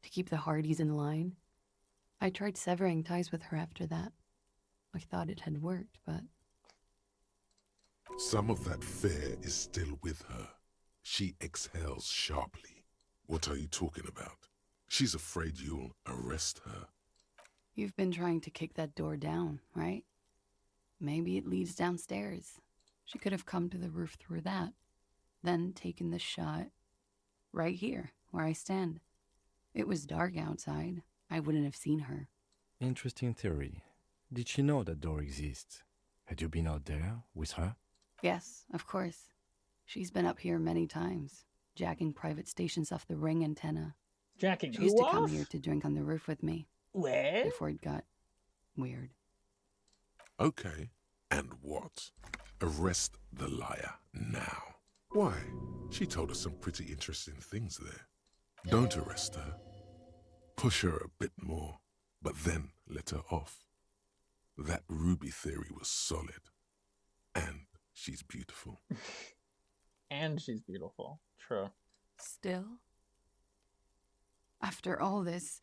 To keep the Hardys in line. I tried severing ties with her after that. I thought it had worked, but... Some of that fear is still with her. She exhales sharply. What are you talking about? She's afraid you'll arrest her. You've been trying to kick that door down, right? Maybe it leads downstairs. She could have come to the roof through that, then taken the shot right here, where I stand. It was dark outside. I wouldn't have seen her. Interesting theory. Did she know that door exists? Had you been out there with her? Yes, of course. She's been up here many times, jacking private stations off the ring antenna. Jacking She used who to come off? here to drink on the roof with me. Where? Before it got weird. Okay, and what? Arrest the liar now. Why? She told us some pretty interesting things there. Don't arrest her. Push her a bit more, but then let her off. That Ruby theory was solid. And she's beautiful. And she's beautiful. True. Still? After all this,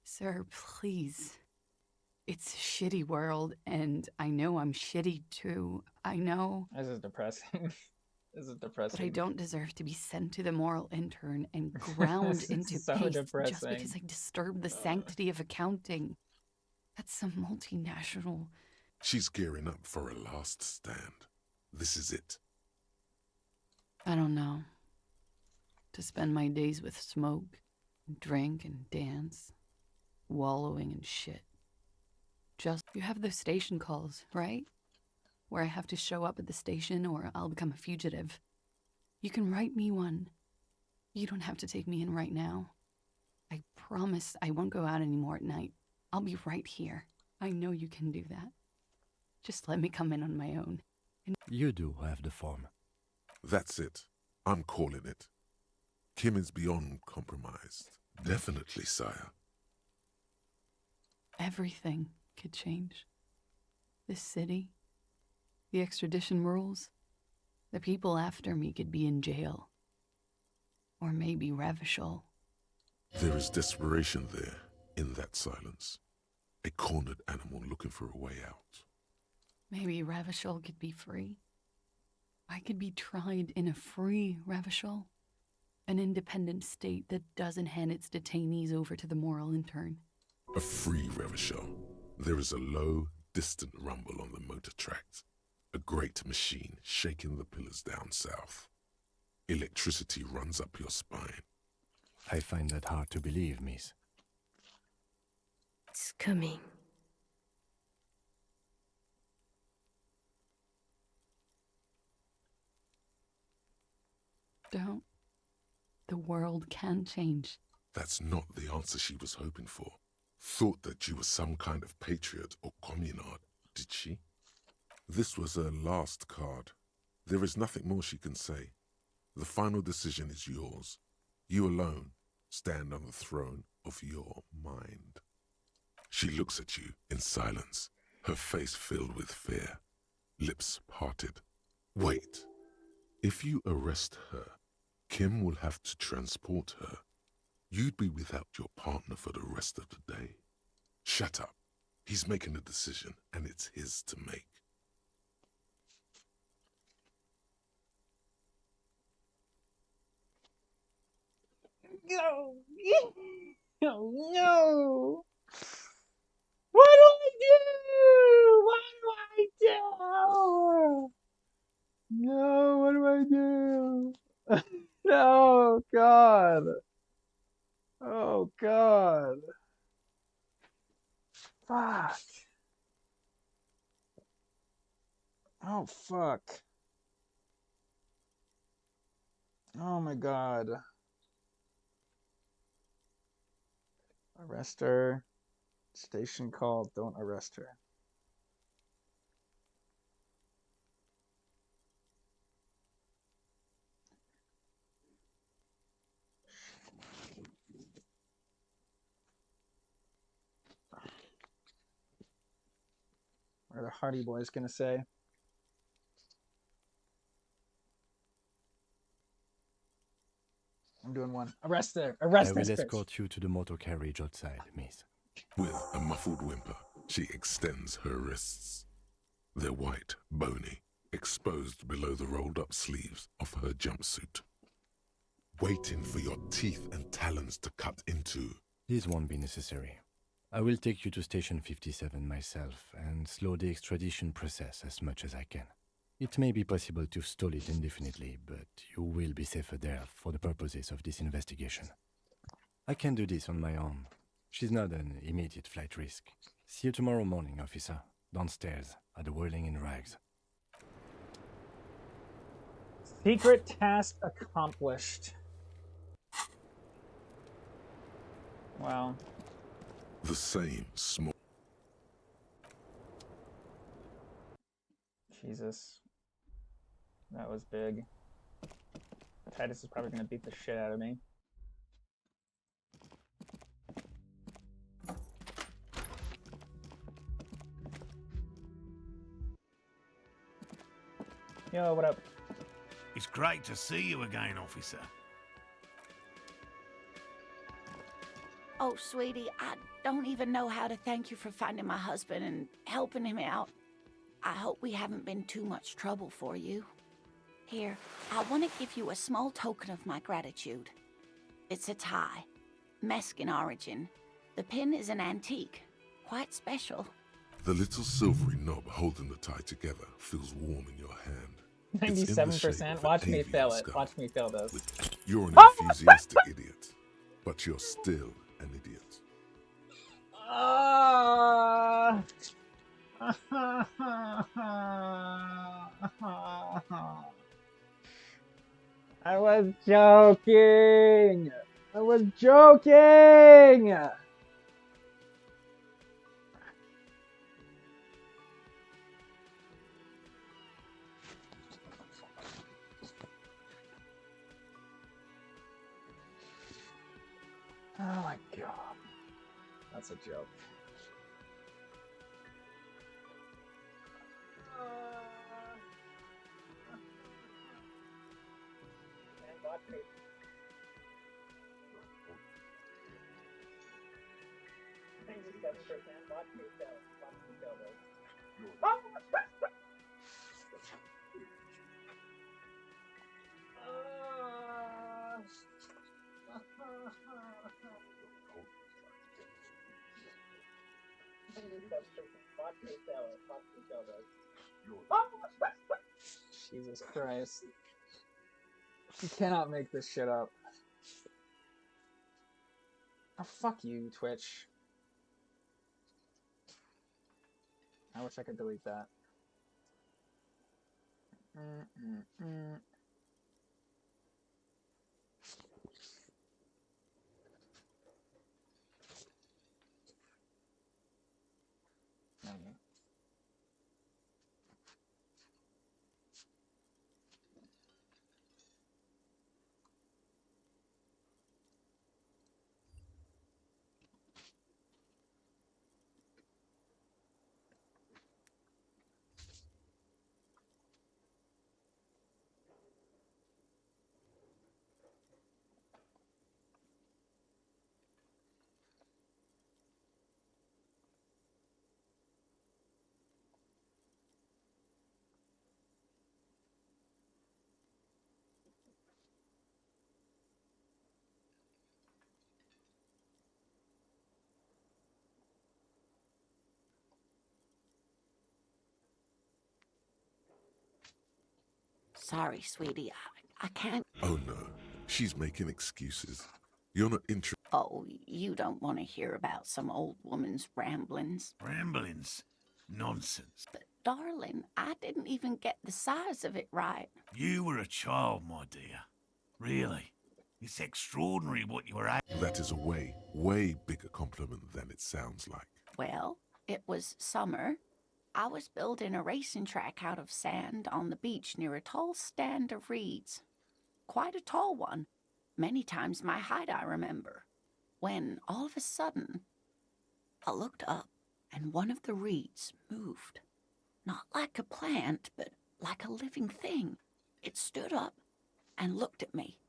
sir, please. It's a shitty world, and I know I'm shitty too. I know. This is depressing. This is depressing. But I don't deserve to be sent to the moral intern and ground into so paste depressing. just because I disturbed the sanctity of accounting. That's some multinational... She's gearing up for a last stand. This is it. I don't know. To spend my days with smoke, drink and dance, wallowing in shit. Just, you have those station calls, right? Where I have to show up at the station or I'll become a fugitive. You can write me one. You don't have to take me in right now. I promise I won't go out anymore at night. I'll be right here. I know you can do that. Just let me come in on my own. You do have the form. That's it. I'm calling it. Kim is beyond compromised. Definitely, sire. Everything could change. This city, the extradition rules, the people after me could be in jail. Or maybe Ravishal. There is desperation there, in that silence. A cornered animal looking for a way out. Maybe Ravishal could be free. I could be tried in a free Ravishal. An independent state that doesn't hand its detainees over to the moral intern. A free revershow. There is a low, distant rumble on the motor tracks. A great machine shaking the pillars down south. Electricity runs up your spine. I find that hard to believe, miss. It's coming. Don't. The world can change. That's not the answer she was hoping for. Thought that you were some kind of patriot or communard, did she? This was her last card. There is nothing more she can say. The final decision is yours. You alone stand on the throne of your mind. She looks at you in silence, her face filled with fear, lips parted. Wait. If you arrest her, Kim will have to transport her. You'd be without your partner for the rest of the day. Shut up. He's making a decision, and it's his to make. No! Oh no! What do I do? What do I do? No, what do I do? No, God. Oh, God. Fuck. Oh, fuck. Oh, my God. Arrest her. Station called. Don't arrest her. What are the Hardy Boys gonna say? I'm doing one. Arrest her! Arrest I will this bitch! escort you to the motor carriage outside, miss. With a muffled whimper, she extends her wrists. They're white, bony, exposed below the rolled-up sleeves of her jumpsuit. Waiting for your teeth and talons to cut into. This won't be necessary. I will take you to Station 57 myself and slow the extradition process as much as I can. It may be possible to stall it indefinitely, but you will be safer there for the purposes of this investigation. I can do this on my own. She's not an immediate flight risk. See you tomorrow morning, officer. Downstairs at the Whirling in Rags. Secret task accomplished. Wow. The same small... Jesus. That was big. Titus is probably going to beat the shit out of me. Yo, what up? It's great to see you again, officer. Oh, sweetie, I don't even know how to thank you for finding my husband and helping him out. I hope we haven't been too much trouble for you. Here, I want to give you a small token of my gratitude. It's a tie, Mexican origin. The pin is an antique, quite special. The little silvery knob holding the tie together feels warm in your hand. 97%. Watch me fail it. Watch me fail this. You're an enthusiastic idiot, but you're still an idiot. I was joking. I was joking. Oh my god. That's a joke. Jesus Christ. You cannot make this shit up. Oh, fuck you, Twitch. I wish I could delete that. Okay. Sorry, sweetie. I can't. Oh no, she's making excuses. You're not interested. Oh, you don't want to hear about some old woman's ramblings. Ramblings? Nonsense. But, darling, I didn't even get the size of it right. You were a child, my dear. Really. It's extraordinary what you were at. That is a way bigger compliment than it sounds like. Well, it was summer. I was building a racing track out of sand on the beach near a tall stand of reeds. Quite a tall one. Many times my height, I remember. When, all of a sudden, I looked up and one of the reeds moved. Not like a plant, but like a living thing. It stood up and looked at me.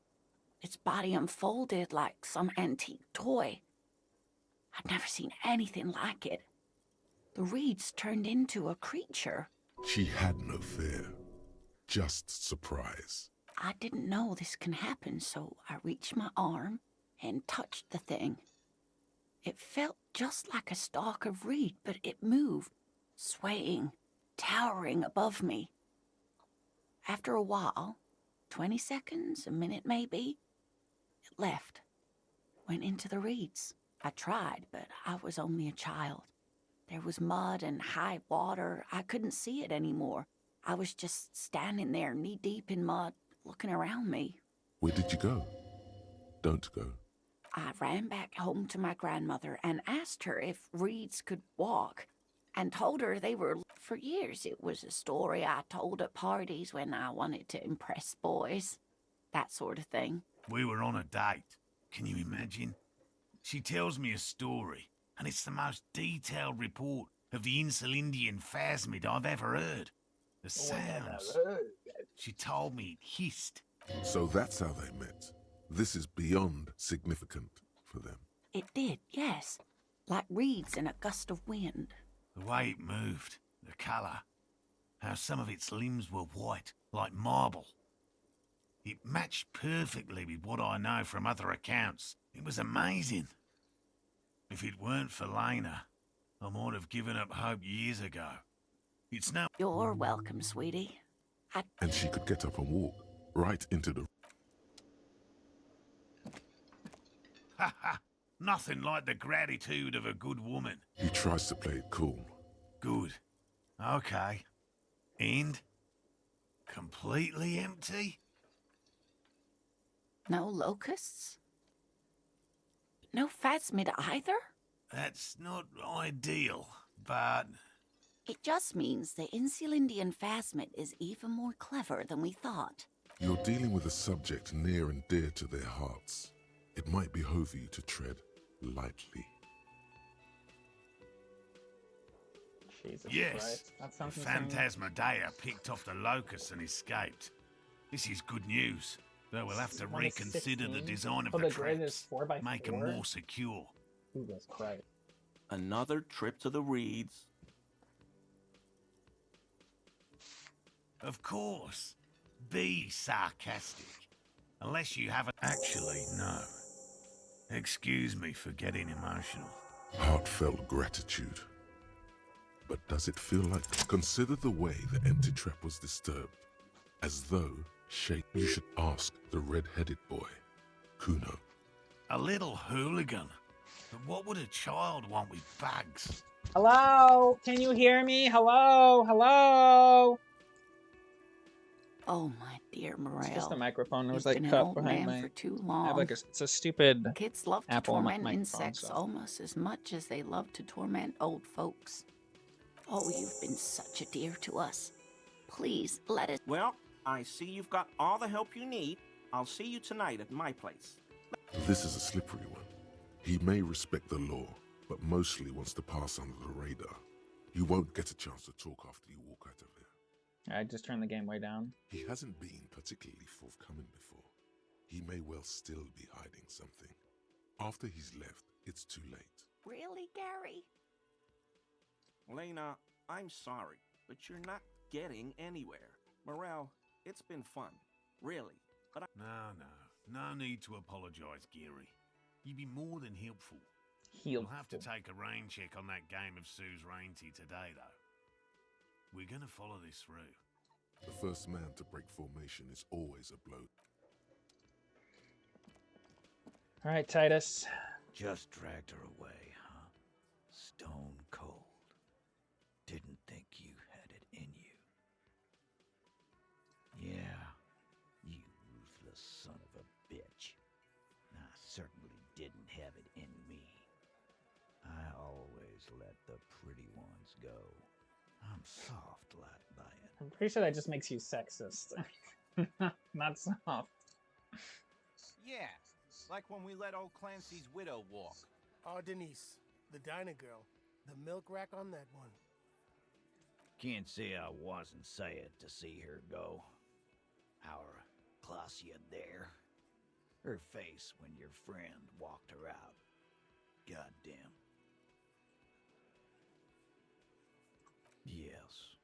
Its body unfolded like some antique toy. I'd never seen anything like it. The reeds turned into a creature. She had no fear, just surprise. I didn't know this can happen, so I reached my arm and touched the thing. It felt just like a stalk of reed, but it moved, swaying, towering above me. After a while, 20 seconds, a minute maybe, it left, went into the reeds. I tried, but I was only a child. There was mud and high water. I couldn't see it anymore. I was just standing there knee-deep in mud, looking around me. Where did you go? Don't go. I ran back home to my grandmother and asked her if reeds could walk, and told her they were. For years, it was a story I told at parties when I wanted to impress boys. That sort of thing. We were on a date. Can you imagine? She tells me a story, and it's the most detailed report of the Insulindian phasmid I've ever heard. The sounds. She told me it hissed. So that's how they met. This is beyond significant for them. It did, yes. Like reeds in a gust of wind. The way it moved, the colour, how some of its limbs were white, like marble. It matched perfectly with what I know from other accounts. It was amazing. If it weren't for Lena, I might have given up hope years ago. It's no... You're welcome, sweetie. And she could get up and walk right into the... Ha ha! Nothing like the gratitude of a good woman. He tries to play it cool. Good. Okay. And? Completely empty? No locusts? No phasmid either? That's not ideal, but... It just means the Insulindian phasmid is even more clever than we thought. You're dealing with a subject near and dear to their hearts. It might behove you to tread lightly. Jesus yes, Christ. That sounds insane. Phantasmadeia picked off the locusts and escaped. This is good news, though we'll have to reconsider the design of the traps, make them more secure. Jesus Christ. Another trip to the reeds. Of course. Be sarcastic. Unless you haven't... Actually, no. Excuse me for getting emotional. Heartfelt gratitude. But does it feel like... Consider the way the empty trap was disturbed. As though you should ask the red-headed boy, Kuno. A little hooligan. But what would a child want with bugs? Hello? Can you hear me? Hello? Hello? Oh, my dear Morel. It's just the microphone. It was You've like been cut an old behind man my... for too I long. have like it's a stupid Kids love to Apple torment microphone, insects so. almost as much as they love to torment old folks. Oh, you've been such a dear to us. Please, let us... Well, I see you've got all the help you need. I'll see you tonight at my place. This is a slippery one. He may respect the law, but mostly wants to pass under the radar. You won't get a chance to talk after you walk out of here. I just turned the game way down. He hasn't been particularly forthcoming before. He may well still be hiding something. After he's left, it's too late. Really, Gary? Lena, I'm sorry, but you're not getting anywhere. Morel, it's been fun. Really. But No need to apologise, Geary. You'd be more than helpful. We'll have to take a rain check on that game of Sue's Rainty today, though. We're gonna follow this through. The first man to break formation is always a blow. All right, Titus. Just dragged her away, huh? Stone cold. Didn't think you had it in you. Yeah, you ruthless son of a bitch. I certainly didn't have it in me. I always let the pretty ones go. I'm soft like that. I'm pretty sure that just makes you sexist. Not soft. Yeah, like when we let old Clancy's widow walk. Oh, Denise, the diner girl. The milk rack on that one. Can't say I wasn't sad to see her go. Our Clausia there. Her face when your friend walked her out. Goddamn. Yes.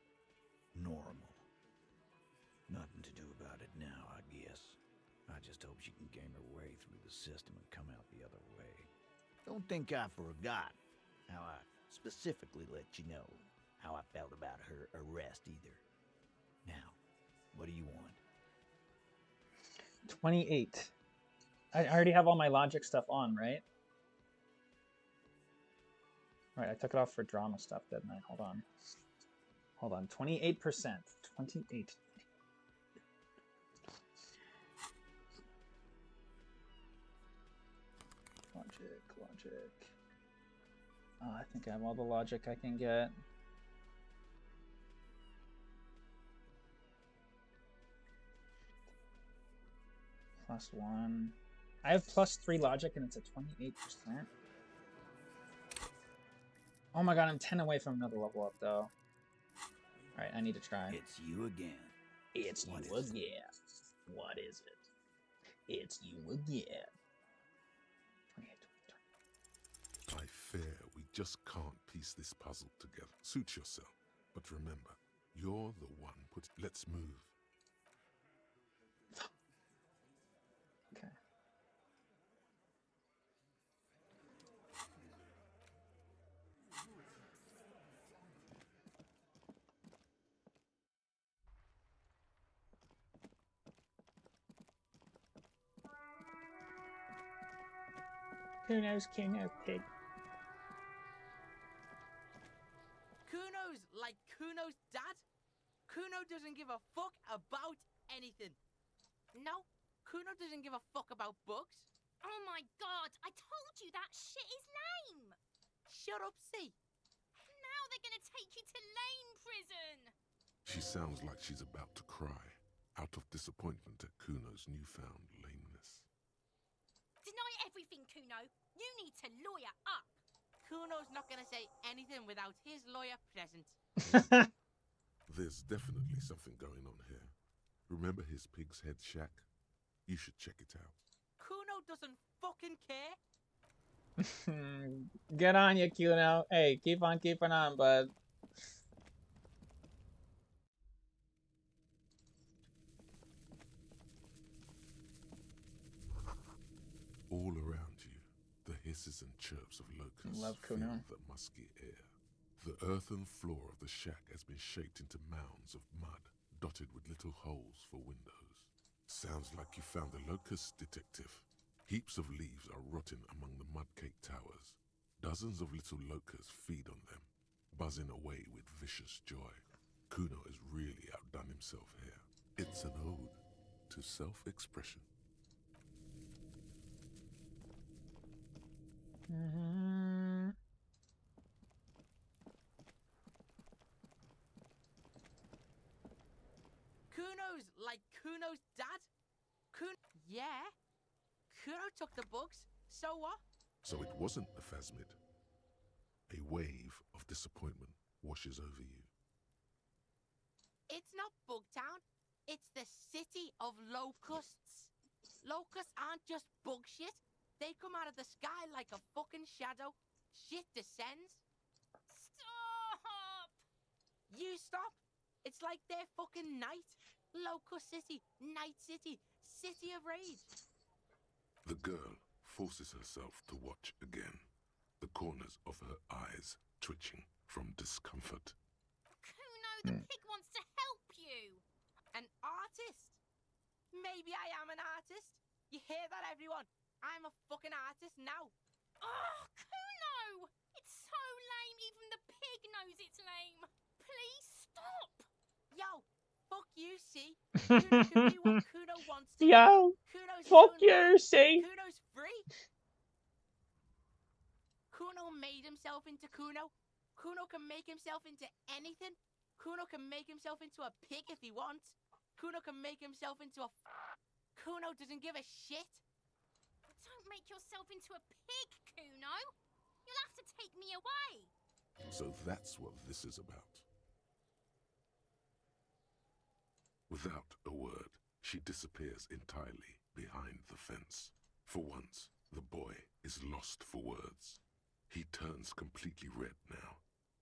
Normal. Nothing to do about it now, I guess. I just hope she can game her way through the system and come out the other way. Don't think I forgot how I specifically let you know how I felt about her arrest either. Now, what do you want? 28. I already have all my logic stuff on, right? All right, I took it off for drama stuff, didn't I? Hold on. Hold on. 28%. 28. Logic. Oh, I think I have all the logic I can get. +1. I have +3 logic and it's at 28%. Oh my god, I'm 10 away from another level up though. Alright, I need to try. It's you again. It's you again. What is it? It's you again. I fear we just can't piece this puzzle together. Suit yourself. But remember, you're the one Let's move. Okay. Kuno's pig. Kuno's like Kuno's dad? Kuno doesn't give a fuck about anything. No, Kuno doesn't give a fuck about books. Oh my god, I told you that shit is lame! Shut up, C. Now they're gonna take you to lame prison! She sounds like she's about to cry, out of disappointment at Kuno's newfound lameness. Deny everything, Kuno. You need to lawyer up. Kuno's not gonna say anything without his lawyer present. There's definitely something going on here. Remember his pig's head shack? You should check it out. Kuno doesn't fucking care. Get on you, Kuno. Hey, keep on keeping on, bud. All around you, the hisses and chirps of locusts Love fill Kuno. the musky air. The earthen floor of the shack has been shaped into mounds of mud, dotted with little holes for windows. Sounds like you found the locust, detective. Heaps of leaves are rotting among the mud-caked towers. Dozens of little locusts feed on them, buzzing away with vicious joy. Kuno has really outdone himself here. It's an ode to self-expression. Kuno's like Kuno's dad? Yeah. Kuno took the bugs, so what? So it wasn't the phasmid. A wave of disappointment washes over you. It's not Bugtown. It's the city of locusts. Locusts aren't just bug shit. They come out of the sky like a fucking shadow. Shit descends. Stop! You stop. It's like their fucking night. Locust City, Night City, City of Rage. The girl forces herself to watch again, the corners of her eyes twitching from discomfort. Kuno, the pig wants to help you. An artist? Maybe I am an artist. You hear that, everyone? I'm a fucking artist now. Oh, Kuno! It's so lame, even the pig knows it's lame. Please stop. Yo, fuck you, see? Kuno can be what Kuno wants to Yo, be. Kuno's fuck his own you, man. see? Kuno's free. Kuno made himself into Kuno. Kuno can make himself into anything. Kuno can make himself into a pig if he wants. Kuno can make himself into a... Kuno doesn't give a shit. Don't make yourself into a pig, Kuno. You'll have to take me away. So that's what this is about. Without a word, she disappears entirely behind the fence. For once, the boy is lost for words. He turns completely red now,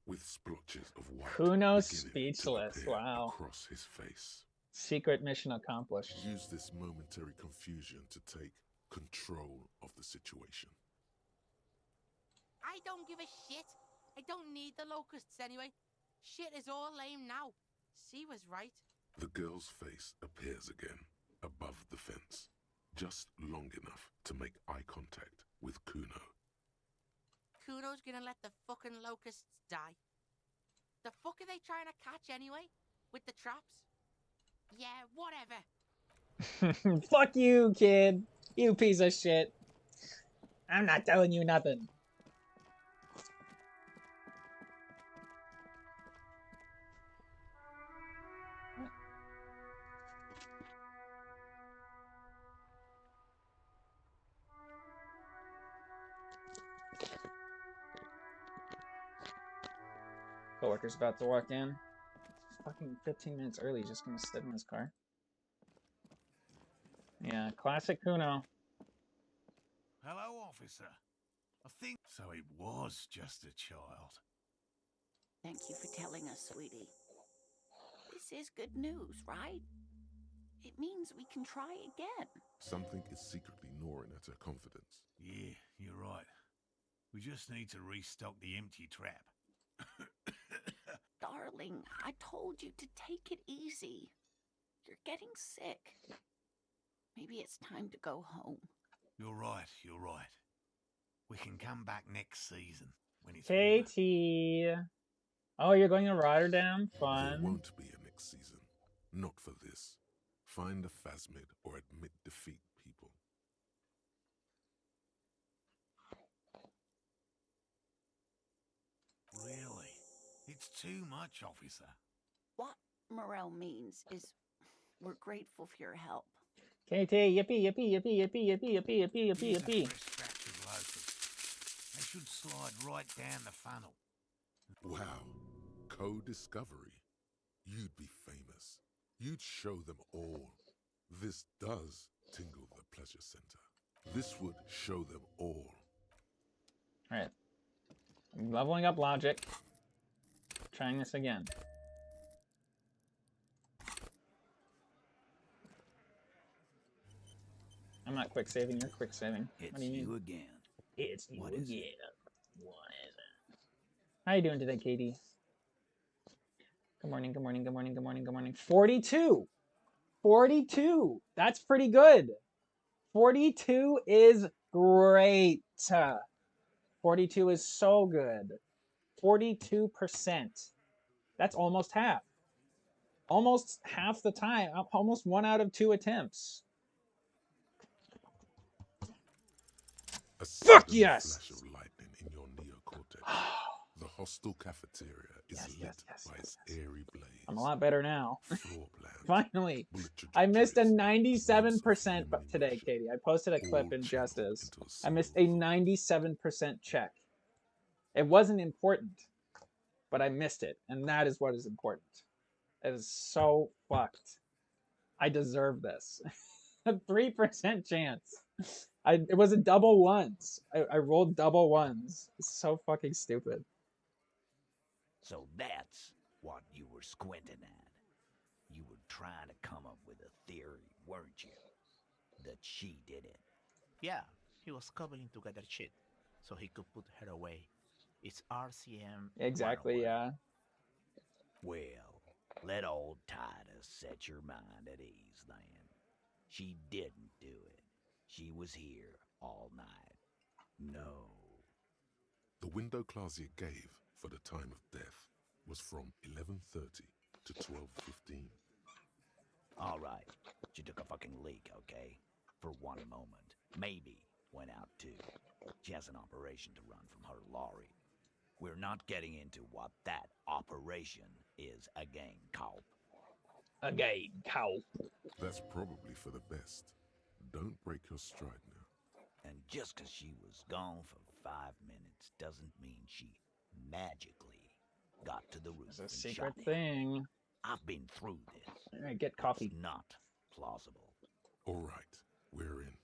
with splotches of white Kuno's beginning to speechless. appear Wow. across his face. Secret mission accomplished. Use this momentary confusion to take control of the situation. I don't give a shit. I don't need the locusts anyway. Shit is all lame now. C was right. The girl's face appears again, above the fence, just long enough to make eye contact with Kuno. Kuno's gonna let the fucking locusts die. The fuck are they trying to catch anyway? With the traps? Yeah, whatever. Fuck you, kid. You piece of shit. I'm not telling you nothing. Coworker's about to walk in. Fucking 15 minutes early, just gonna sit in his car. Yeah, classic Kuno. Hello, officer. I think so. It was just a child. Thank you for telling us, sweetie. This is good news, right? It means we can try again. Something is secretly gnawing at her confidence. Yeah, you're right. We just need to restock the empty trap. Darling, I told you to take it easy. You're getting sick. Maybe it's time to go home. You're right, you're right. We can come back next season when it's Katie. Oh, you're going to Rotterdam? There Fun. won't be a next season. Not for this. Find the phasmid or admit defeat, people. Really? It's too much, officer. What Morel means is we're grateful for your help. Katie, yippee, yippee, yippee, yippee, yippee, yippee, yippee, yippee, Here's a yippee. fresh batch of locusts. They should slide right down the funnel. Wow. Co-discovery. You'd be famous. You'd show them all. This does tingle the pleasure center. This would show them all. Alright. I'm leveling up logic. Trying this again. I'm not quick saving, you're quick saving. What do you mean? You again. It's you What is again. it? What is it? How you doing today, Katie? Good morning, good morning, good morning, good morning, good morning. 42. 42. That's pretty good. 42 is great. 42 is so good. 42%. That's almost half. Almost half the time. Almost 1 out of 2 attempts. A Fuck sudden yes! flash of lightning in your neocortex. The hostel cafeteria is lit by its airy blaze. I'm a lot better now. Floor plans, Finally. bullet I missed a trajectories, 97% today, Katie. I posted a clip in Justice. I missed a 97% check. It wasn't important, but I missed it, and that is what is important. It is so fucked. I deserve this. A 3% chance. It was a double ones. I rolled double ones. It's so fucking stupid. So that's what you were squinting at. You were trying to come up with a theory, weren't you? That she did it. Yeah, he was cobbling together shit so he could put her away. It's RCM. Exactly, yeah. Well, let old Titus set your mind at ease then. She didn't do it. She was here all night. No. The window Clausia gave for the time of death was from 11:30 to 12:15. All right, she took a fucking leak, okay? For one moment. Maybe went out too. She has an operation to run from her lorry. We're not getting into what that operation is again, Culp. Again, Culp. That's probably for the best. Don't break your stride now. And just 'cause she was gone for 5 minutes doesn't mean she magically got to the roof It's a and secret shot thing. him. I've been through this. All right, get coffee. It's not plausible. All right, we're in.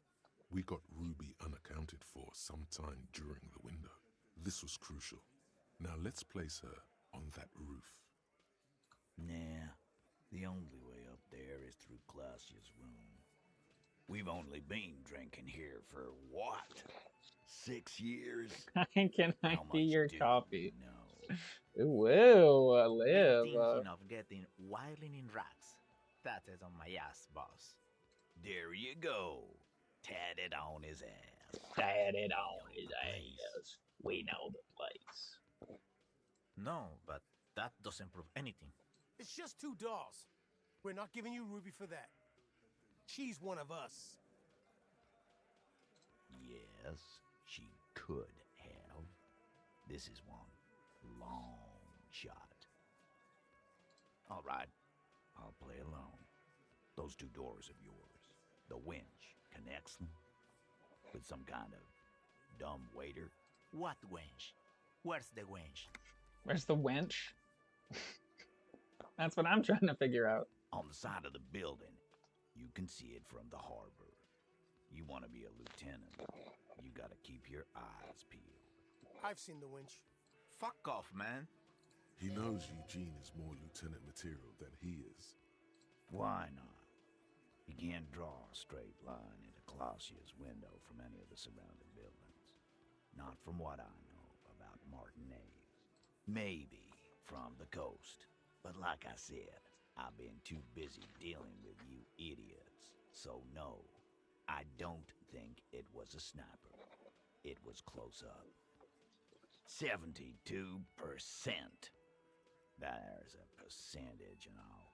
We got Ruby unaccounted for sometime during the window. This was crucial. Now let's place her on that roof. Nah, the only way up there is through Clausia's room. We've only been drinking here for what? 6 years? Can I How be much your do coffee? you know? Whoa, live. Thinking of getting wilding in racks. That is on my ass, boss. There you go. Tatted on his ass. Tatted on his ass. We know the place. No, but that doesn't prove anything. It's just 2 dolls. We're not giving you Ruby for that. She's one of us. Yes, she could have. This is one long shot. All right, I'll play alone. Those 2 doors of yours, the winch connects them with some kind of dumb waiter. What wench? Where's the wench? Where's the wench? That's what I'm trying to figure out. On the side of the building, you can see it from the harbor. You want to be a lieutenant, you gotta keep your eyes peeled. I've seen the winch. Fuck off, man. He knows Eugene is more lieutenant material than he is. Why not? You can't draw a straight line into Clausia's window from any of the surrounding buildings. Not from what I know about Martinez. Maybe from the coast. But like I said, I've been too busy dealing with you idiots. So no, I don't think it was a sniper. It was close up. 72%. There's a percentage and all.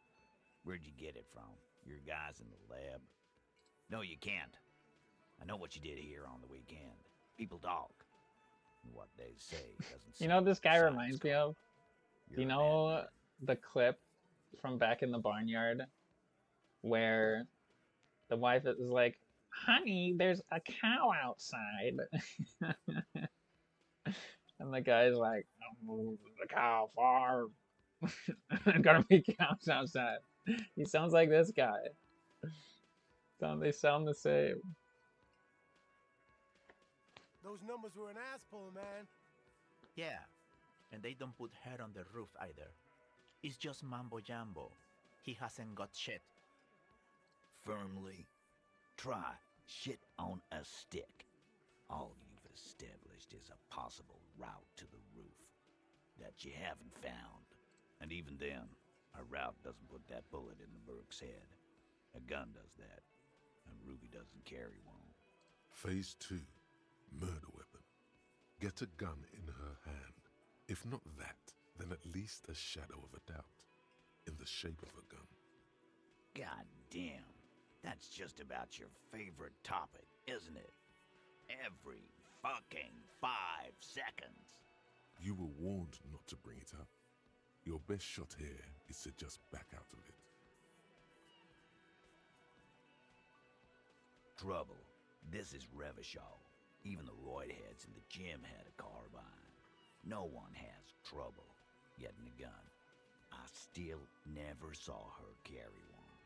Where'd you get it from? Your guys in the lab? No, you can't. I know what you did here on the weekend. People talk. And what they say doesn't You know what this guy reminds me of? You know the clip from back in the barnyard where the wife is like, honey, there's a cow outside. And the guy's like, oh, the cow farm. There's gonna be cows outside. He sounds like this guy. They sound the same. Those numbers were an ass pull, man. Yeah, and they don't put her on the roof either. It's just mambo jumbo. He hasn't got shit. Firmly. Try shit on a stick. All you've established is a possible route to the roof. that you haven't found. And even then, a route doesn't put that bullet in the Burke's head. A gun does that, and Ruby doesn't carry one. Phase 2. Murder weapon. Get a gun in her hand. If not that, then at least a shadow of a doubt. In the shape of a gun. God damn. That's just about your favorite topic, isn't it? Every fucking 5 seconds. You were warned not to bring it up. Your best shot here is to just back out of it. Trouble. This is Revachol. Even the roidheads in the gym had a carbine. No one has trouble getting a gun. I still never saw her carry one.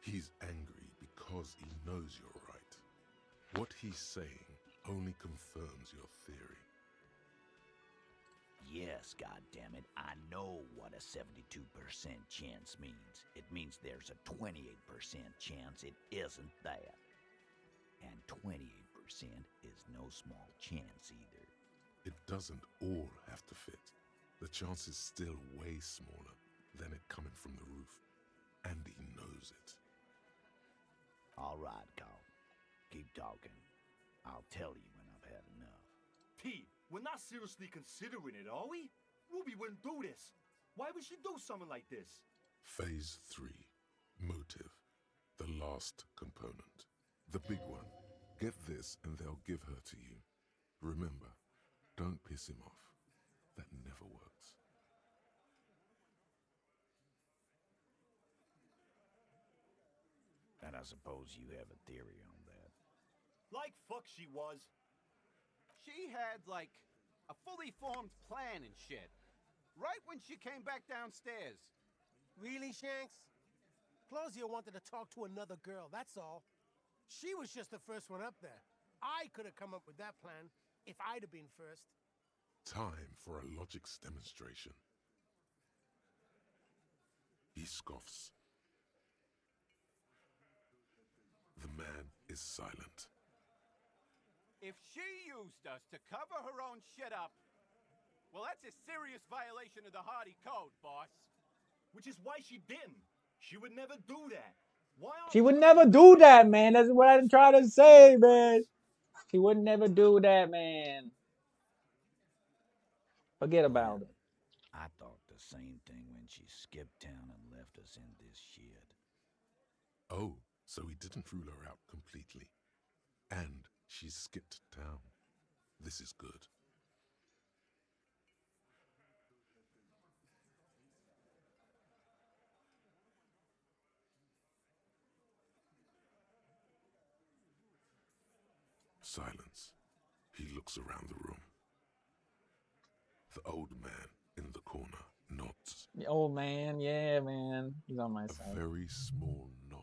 He's angry because he knows you're right. What he's saying only confirms your theory. Yes, goddammit, I know what a 72% chance means. It means there's a 28% chance it isn't that. And 28% is no small chance either. It doesn't all have to fit. The chance is still way smaller than it coming from the roof. And he knows it. All right, Carl. Keep talking. I'll tell you when I've had enough. Pete, we're not seriously considering it, are we? Ruby wouldn't do this. Why would she do something like this? Phase 3. Motive. The last component. The big one. Get this and they'll give her to you. Remember, don't piss him off. That never works. And I suppose you have a theory on that. Like fuck she was. She had, like, a fully formed plan and shit. Right when she came back downstairs. Really, Shanks? Claudia wanted to talk to another girl, that's all. She was just the first one up there. I could have come up with that plan if I'd have been first. Time for a logics demonstration. He scoffs. The man is silent. If she used us to cover her own shit up, well, that's a serious violation of the Hardy Code, boss. Which is why she didn't. She would never do that. Why She would never do that, man. That's what I'm trying to say, man. She would never do that, man. Forget about it. I thought the same thing when she skipped town and left us in this shit. Oh, so he didn't rule her out completely. And she skipped town. This is good. Silence. He looks around the room. The old man in the corner nods. The old man, yeah, man. He's on my side. A very small nod.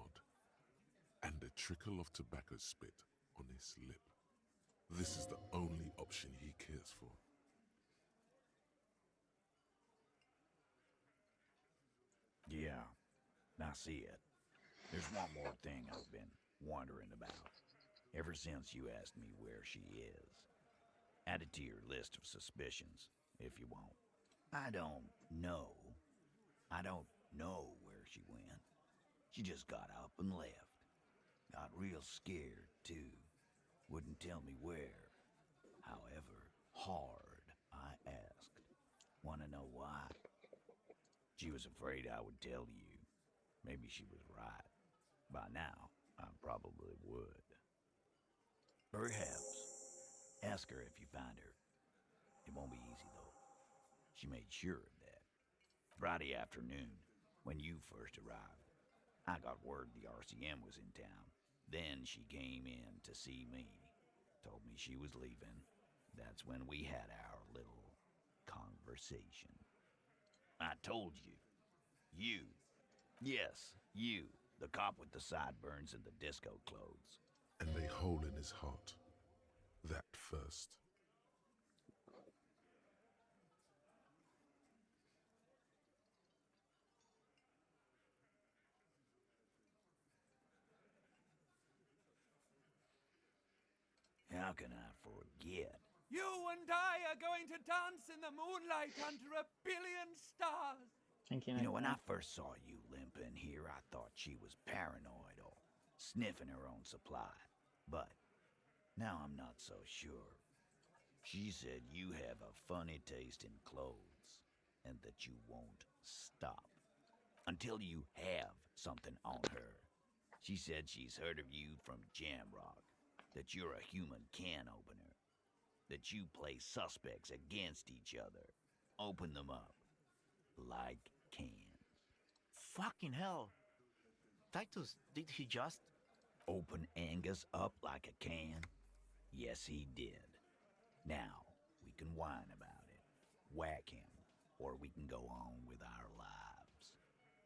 And a trickle of tobacco spit on his lip. This is the only option he cares for. Yeah, I see it. There's one more thing I've been wondering about. Ever since you asked me where she is. Add it to your list of suspicions, if you want. I don't know. I don't know where she went. She just got up and left. Got real scared, too. Wouldn't tell me where. However hard I asked. Wanna know why? She was afraid I would tell you. Maybe she was right. By now, I probably would. Perhaps. Ask her if you find her. It won't be easy, though. She made sure of that. Friday afternoon, when you first arrived, I got word the RCM was in town. Then she came in to see me. Told me she was leaving. That's when we had our little conversation. I told you. You. Yes, you. The cop with the sideburns and the disco clothes. And a hole in his heart. That first. How can I forget? You and I are going to dance in the moonlight under 1 billion stars. You know, when I first saw you limping here, I thought she was paranoid or sniffing her own supply. But now I'm not so sure. She said you have a funny taste in clothes and that you won't stop until you have something on her. She said she's heard of you from Jamrock, that you're a human can opener, that you play suspects against each other, open them up like cans. Fucking hell. Titus, did he just... Open Angus up like a can? Yes, he did. Now, we can whine about it, whack him, or we can go on with our lives.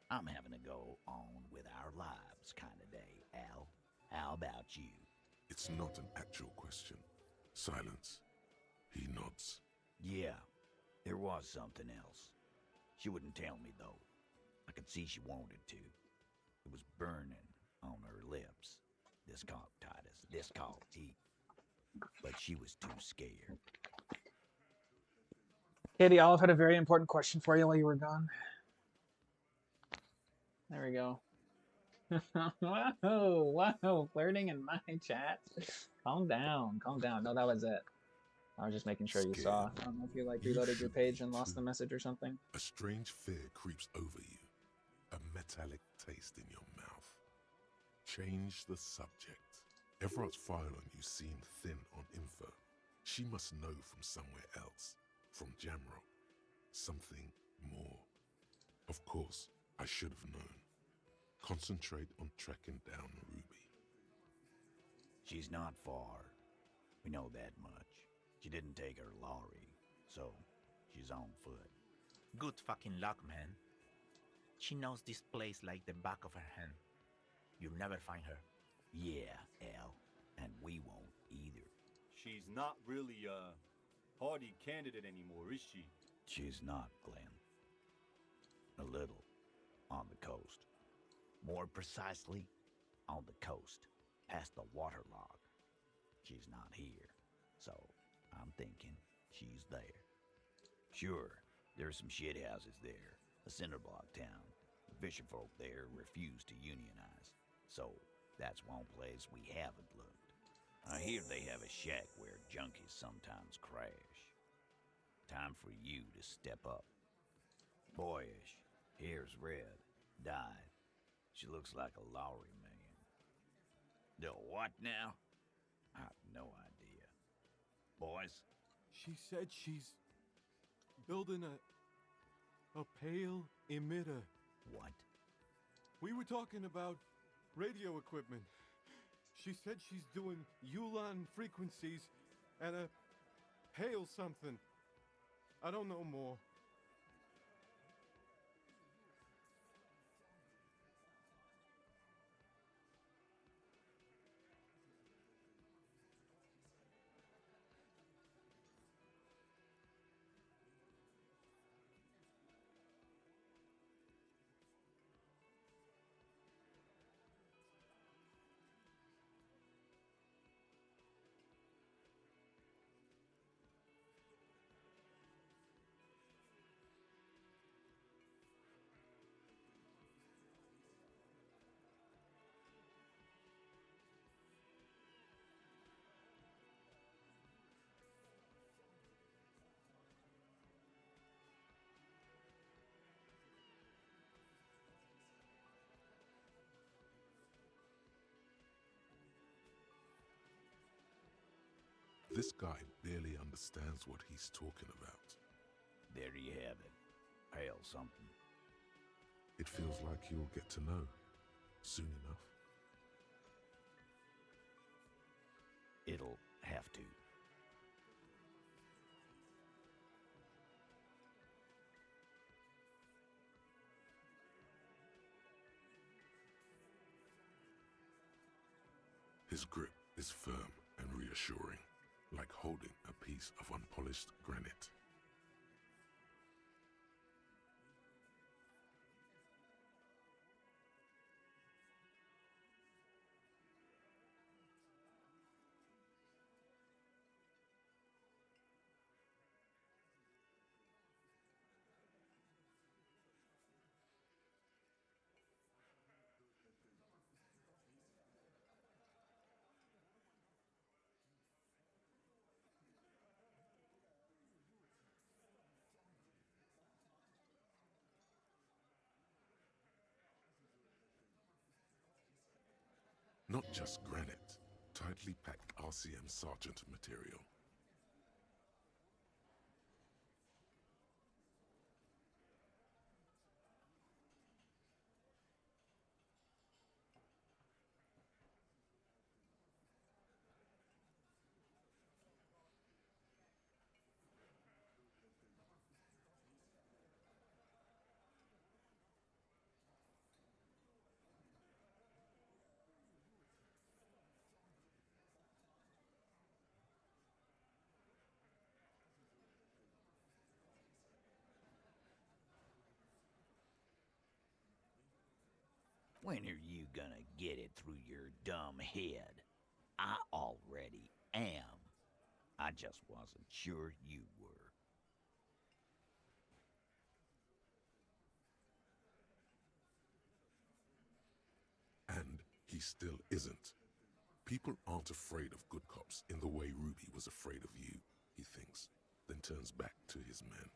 I'm having to go on with our lives kind of day, Al. How about you? It's not an actual question. Silence. He nods. Yeah, there was something else. She wouldn't tell me, though. I could see she wanted to. It was burning on her lips. This caught Titus. This caught heat. But she was too scared. Katie, Olive had a very important question for you while you were gone. There we go. Whoa, flirting in my chat. Calm down, calm down. No, that was it. I was just making sure you saw. I don't know if you like reloaded your page and lost the message or something. A strange fear creeps over you. A metallic taste in your mouth. Change the subject. Everard's file on you seemed thin on info. She must know from somewhere else. From Jamrock. Something more. Of course, I should have known. Concentrate on tracking down Ruby. She's not far. We know that much. She didn't take her lorry, so she's on foot. Good fucking luck, man. She knows this place like the back of her hand. You'll never find her. Yeah, Al, and we won't either. She's not really a hardy candidate anymore, is she? She's not, Glenn. A little. On the coast. More precisely, on the coast, past the waterlog. She's not here, so I'm thinking she's there. Sure, there's some shithouses there, a cinderblock town. The fisherfolk there refuse to unionize, so that's one place we haven't looked. I hear they have a shack where junkies sometimes crash. Time for you to step up. Boyish, hair's red, dyed. She looks like a Lowry man. The what now? I have no idea. Boys? She said she's building a pale emitter. What? We were talking about radio equipment. She said she's doing Ulan frequencies and a pale something. I don't know more. This guy barely understands what he's talking about. There you have it. Pale something. It feels like you'll get to know soon enough. It'll have to. His grip is firm and reassuring, like holding a piece of unpolished granite. Not just granite, tightly packed RCM Sergeant material. When are you gonna get it through your dumb head? I already am. I just wasn't sure you were. And he still isn't. People aren't afraid of good cops in the way Ruby was afraid of you, he thinks, then turns back to his men.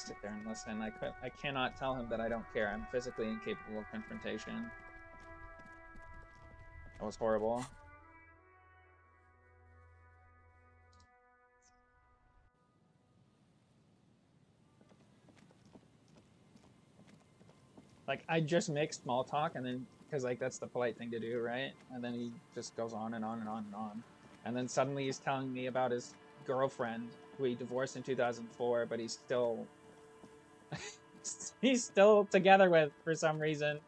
sit there and listen. I cannot tell him that I don't care. I'm physically incapable of confrontation. That was horrible. Like, I just make small talk, and then, because, like, that's the polite thing to do, right? And then he just goes on and on and on and on. And then suddenly he's telling me about his girlfriend, who he divorced in 2004, but he's still... he's still together with, for some reason.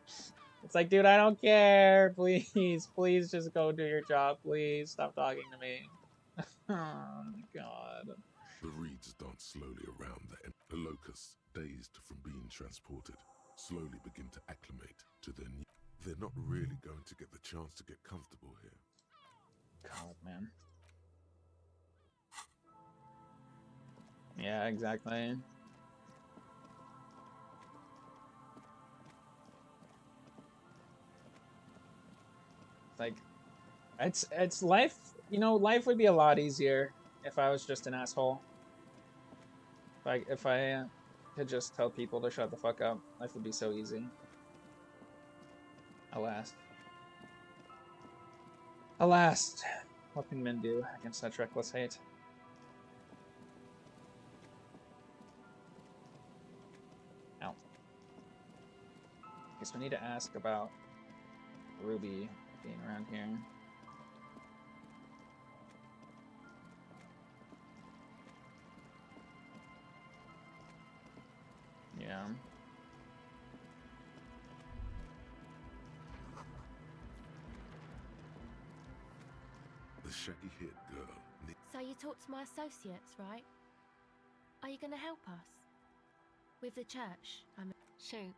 It's like, dude, I don't care. Please, please just go do your job. Please, stop talking to me. Oh, my God. The reeds dance slowly around the locusts, dazed from being transported, slowly begin to acclimate to their new... They're not really going to get the chance to get comfortable here. God, man. Yeah, exactly. Like, it's life, you know, life would be a lot easier if I was just an asshole. If I could just tell people to shut the fuck up, life would be so easy. Alas. Alas, what can men do against such reckless hate? Ow. Guess we need to ask about Ruby being around here. Yeah. The shaggy-haired girl. So you talked to my associates, right? Are you going to help us? With the church, I mean. Shoot.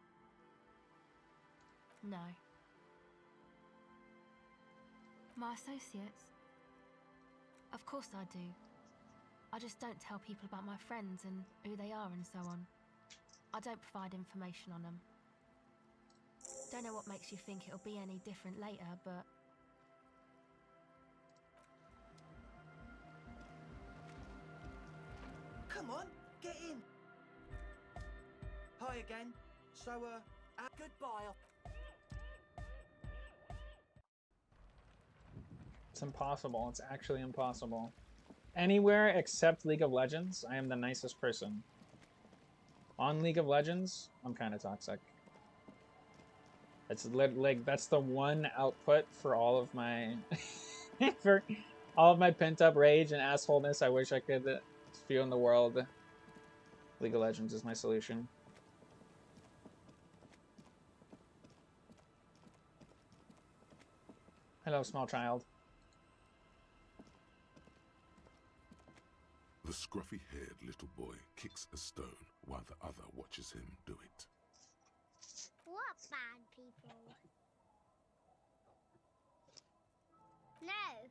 No. My associates? Of course I do. I just don't tell people about my friends and who they are and so on. I don't provide information on them. Don't know what makes you think it'll be any different later, but... Come on, get in. Hi again. So, goodbye. It's impossible. It's actually impossible. Anywhere except League of Legends, I am the nicest person. On League of Legends, I'm kind of toxic. It's like that's the one output for all of my for all of my pent-up rage and assholeness I wish I could spew in the world. League of Legends is my solution. Hello, small child. The scruffy-haired little boy kicks a stone while the other watches him do it. What bad people? No,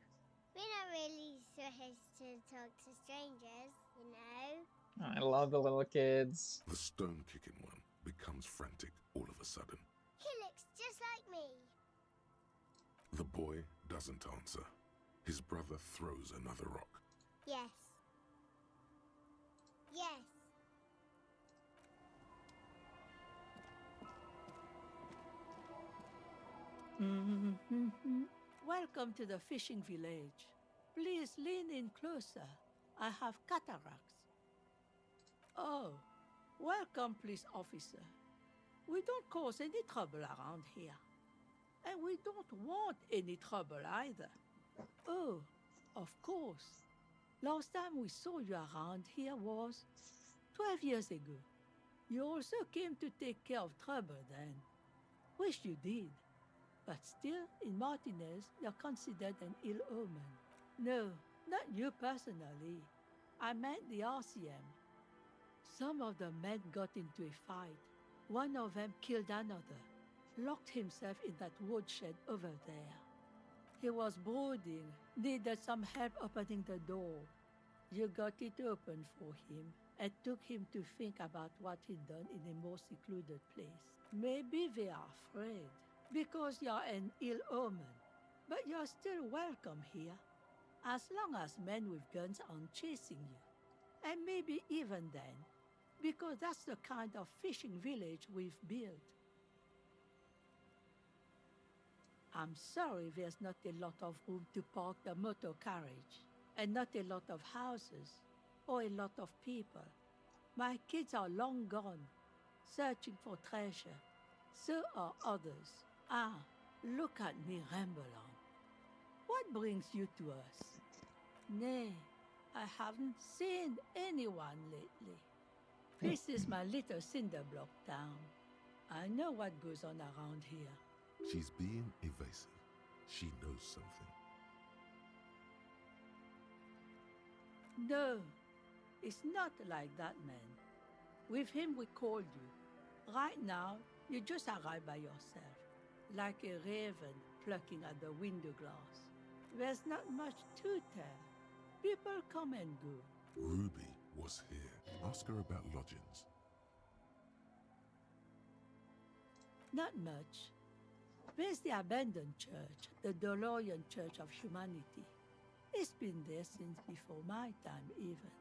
we're not really supposed to talk to strangers, you know? I love the little kids. The stone-kicking one becomes frantic all of a sudden. He looks just like me. The boy doesn't answer. His brother throws another rock. Yes. Yes. Welcome to the fishing village. Please lean in closer. I have cataracts. Oh, welcome, police officer. We don't cause any trouble around here. And we don't want any trouble either. Oh, of course. Last time we saw you around here was 12 years ago. You also came to take care of trouble then. Wish you did. But still, in Martinez, you're considered an ill omen. No, not you personally. I meant the RCM. Some of the men got into a fight. One of them killed another, locked himself in that woodshed over there. He was brooding, needed some help opening the door. You got it open for him and took him to think about what he'd done in a more secluded place. Maybe they are afraid, because you're an ill omen, but you're still welcome here, as long as men with guns aren't chasing you. And maybe even then, because that's the kind of fishing village we've built. I'm sorry there's not a lot of room to park the motor carriage, and not a lot of houses, or a lot of people. My kids are long gone, searching for treasure. So are others. Ah, look at me ramble on. What brings you to us? Nay, I haven't seen anyone lately. This is my little cinder block town. I know what goes on around here. She's being evasive. She knows something. No, it's not like that, man. With him we called you. Right now, you just arrived by yourself, like a raven plucking at the window glass. There's not much to tell. People come and go. Ruby was here. Ask her about lodgings. Not much. There's the abandoned church, the DeLorean Church of Humanity. It's been there since before my time, even.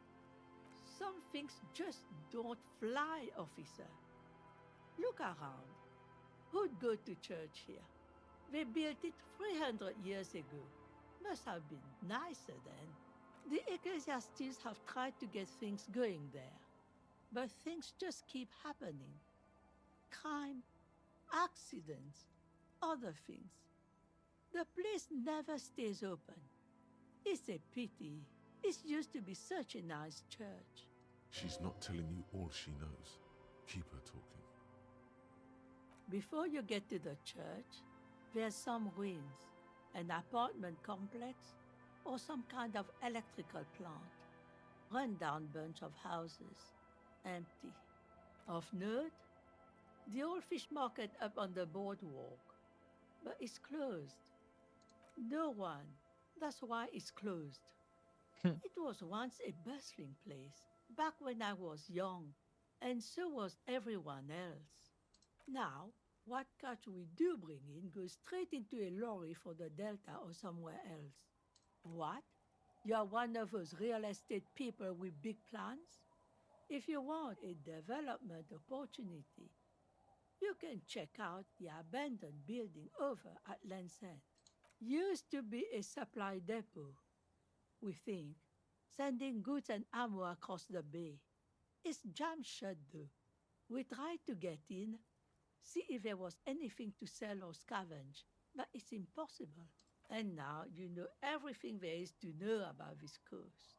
Some things just don't fly, officer. Look around. Who'd go to church here? They built it 300 years ago. Must have been nicer then. The ecclesiastes have tried to get things going there, but things just keep happening. Crime, accidents, other things. The place never stays open. It's a pity. It used to be such a nice church. She's not telling you all she knows. Keep her talking. Before you get to the church, there's some ruins, an apartment complex, or some kind of electrical plant. Run-down bunch of houses, empty. Of note, the old fish market up on the boardwalk, but it's closed. No one. That's why it's closed. It was once a bustling place, back when I was young, and so was everyone else. Now, what catch we do bring in goes straight into a lorry for the Delta or somewhere else. What? You're one of those real estate people with big plans? If you want a development opportunity, you can check out the abandoned building over at Land's End. Used to be a supply depot, we think, sending goods and ammo across the bay. It's jammed shut though. We tried to get in, see if there was anything to sell or scavenge, but it's impossible. And now you know everything there is to know about this coast.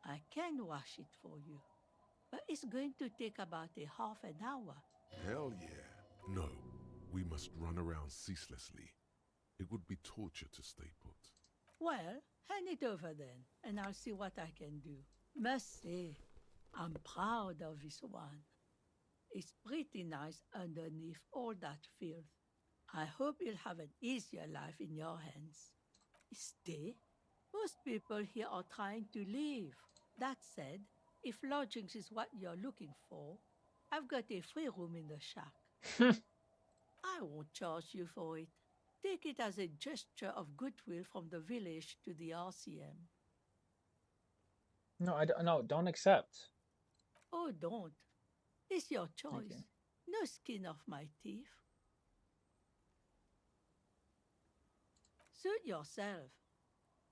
I can wash it for you, but it's going to take about a half an hour. Hell yeah. No, we must run around ceaselessly. It would be torture to stay put. Well, hand it over then, and I'll see what I can do. Must say, I'm proud of this one. It's pretty nice underneath all that filth. I hope you'll have an easier life in your hands. Stay? Most people here are trying to leave. That said, if lodgings is what you're looking for, I've got a free room in the shack. I won't charge you for it. Take it as a gesture of goodwill from the village to the RCM. No, don't accept. Oh, don't. It's your Thank choice. you. No skin off my teeth. Suit yourself.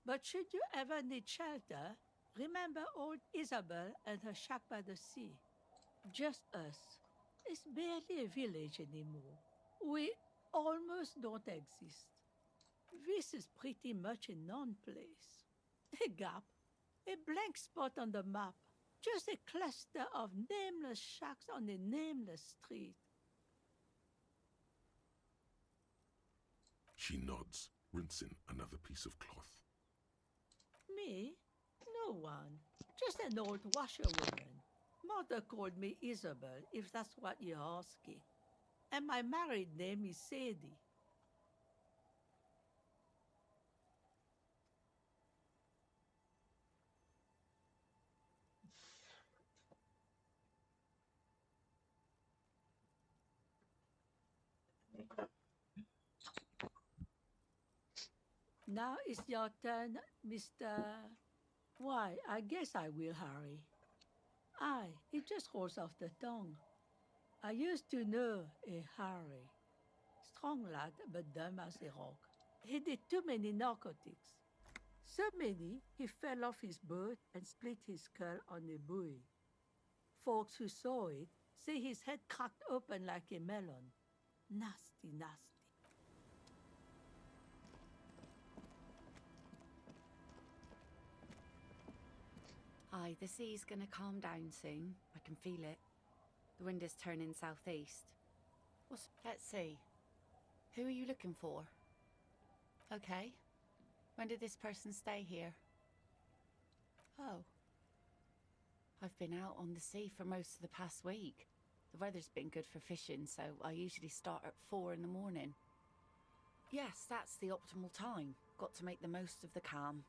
But should you ever need shelter, remember old Isabel and her shack by the sea. Just us. It's barely a village anymore. We almost don't exist. This is pretty much a non-place. A gap. A blank spot on the map. Just a cluster of nameless shacks on a nameless street. She nods, rinsing another piece of cloth. Me? No one. Just an old washerwoman. Mother called me Isabel, if that's what you're asking. And my married name is Sadie. Now it's your turn, Mr. Why, I guess I will, Harry. Aye, it just rolls off the tongue. I used to know a Harry. Strong lad, but dumb as a rock. He did too many narcotics. So many, he fell off his boat and split his skull on a buoy. Folks who saw it say his head cracked open like a melon. Nasty, nasty. Aye, the sea's gonna calm down soon. I can feel it. The wind is turning southeast. Let's see. Who are you looking for? Okay. When did this person stay here? Oh. I've been out on the sea for most of the past week. The weather's been good for fishing, so I usually start at 4 in the morning. Yes, that's the optimal time. Got to make the most of the calm.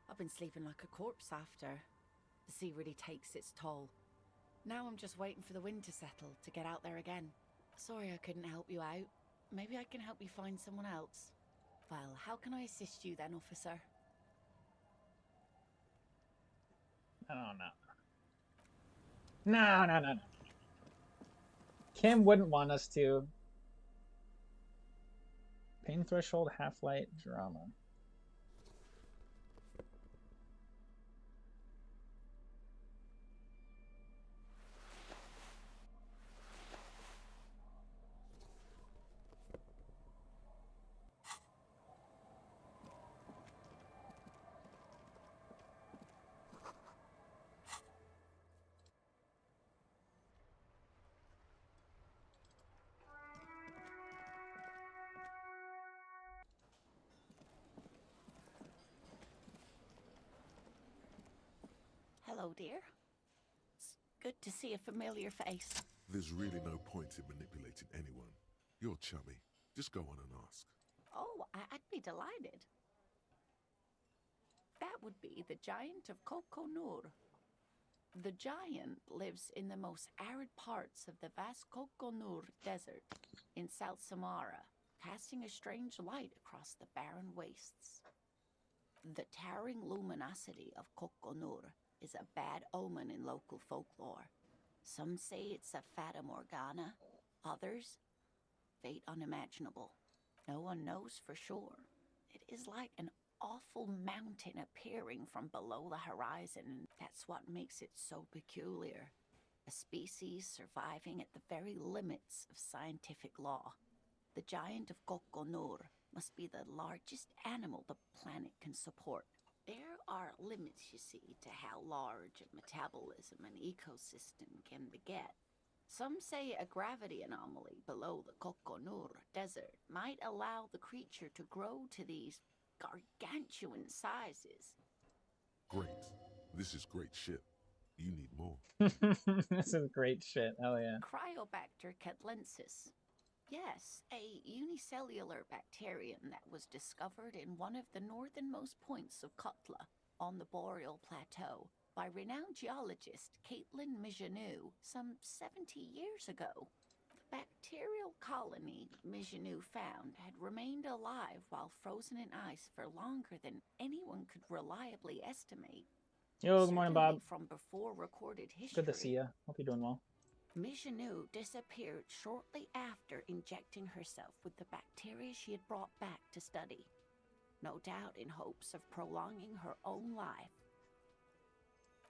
I've been sleeping like a corpse after. The sea really takes its toll. Now I'm just waiting for the wind to settle to get out there again. Sorry I couldn't help you out. Maybe I can help you find someone else. Well, how can I assist you then, officer? Oh, no. No. Kim wouldn't want us to. Pain threshold, half-light, drama. Hello, dear. It's good to see a familiar face. There's really no point in manipulating anyone. You're chummy. Just go on and ask. Oh, I'd be delighted. That would be the giant of Kokonur. The giant lives in the most arid parts of the vast Kokonur Desert in South Samara, casting a strange light across the barren wastes. The towering luminosity of Kokonur is a bad omen in local folklore. Some say it's a fata morgana, others, fate unimaginable. No one knows for sure. It is like an awful mountain appearing from below the horizon, and that's what makes it so peculiar. A species surviving at the very limits of scientific law. The giant of Kokonur must be the largest animal the planet can support. There are limits, you see, to how large a metabolism an ecosystem can beget. Some say a gravity anomaly below the Kokonur Desert might allow the creature to grow to these gargantuan sizes. Great. This is great shit. You need more. This is great shit. Hell yeah. Cryobacter catlensis. Yes, a unicellular bacterium that was discovered in one of the northernmost points of Kotla on the Boreal Plateau by renowned geologist Caitlin Mijanou some 70 years ago. The bacterial colony Mijanou found had remained alive while frozen in ice for longer than anyone could reliably estimate. Yo, good morning, Bob. From before recorded history. Good to see you. Hope you're doing well. Mijanou disappeared shortly after injecting herself with the bacteria she had brought back to study, no doubt in hopes of prolonging her own life.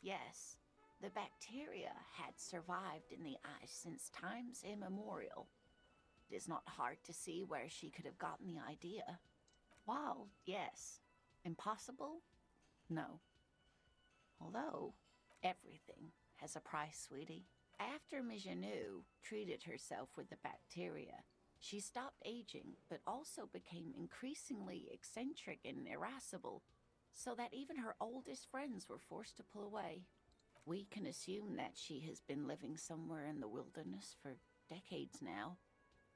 Yes, the bacteria had survived in the ice since times immemorial. It is not hard to see where she could have gotten the idea. Wild, yes. Impossible? No. Although, everything has a price, sweetie. After Mijanou treated herself with the bacteria, she stopped aging, but also became increasingly eccentric and irascible, so that even her oldest friends were forced to pull away. We can assume that she has been living somewhere in the wilderness for decades now,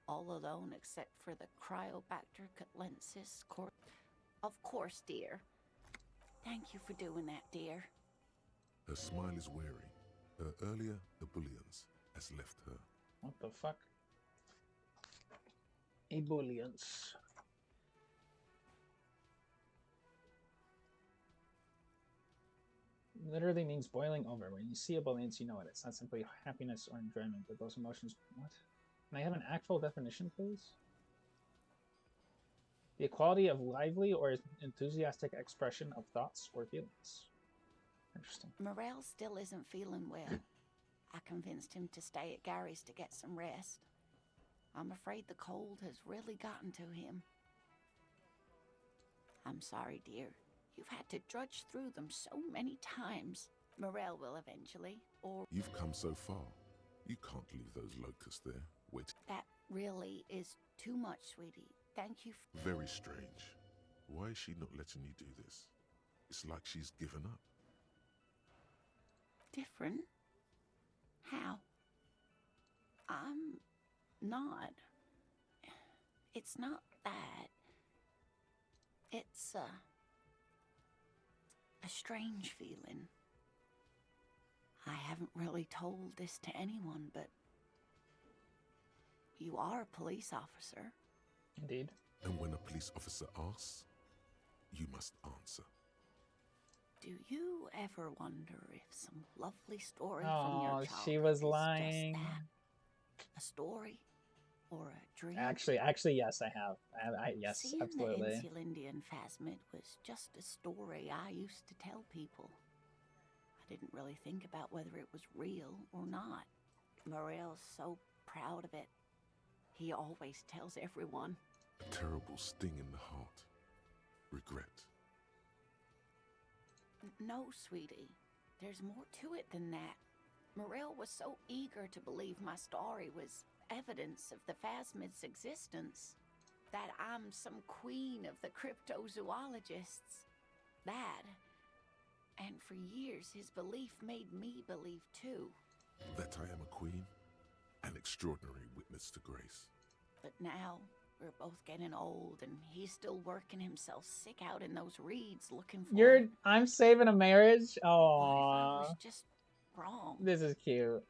all alone except for the Cryobacter catlensis. Of course, dear. Thank you for doing that, dear. Her smile is weary. Her earlier ebullience has left her. What the fuck? Ebullience. literally means boiling over. When you see a balance, you know it. It's not simply happiness or enjoyment, but those emotions. What? Can I have an actual definition, please? The equality of lively or enthusiastic expression of thoughts or feelings. Interesting. Morel still isn't feeling well. I convinced him to stay at Gary's to get some rest. I'm afraid the cold has really gotten to him. I'm sorry, dear. You've had to drudge through them so many times. Morel will eventually, or... You've come so far. You can't leave those locusts there. Wait. That really is too much, sweetie. Thank you for... Very strange. Why is she not letting you do this? It's like she's given up. Different? How? I'm not. It's not that. It's a strange feeling. I haven't really told this to anyone, but you are a police officer. Indeed. And when a police officer asks, you must answer. Do you ever wonder if some lovely story from your childhood she was is lying. just that? A story or a dream? Actually, yes, I have. Yes, Seeing absolutely. the Insul Indian phasmid was just a story I used to tell people. I didn't really think about whether it was real or not. Morel's so proud of it. He always tells everyone. A terrible sting in the heart. Regret. No, sweetie. There's more to it than that. Morel was so eager to believe my story was evidence of the phasmid's existence, that I'm some queen of the cryptozoologists. That. And for years, his belief made me believe too. That I am a queen? An extraordinary witness to grace. But now, we're both getting old, and he's still working himself sick out in those reeds looking for... I'm saving a marriage? I Aww. was just wrong. This is cute.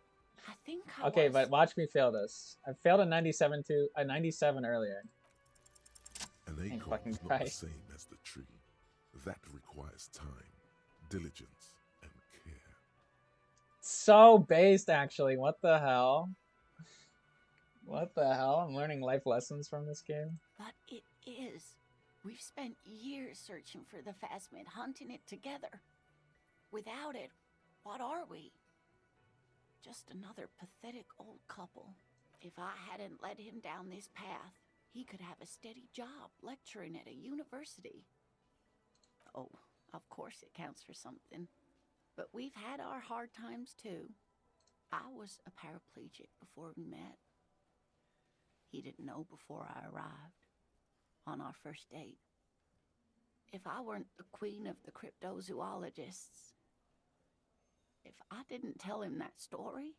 I think I Okay, was... but watch me fail this. I failed a 97 earlier. An Ain't acorn fucking is not the Christ. same as the tree. That requires time, diligence, and care. So based, actually. What the hell? What the hell? I'm learning life lessons from this game. But it is. We've spent years searching for the phasmid, hunting it together. Without it, what are we? Just another pathetic old couple. If I hadn't led him down this path, he could have a steady job lecturing at a university. Oh, of course it counts for something. But we've had our hard times too. I was a paraplegic before we met. He didn't know before I arrived, on our first date. If I weren't the queen of the cryptozoologists, if I didn't tell him that story,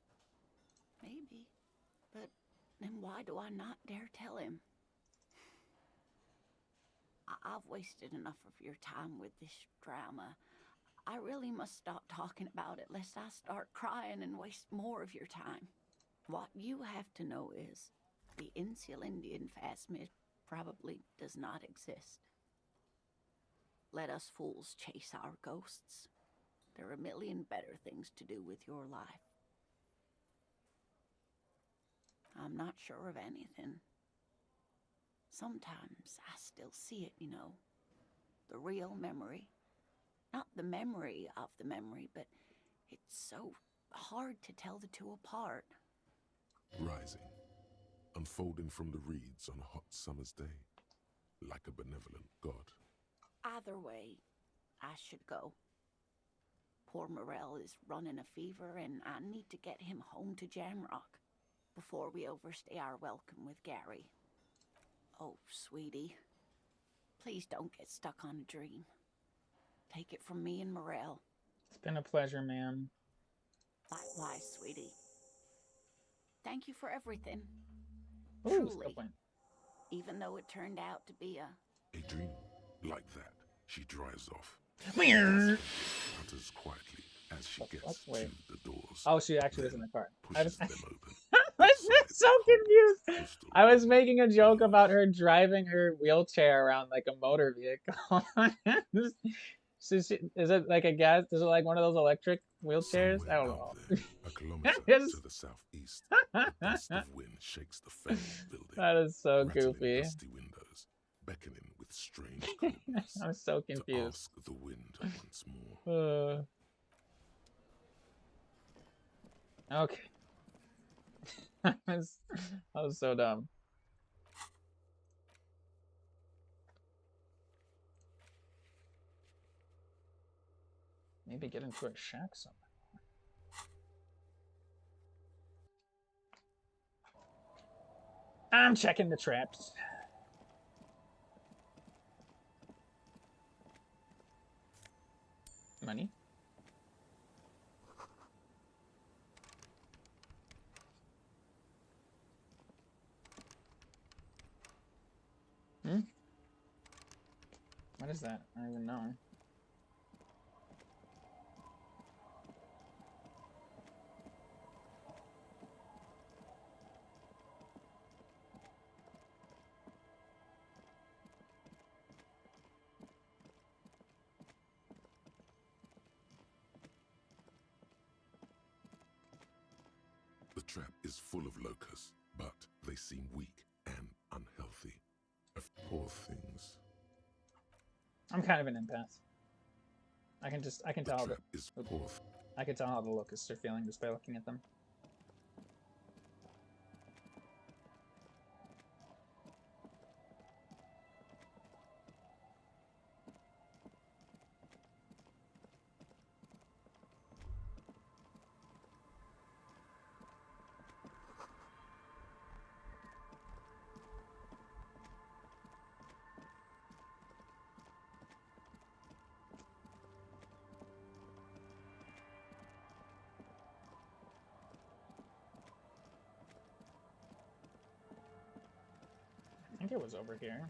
maybe. But then why do I not dare tell him? I've wasted enough of your time with this drama. I really must stop talking about it lest I start crying and waste more of your time. What you have to know is the Insul Indian phasmid probably does not exist. Let us fools chase our ghosts. There are a million better things to do with your life. I'm not sure of anything. Sometimes I still see it, you know. The real memory. Not the memory of the memory, but it's so hard to tell the two apart. Rising, unfolding from the reeds on a hot summer's day, like a benevolent god. Either way, I should go. Poor Morel is running a fever, and I need to get him home to Jamrock before we overstay our welcome with Gary. Oh, sweetie, please don't get stuck on a dream. Take it from me and Morel. It's been a pleasure, ma'am. Likewise, sweetie. Thank you for everything. Ooh, Truly. Even though it turned out to be a dream like that, she drives off. Weird. Enters quietly as she gets to wait. the doors. Oh, she actually was in the car. I was, Pushes them open. I was so confused. I was making a joke about her driving her wheelchair around like a motor vehicle. Is it like a gas? Is it like one of those electric wheelchairs? I don't know. A kilometer Yes. to the southeast, a gust of wind shakes the failed building. That is so rattling goofy. dusty windows, beckoning with strange coldness. I'm so To confused. ask the wind once more. Okay. that was so dumb. Maybe get into a shack somewhere. I'm checking the traps. Money. What is that? I don't even know. The trap is full of locusts, but they seem weak and unhealthy. Poor things. I'm kind of an empath. I can tell trap is poor. I can tell how the locusts are feeling just by looking at them. I think it was over here.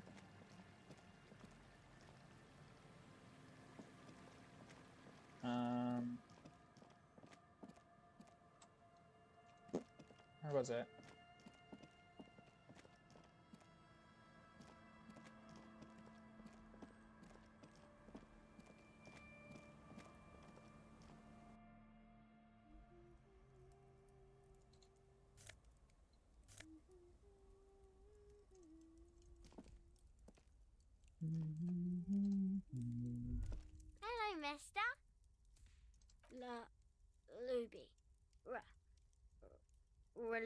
Where was it? Hello, mister. Luby.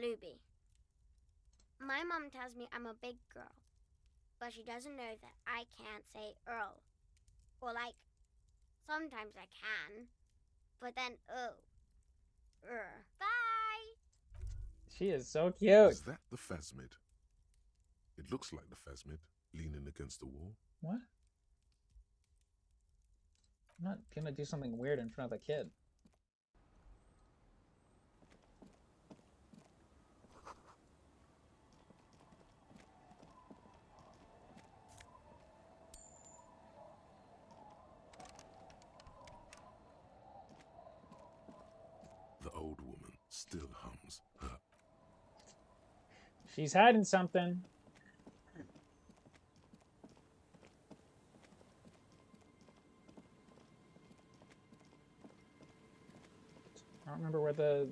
Luby. My mom tells me I'm a big girl, but she doesn't know that I can't say Earl. Or like, sometimes I can, but then Bye! She is so cute. Is that the phasmid? It looks like the phasmid, leaning against the wall. What? I'm not gonna do something weird in front of a kid. The old woman still hums her. She's hiding something. I don't remember where the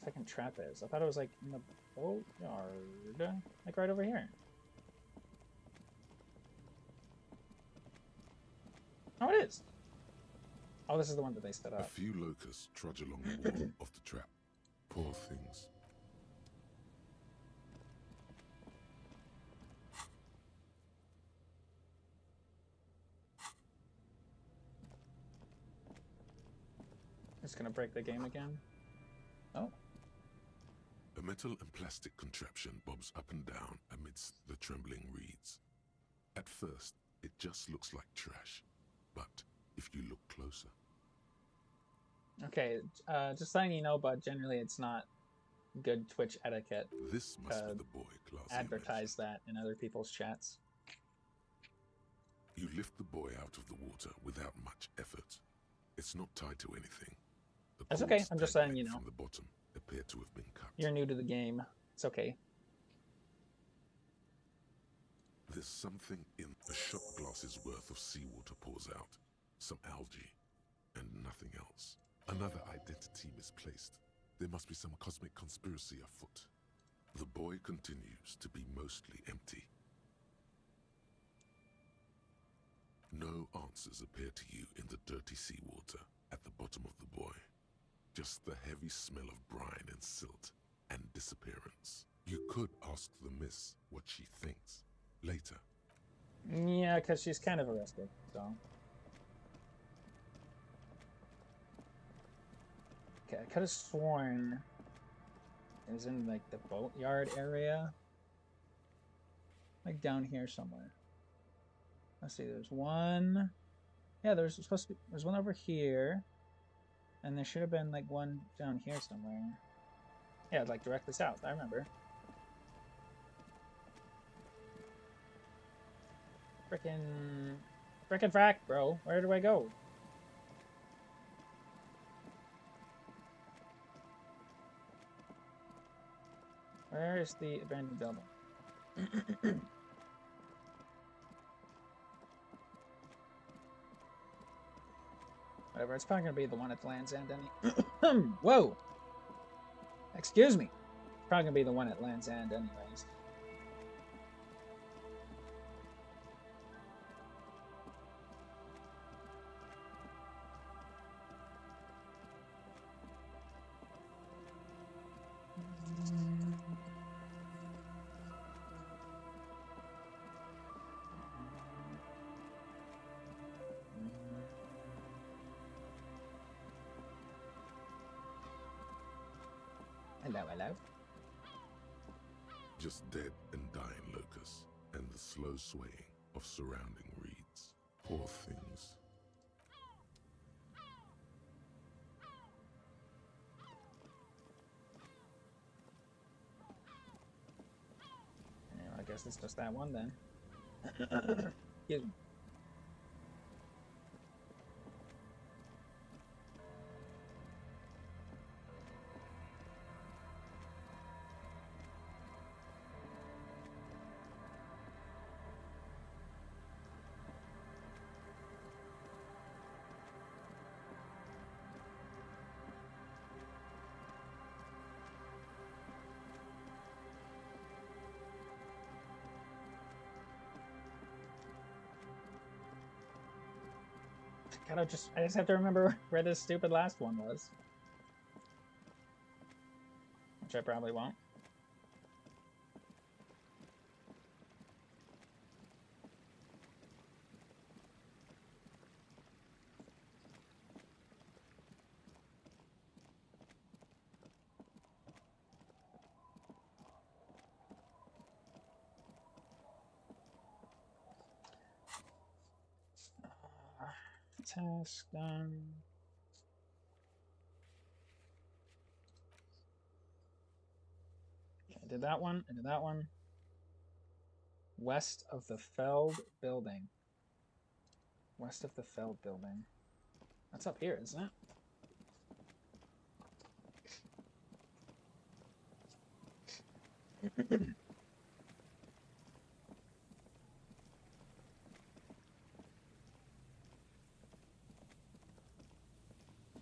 second trap is. I thought it was like in the boatyard, like right over here. Oh, it is. Oh, this is the one that they set up. A few locusts trudge along the wall of the trap. Poor things. It's gonna break the game again. Oh. A metal and plastic contraption bobs up and down amidst the trembling reeds. At first, it just looks like trash, but if you look closer... Okay, just letting you know, but generally it's not good Twitch etiquette. This must be the boy Klaus advertise that in other people's chats. You lift the boy out of the water without much effort. It's not tied to anything. The That's okay, I'm just letting you know. From the bottom appear to have been cut. You're new to the game. It's okay. There's something in a shot glass's worth of seawater pours out. Some algae, and nothing else. Another identity misplaced. There must be some cosmic conspiracy afoot. The boy continues to be mostly empty. No answers appear to you in the dirty seawater at the bottom of the buoy. Just the heavy smell of brine and silt and disappearance. You could ask the miss what she thinks later. Yeah, because she's kind of arrested, so. Okay, I could have sworn it was in, like, the boatyard area. Like, down here somewhere. Let's see, there's one. Yeah, there's supposed to be, there's one over here. And there should have been, like, one down here somewhere. Yeah, like, directly south, I remember. Frickin' frack, bro. Where do I go? Where is the abandoned building? Whatever, it's probably gonna be the one at the Land's End any. Whoa! Excuse me. It's probably gonna be the one at Land's End anyways. Hello, hello. Just dead and dying locusts, and the slow swaying of surrounding reeds. Poor things. Yeah, I guess it's just that one then. Excuse me. I just have to remember where this stupid last one was. Which I probably won't. Task done. Okay, I did that one. I did that one. West of the Feld building. West of the Feld building. That's up here, isn't it?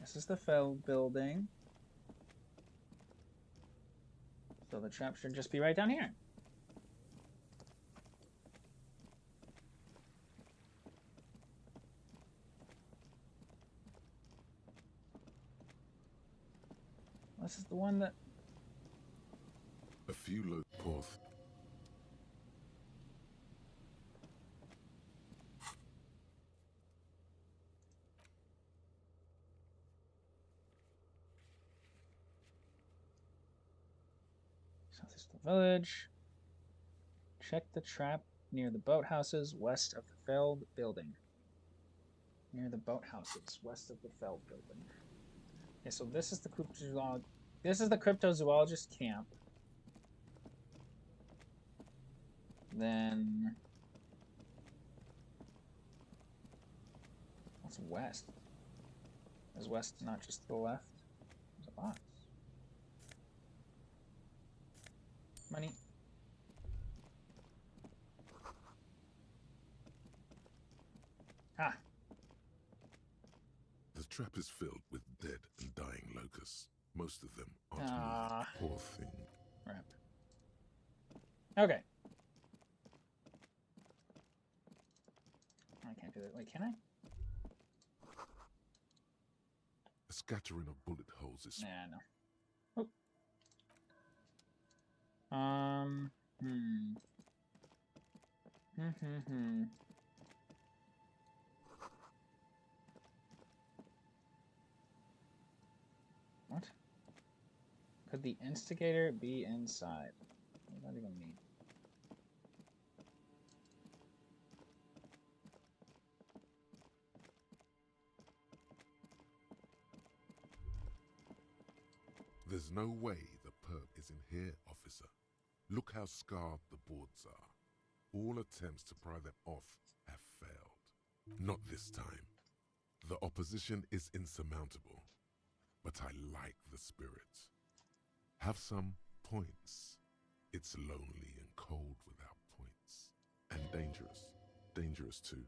This is the Feld building. So the trap should just be right down here. This is the one that... A few low porth. Southeast of the village. Check the trap near the boathouses west of the Feld building. Near the boathouses west of the Feld building. Okay, so this is the cryptozoologist camp. Then what's west? Is west not just to the left? There's a box. Money. Ah. The trap is filled with dead and dying locusts. Most of them aren't Ah. moving. Poor thing. Crap. Okay. I can't do that. Wait, can I? A scattering of bullet holes is... Nah, no. Oh. What? Could the instigator be inside? What does that even mean? There's no way the perp is in here, officer. Look how scarred the boards are. All attempts to pry them off have failed. Not this time. The opposition is insurmountable, but I like the spirit. Have some points. It's lonely and cold without points. And dangerous. Dangerous too.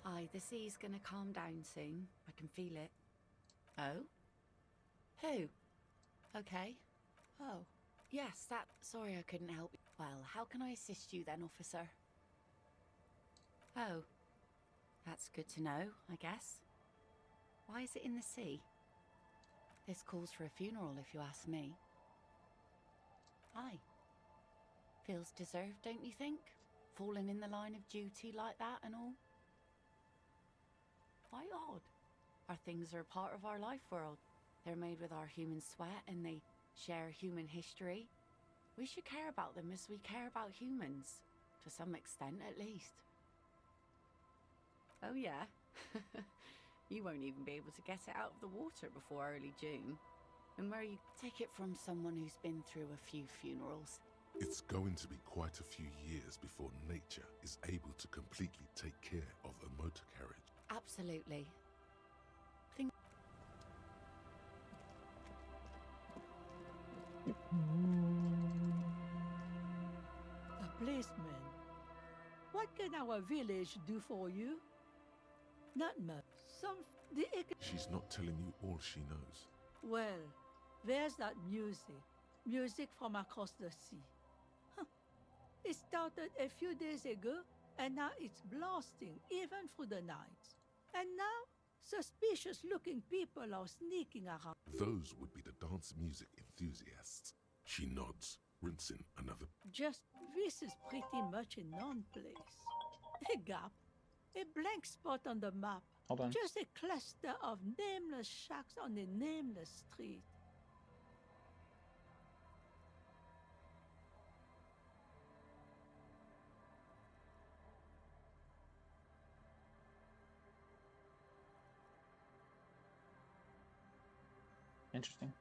Aye, the sea's gonna calm down soon. I can feel it. Oh? Who? Okay. Oh. Yes, that... Sorry I couldn't help you. Well, how can I assist you then, officer? Oh. That's good to know, I guess. Why is it in the sea? This calls for a funeral, if you ask me. Aye. Feels deserved, don't you think? Falling in the line of duty like that and all? Why odd? Our things are a part of our life world. They're made with our human sweat and they share human history. We should care about them as we care about humans. To some extent, at least. Oh yeah? You won't even be able to get it out of the water before early June. And where you take it from someone who's been through a few funerals. It's going to be quite a few years before nature is able to completely take care of a motor carriage. Absolutely. A policeman. What can our village do for you? Not much. She's not telling you all she knows. Well, there's that music. Music from across the sea. Huh. It started a few days ago, and now it's blasting even through the night. And now, suspicious-looking people are sneaking around. Those would be the dance music enthusiasts. She nods, rinsing another. Just this is pretty much a known place. A gap. A blank spot on the map. Hold on. Just a cluster of nameless shacks on a nameless street. Interesting.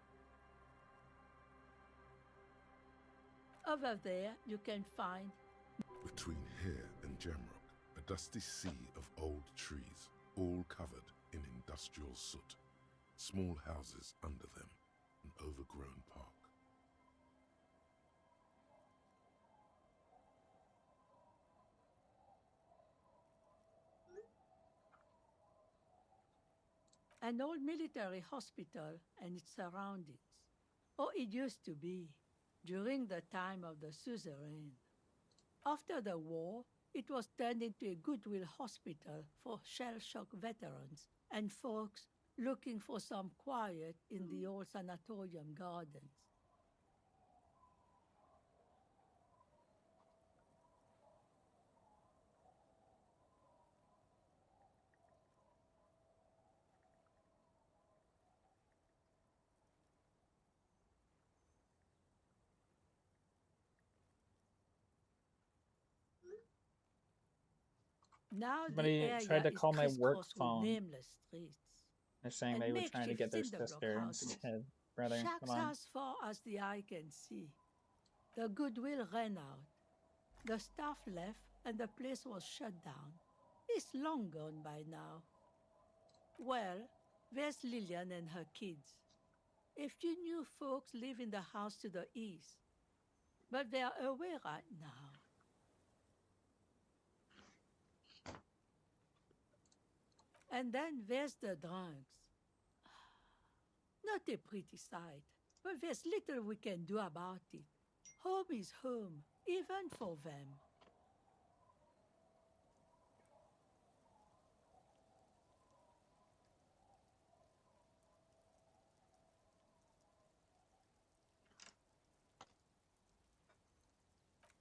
Over there, you can find... Between here and Jamrock, a dusty sea of old trees, all covered in industrial soot. Small houses under them, an overgrown park. an old military hospital and its surroundings. Or it used to be, during the time of the suzerain. After the war, it was turned into a goodwill hospital for shell-shock veterans and folks looking for some quiet in the old sanatorium gardens. Now the Somebody tried area to is call my work crisscrossed with phone. nameless streets They're saying and they were trying to makeshift get their cinderblock sister houses, instead. Brother, come shacks on. as far as the eye can see. The goodwill ran out. The staff left and the place was shut down. It's long gone by now. Well, there's Lillian and her kids. A few new folks live in the house to the east, but they're away right now. And then there's the drunks. Not a pretty sight, but there's little we can do about it. Home is home, even for them.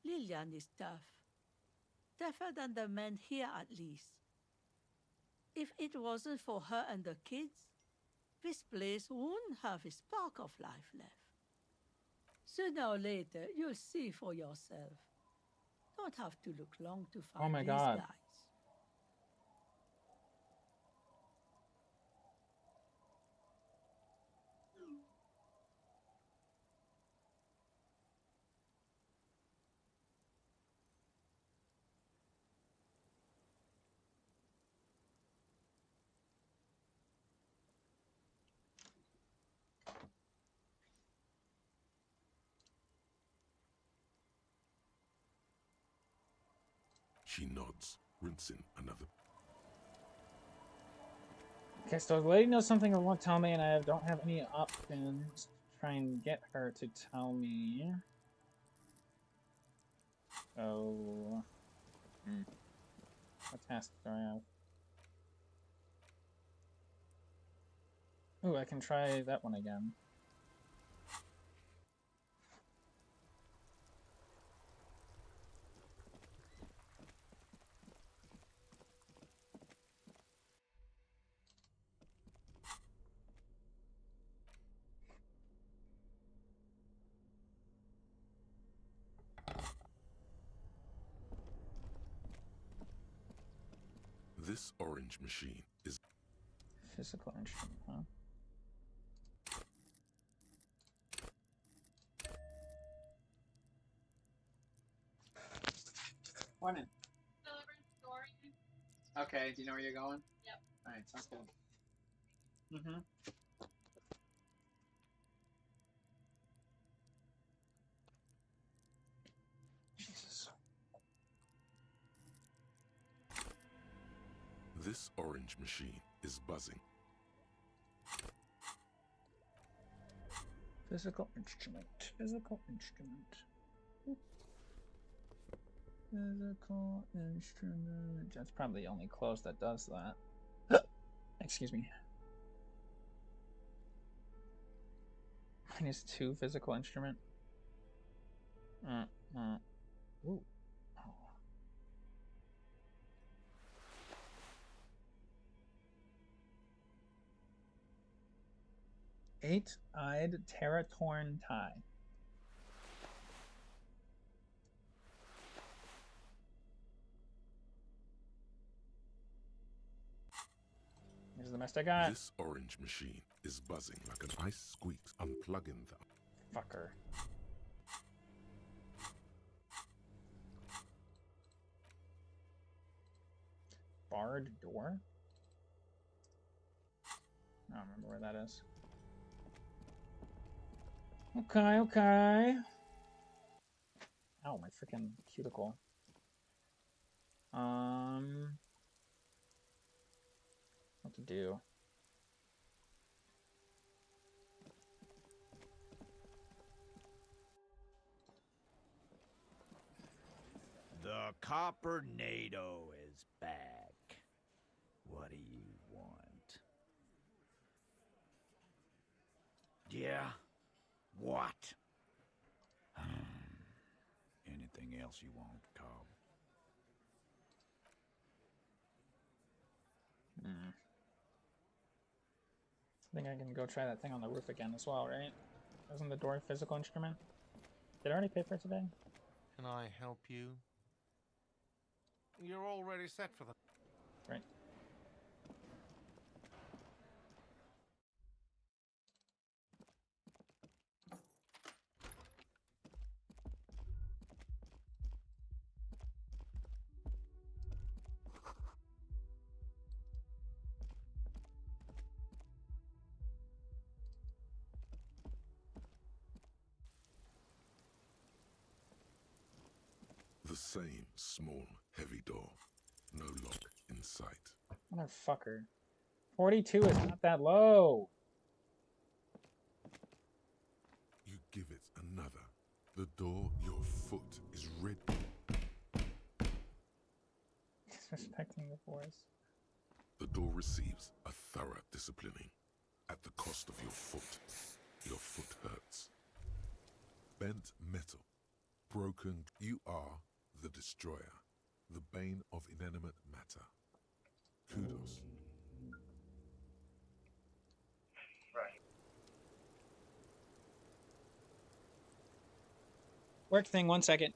Lillian is tough. Tougher than the men here, at least. If it wasn't for her and the kids, this place wouldn't have a spark of life left. Sooner or later, you'll see for yourself. Don't have to look long to Oh find my these God. guys. She nods, rinsing another. Okay, so the lady knows something or won't tell me, and I don't have any options to try and get her to tell me. So, what tasks do I have? Ooh, I can try that one again. This orange machine is Physical instrument, huh? Morning. Okay, do you know where you're going? Yep. Alright, sounds good. Mm-hmm. Jesus. This orange machine is buzzing. Physical instrument. Physical instrument. Physical instrument. That's probably the only close that does that. Excuse me. -2 physical instrument. Ooh. Eight-eyed Terratorn tie. Here's the best I got. This orange machine is buzzing like an ice squeaks, unplugging the fucker. Barred door? I don't remember where that is. Okay, okay. Ow, my freaking cuticle. What to do? The Coppernado is back. What do you want? Yeah? What? Anything else you want, Cobb? I think I can go try that thing on the roof again as well, right? Isn't the door a physical instrument? Did I already pay for it today? Can I help you? You're already set for the... Right. The same small, heavy door. No lock in sight. Motherfucker. 42 is not that low. You give it another. The door your foot is red. Disrespecting the force. The door receives a thorough disciplining. At the cost of your foot. Your foot hurts. Bent metal. Broken. You are the destroyer. The bane of inanimate matter. Kudos. Work thing, 1 second.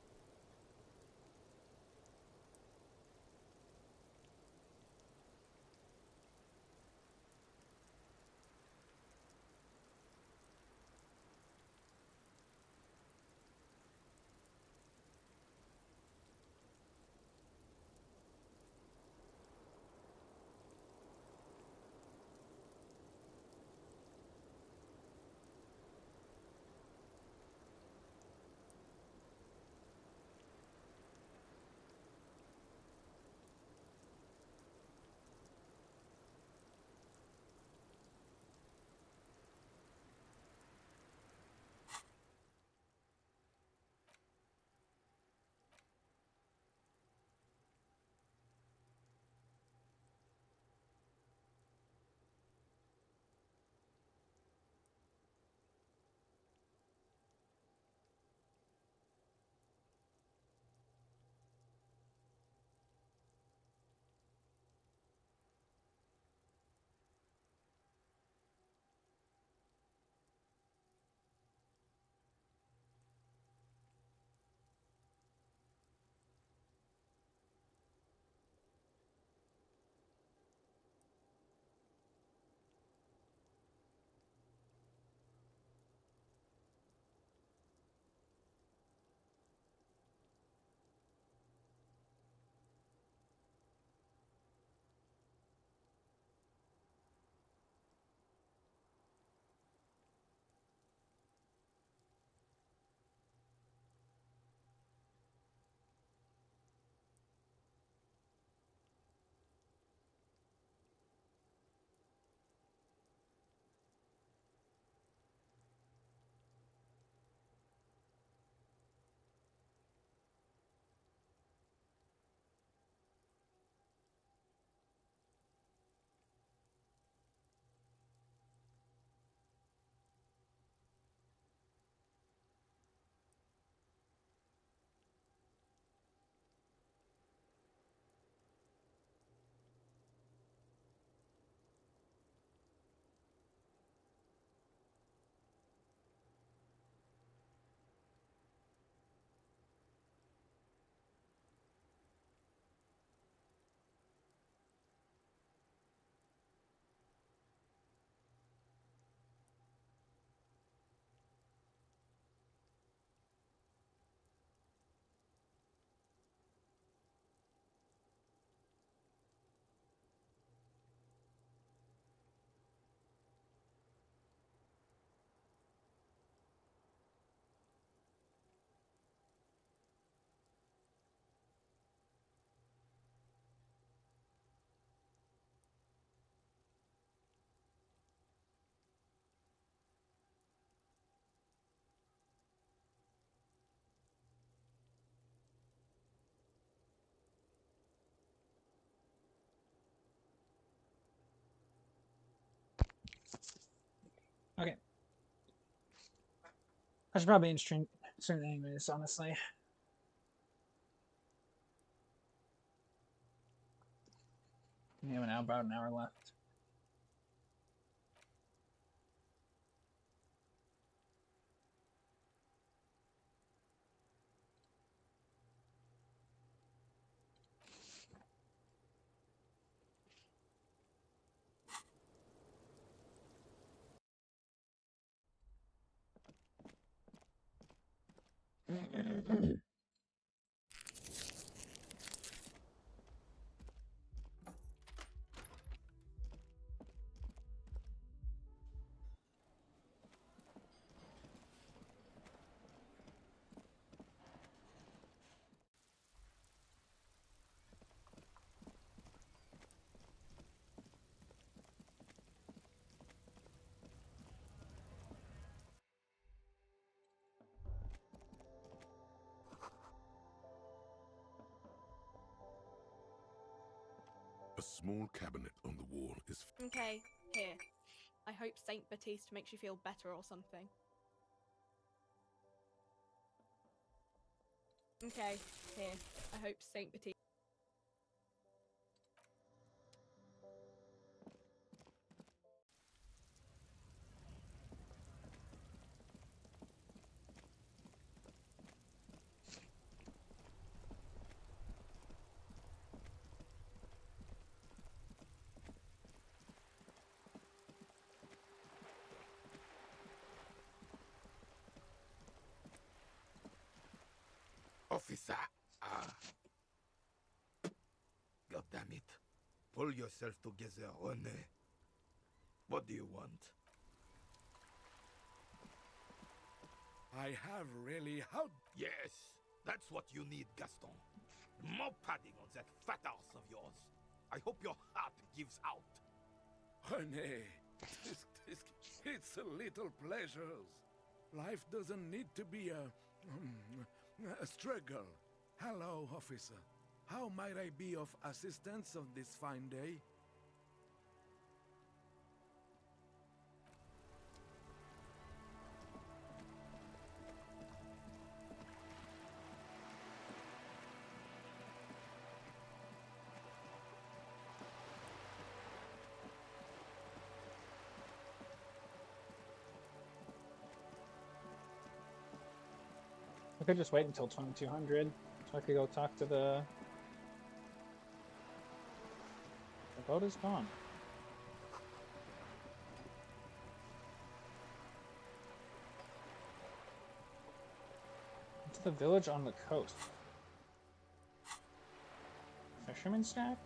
I should probably end stream soon anyways, honestly. We have about an hour left. A small cabinet on the wall is... Okay, here. I hope Saint Baptiste makes you feel better or something. Okay, here. I hope Saint Baptiste... Officer! God damn it. Pull yourself together, René. What do you want? I have really... How... Yes, that's what you need, Gaston. More padding on that fat ass of yours. I hope your heart gives out. René, it's a little pleasures. Life doesn't need to be a struggle. Hello, officer. How might I be of assistance on this fine day? I could just wait until 2200 so I could go talk to the boat is gone. It's the village on the coast. Fisherman's shack?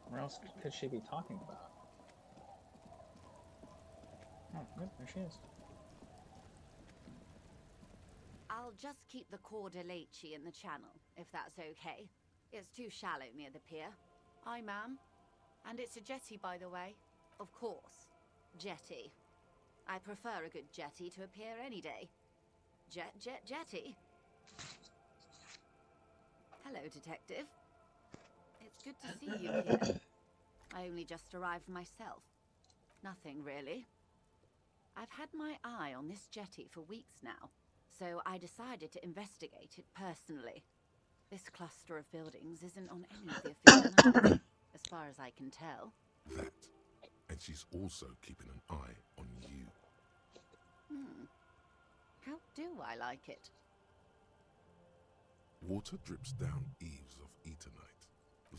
What else could she be talking about? Oh, good, there she is. I'll just keep the Cor de Leche in the channel, if that's okay. It's too shallow near the pier. Aye, ma'am. And it's a jetty, by the way. Of course. Jetty. I prefer a good jetty to a pier any day. Jetty? Hello, detective. It's good to see you here. I only just arrived myself. Nothing, really. I've had my eye on this jetty for weeks now, so I decided to investigate it personally. This cluster of buildings isn't on any of the official maps, as far as I can tell. That. And she's also keeping an eye on you. How do I like it? Water drips down eaves of Eternite.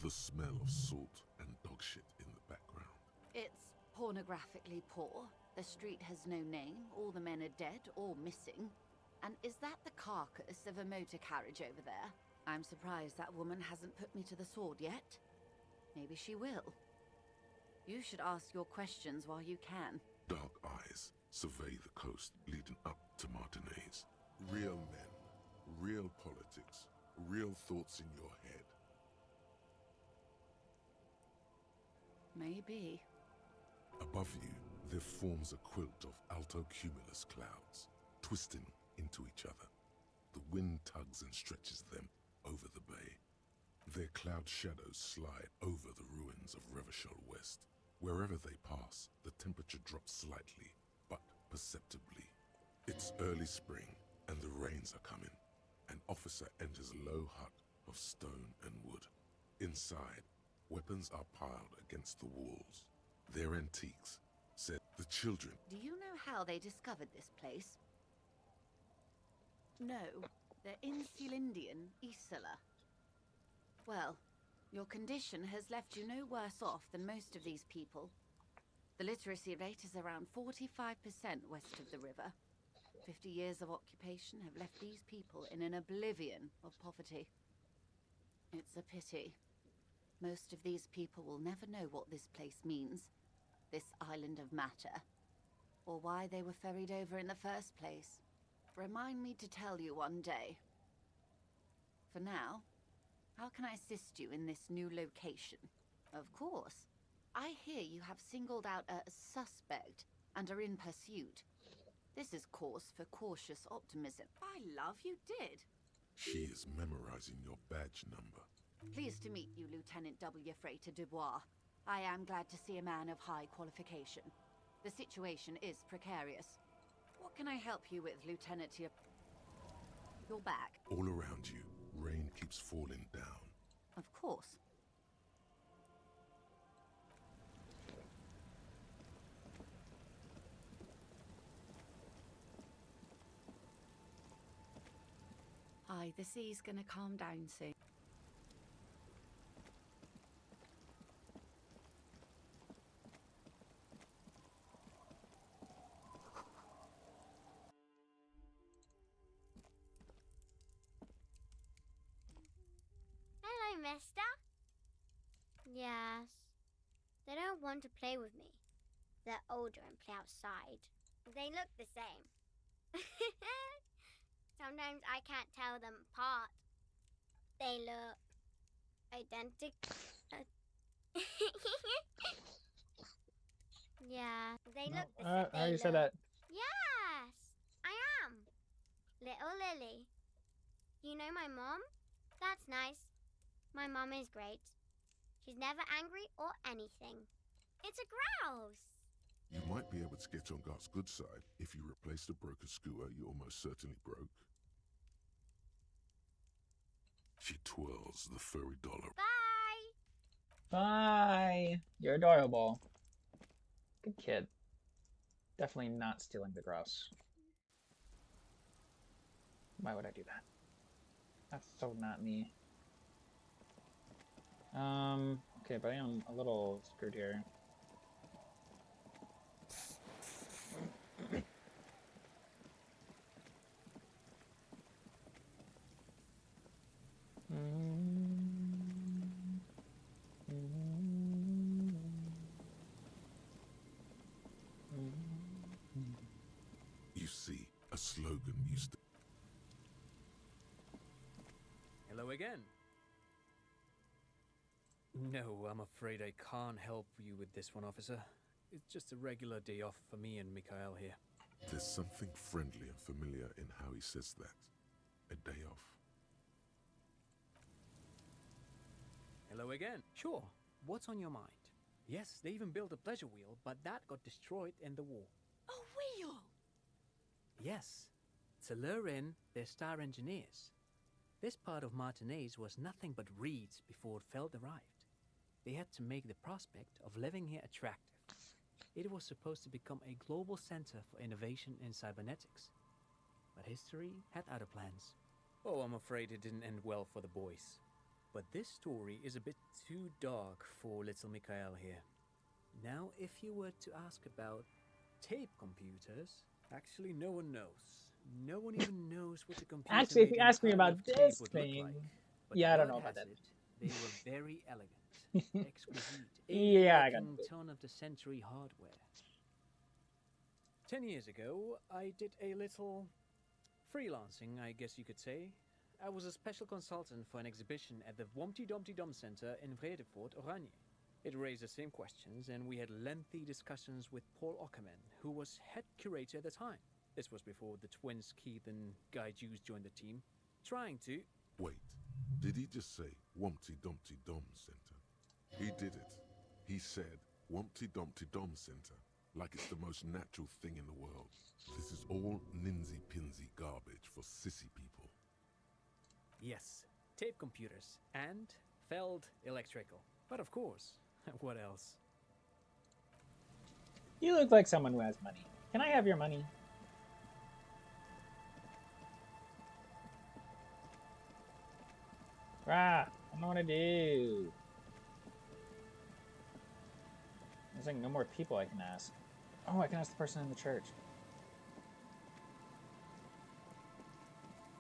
The smell of salt and dog shit in the background. It's pornographically poor. The street has no name, all the men are dead or missing. And is that the carcass of a motor carriage over there? I'm surprised that woman hasn't put me to the sword yet. Maybe she will. You should ask your questions while you can. Dark eyes survey the coast leading up to Martinez. Real men, real politics, real thoughts in your head. Maybe. Above you, there forms a quilt of altocumulus clouds, twisting into each other. The wind tugs and stretches them over the bay. Their cloud shadows slide over the ruins of Revachol West. Wherever they pass, the temperature drops slightly, but perceptibly. It's early spring, and the rains are coming. An officer enters a low hut of stone and wood. Inside, weapons are piled against the walls. They're antiques, said the children. Do you know how they discovered this place? No, they're in Celindian, Isla. Well, your condition has left you no worse off than most of these people. The literacy rate is around 45% west of the river. 50 years of occupation have left these people in an oblivion of poverty. It's a pity. Most of these people will never know what this place means, this island of matter, or why they were ferried over in the first place. Remind me to tell you one day. For now, how can I assist you in this new location? Of course. I hear you have singled out a suspect and are in pursuit. This is cause for cautious optimism. By love, you did. She is memorizing your badge number. Pleased to meet you, Lieutenant W. Frater Dubois. I am glad to see a man of high qualification. The situation is precarious. What can I help you with, Lieutenant? You're back. All around you, rain keeps falling down. Of course. Hi, the sea's gonna calm down soon. Hello, mister. Yes. They don't want to play with me. They're older and play outside. They look the same. Sometimes I can't tell them apart. They look identical. Yeah, they look the same. How you said that? Yes, I am. Little Lily. You know my mom? That's nice. My mom is great. She's never angry or anything. It's a grouse. You might be able to get on Gart's good side if you replace the broken scooter you almost certainly broke. She twirls the furry dollar. Bye! Bye! You're adorable. Good kid. Definitely not stealing the grouse. Why would I do that? That's so not me. Okay, but I am a little screwed here. You see, a slogan used to... Hello again. No, I'm afraid I can't help you with this one, officer. It's just a regular day off for me and Mikhail here. There's something friendly and familiar in how he says that. A day off. Hello again. Sure. What's on your mind? Yes, they even built a pleasure wheel, but that got destroyed in the war. A wheel? Yes. To lure in their star engineers. This part of Martinez was nothing but reeds before Feld arrived. They had to make the prospect of living here attractive. It was supposed to become a global center for innovation in cybernetics. But history had other plans. Oh, I'm afraid it didn't end well for the boys. But this story is a bit too dark for little Mikhail here. Now, if you were to ask about tape computers, actually no one knows. No one even knows what the computer Actually, if you made ask me entirely about of tape this would look thing, like. But yeah, I don't word know about has that. it, they were very elegant. Exquisite, Yeah, I got alien-looking turn-of-the-century hardware. 10 years ago, I did a little freelancing, I guess you could say. I was a special consultant for an exhibition at the Wompty Dumpty Dum Center in Vredefort, Oranje. It raised the same questions, and we had lengthy discussions with Paul Ockerman, who was head curator at the time. This was before the twins Keith and Guy Hughes joined the team, trying to... Wait, did he just say Wumpty Dumpty Dum Center? He did it. He said Wumpty Dumpty Dum Center, like it's the most natural thing in the world. This is all ninsy-pinsy garbage for sissy people. Yes, tape computers and Feld electrical. But of course, what else? You look like someone who has money. Can I have your money? Ah, I don't know what to do. There's like no more people I can ask. Oh, I can ask the person in the church.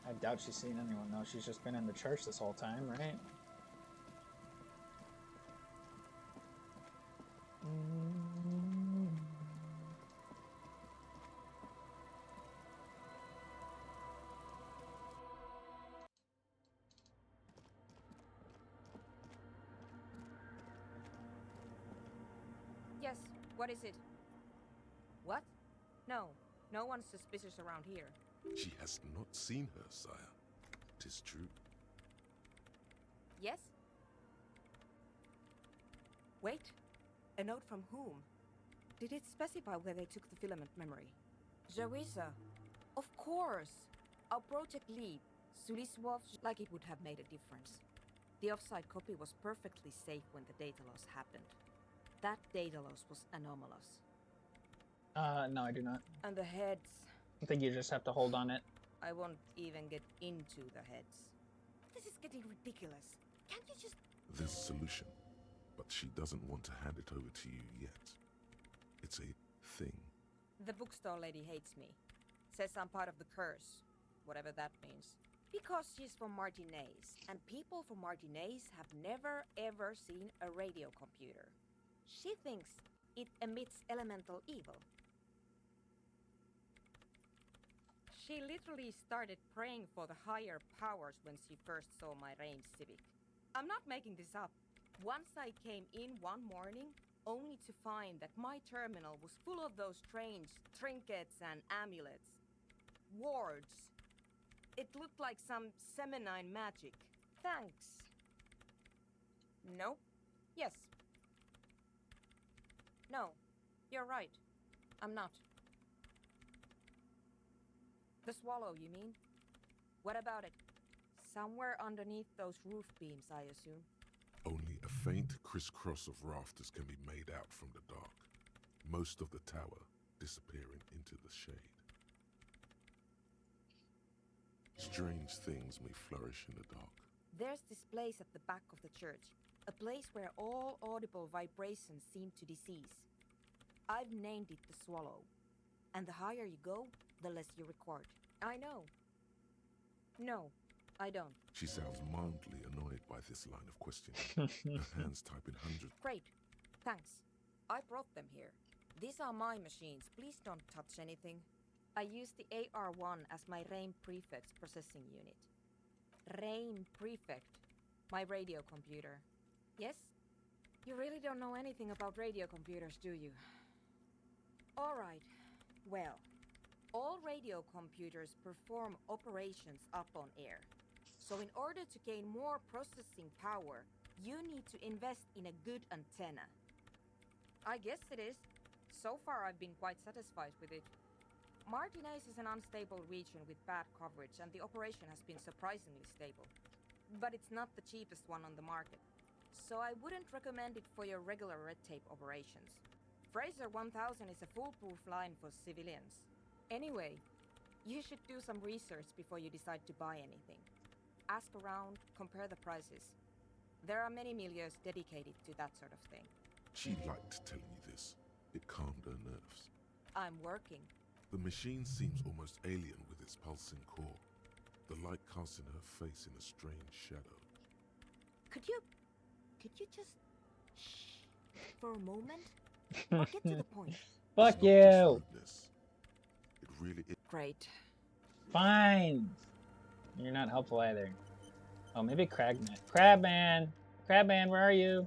I doubt she's seen anyone though. She's just been in the church this whole time, right? Yes, what is it? What? No, no one's suspicious around here. She has not seen her, sire. 'Tis true. Yes? Wait, a note from whom? Did it specify where they took the filament memory? Jarisa. Of course! Our project lead, Suliswov, like it would have made a difference. The offsite copy was perfectly safe when the data loss happened. That data loss was anomalous. No, I do not. And the heads. I think you just have to hold on it. I won't even get into the heads. This is getting ridiculous. Can't you just... There's a solution, but she doesn't want to hand it over to you yet. It's a thing. The bookstore lady hates me. Says I'm part of the curse, whatever that means. Because she's from Martinez, and people from Martinez have never ever seen a radio computer. She thinks it emits elemental evil. She literally started praying for the higher powers when she first saw my range Civic. I'm not making this up. Once I came in one morning, only to find that my terminal was full of those strange trinkets and amulets. Wards. It looked like some Semenine magic. Thanks. No? Yes. No, you're right. I'm not. The swallow, you mean? What about it? Somewhere underneath those roof beams, I assume. Only a faint crisscross of rafters can be made out from the dark. Most of the tower disappearing into the shade. Strange things may flourish in the dark. There's this place at the back of the church. A place where all audible vibrations seem to decease. I've named it the Swallow. And the higher you go, the less you record. I know. No, I don't. She sounds mildly annoyed by this line of questioning. Her hands typing hundreds. Great. Thanks. I brought them here. These are my machines. Please don't touch anything. I use the AR1 as my RAIN Prefect's processing unit. RAIN Prefect. My radio computer. Yes? You really don't know anything about radio computers, do you? All right. Well, all radio computers perform operations up on air. So in order to gain more processing power, you need to invest in a good antenna. I guess it is. So far I've been quite satisfied with it. Martinez is an unstable region with bad coverage, and the operation has been surprisingly stable. But it's not the cheapest one on the market. So I wouldn't recommend it for your regular red tape operations. Fraser 1000 is a foolproof line for civilians. Anyway, you should do some research before you decide to buy anything. Ask around, compare the prices. There are many milieus dedicated to that sort of thing. She liked telling you this. It calmed her nerves. I'm working. The machine seems almost alien with its pulsing core. The light casting her face in a strange shadow. Could you just For a moment? Or get to the point. Fuck It's not just you. rudeness. It really is. Great. Fine. You're not helpful either. Oh, maybe Crabman. Crabman! Crabman, where are you?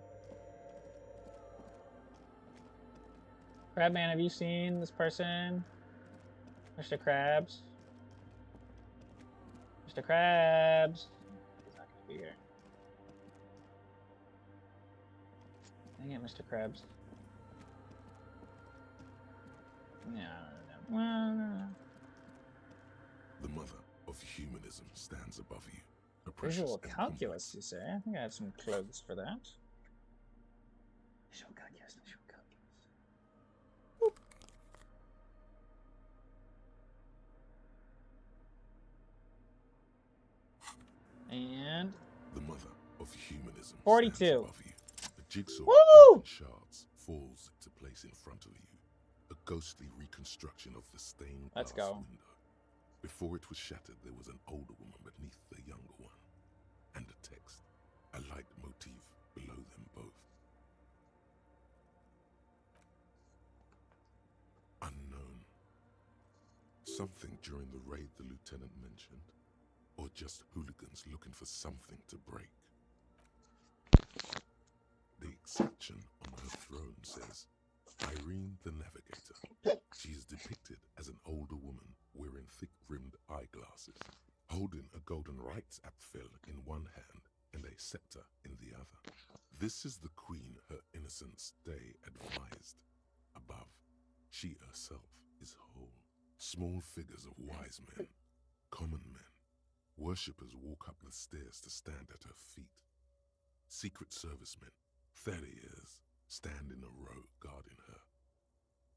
Crabman, have you seen this person? Mr. Krabs? Mr. Krabs! He's not gonna be here. Dang it, Mr. Krabs. No. The mother of humanism stands above you. A precious Visual and calculus, you say? I think I have some clothes for that. Visual calculus, visual calculus. And the mother of humanism 42. stands above you. A jigsaw Woo! of broken shards falls into place in front of you. A ghostly reconstruction of the stained glass Let's go. window. Before it was shattered, there was an older woman beneath the younger one, and a text, a light motif below them both. Unknown. Something during the raid the lieutenant mentioned, or just hooligans looking for something to break. The inscription on her throne says, Irene the Navigator. She is depicted as an older woman wearing thick-rimmed eyeglasses, holding a golden rights apfel in one hand and a scepter in the other. This is the queen her innocence day advised. Above, she herself is whole. Small figures of wise men, common men, worshippers walk up the stairs to stand at her feet. Secret servicemen, 30 years, stand in a row guarding her.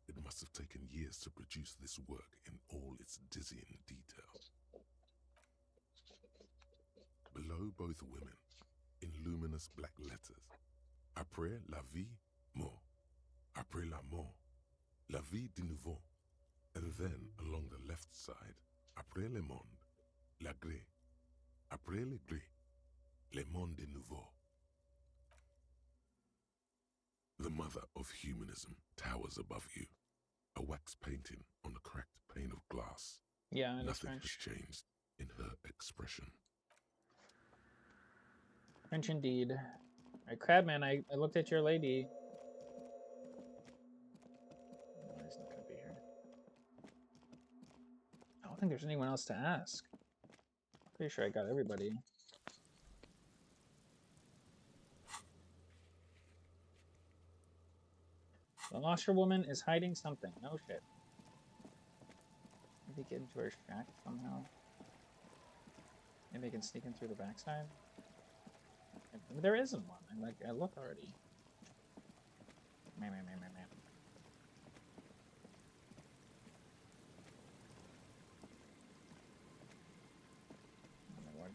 It must have taken years to produce this work in all its dizzying detail. Below both women, in luminous black letters, Après la vie, mort. Après la mort, la vie de nouveau. And then, along the left side, Après le monde, la gré. Après le gré, le monde de nouveau. The mother of humanism towers above you, a wax painting on a cracked pane of glass. Yeah, it is Nothing French. has changed in her expression. French indeed. Alright, Crabman, I looked at your lady. No, he's not gonna be here. I don't think there's anyone else to ask. Pretty sure I got everybody. The washerwoman is hiding something. No shit. Maybe get into her shack somehow. Maybe I can sneak in through the backside. There isn't one. I looked already. Man. Oh my lord.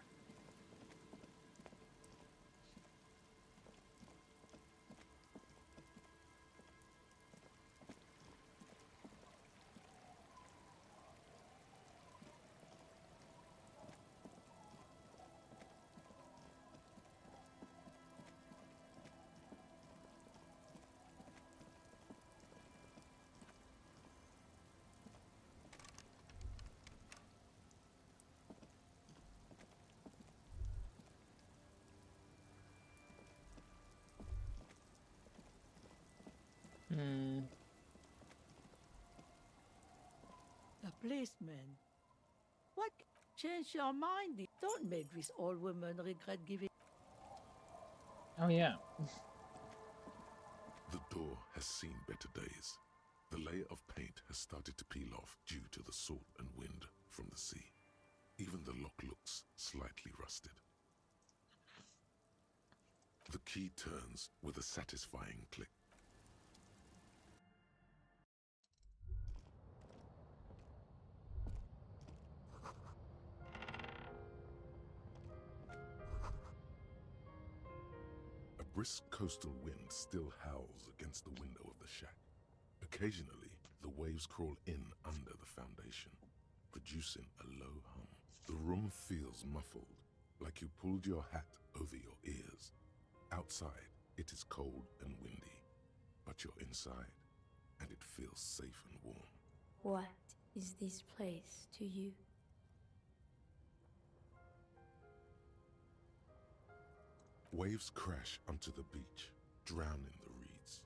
The policeman. What? Change your mind. Don't make this old woman regret giving. Oh yeah. The door has seen better days. The layer of paint has started to peel off due to the salt and wind from the sea. Even the lock looks slightly rusted. The key turns with a satisfying click. A brisk coastal wind still howls against the window of the shack. Occasionally, the waves crawl in under the foundation, producing a low hum. The room feels muffled, like you pulled your hat over your ears. Outside, It is cold and windy, but you're inside, and it feels safe and warm. What is this place to you? Waves crash onto the beach, drowning the reeds.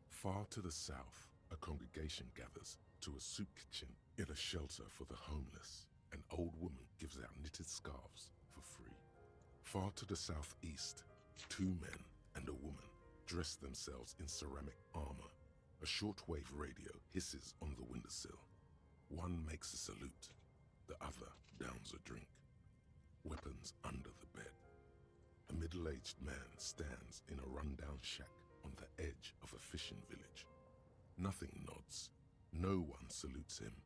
Far to the south, a congregation gathers to a soup kitchen in a shelter for the homeless. An old woman gives out knitted scarves for free. Far to the southeast, 2 men and a woman dress themselves in ceramic armor. A shortwave radio hisses on the windowsill. One makes a salute, the other downs a drink. Weapons under the bed. A middle-aged man stands in a rundown shack on the edge of a fishing village. Nothing nods. No one salutes him.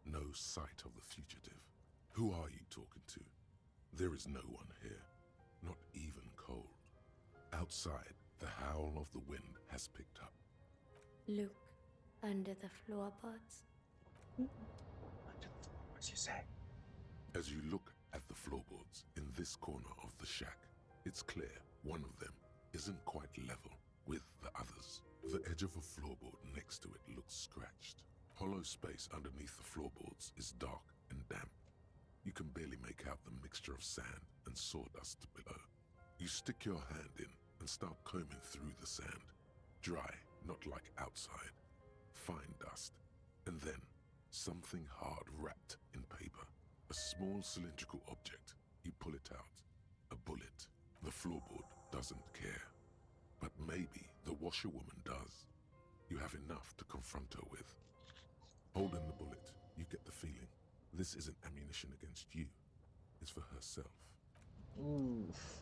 No sight of the fugitive. Who are you talking to? There is no one here, not even cold. Outside, the howl of the wind has picked up. Look under the floorboards. What'd you say? As you look at the floorboards in this corner of the shack, it's clear one of them isn't quite level with the others. The edge of a floorboard next to it looks scratched. Hollow space underneath the floorboards is dark and damp. You can barely make out the mixture of sand and sawdust below. You stick your hand in and start combing through the sand. Dry, not like outside. Fine dust. And then, something hard wrapped in paper. A small cylindrical object. You pull it out. A bullet. The floorboard doesn't care. But maybe the washerwoman does. You have enough to confront her with. Holding the bullet, you get the feeling this isn't ammunition against you. It's for herself. Oof.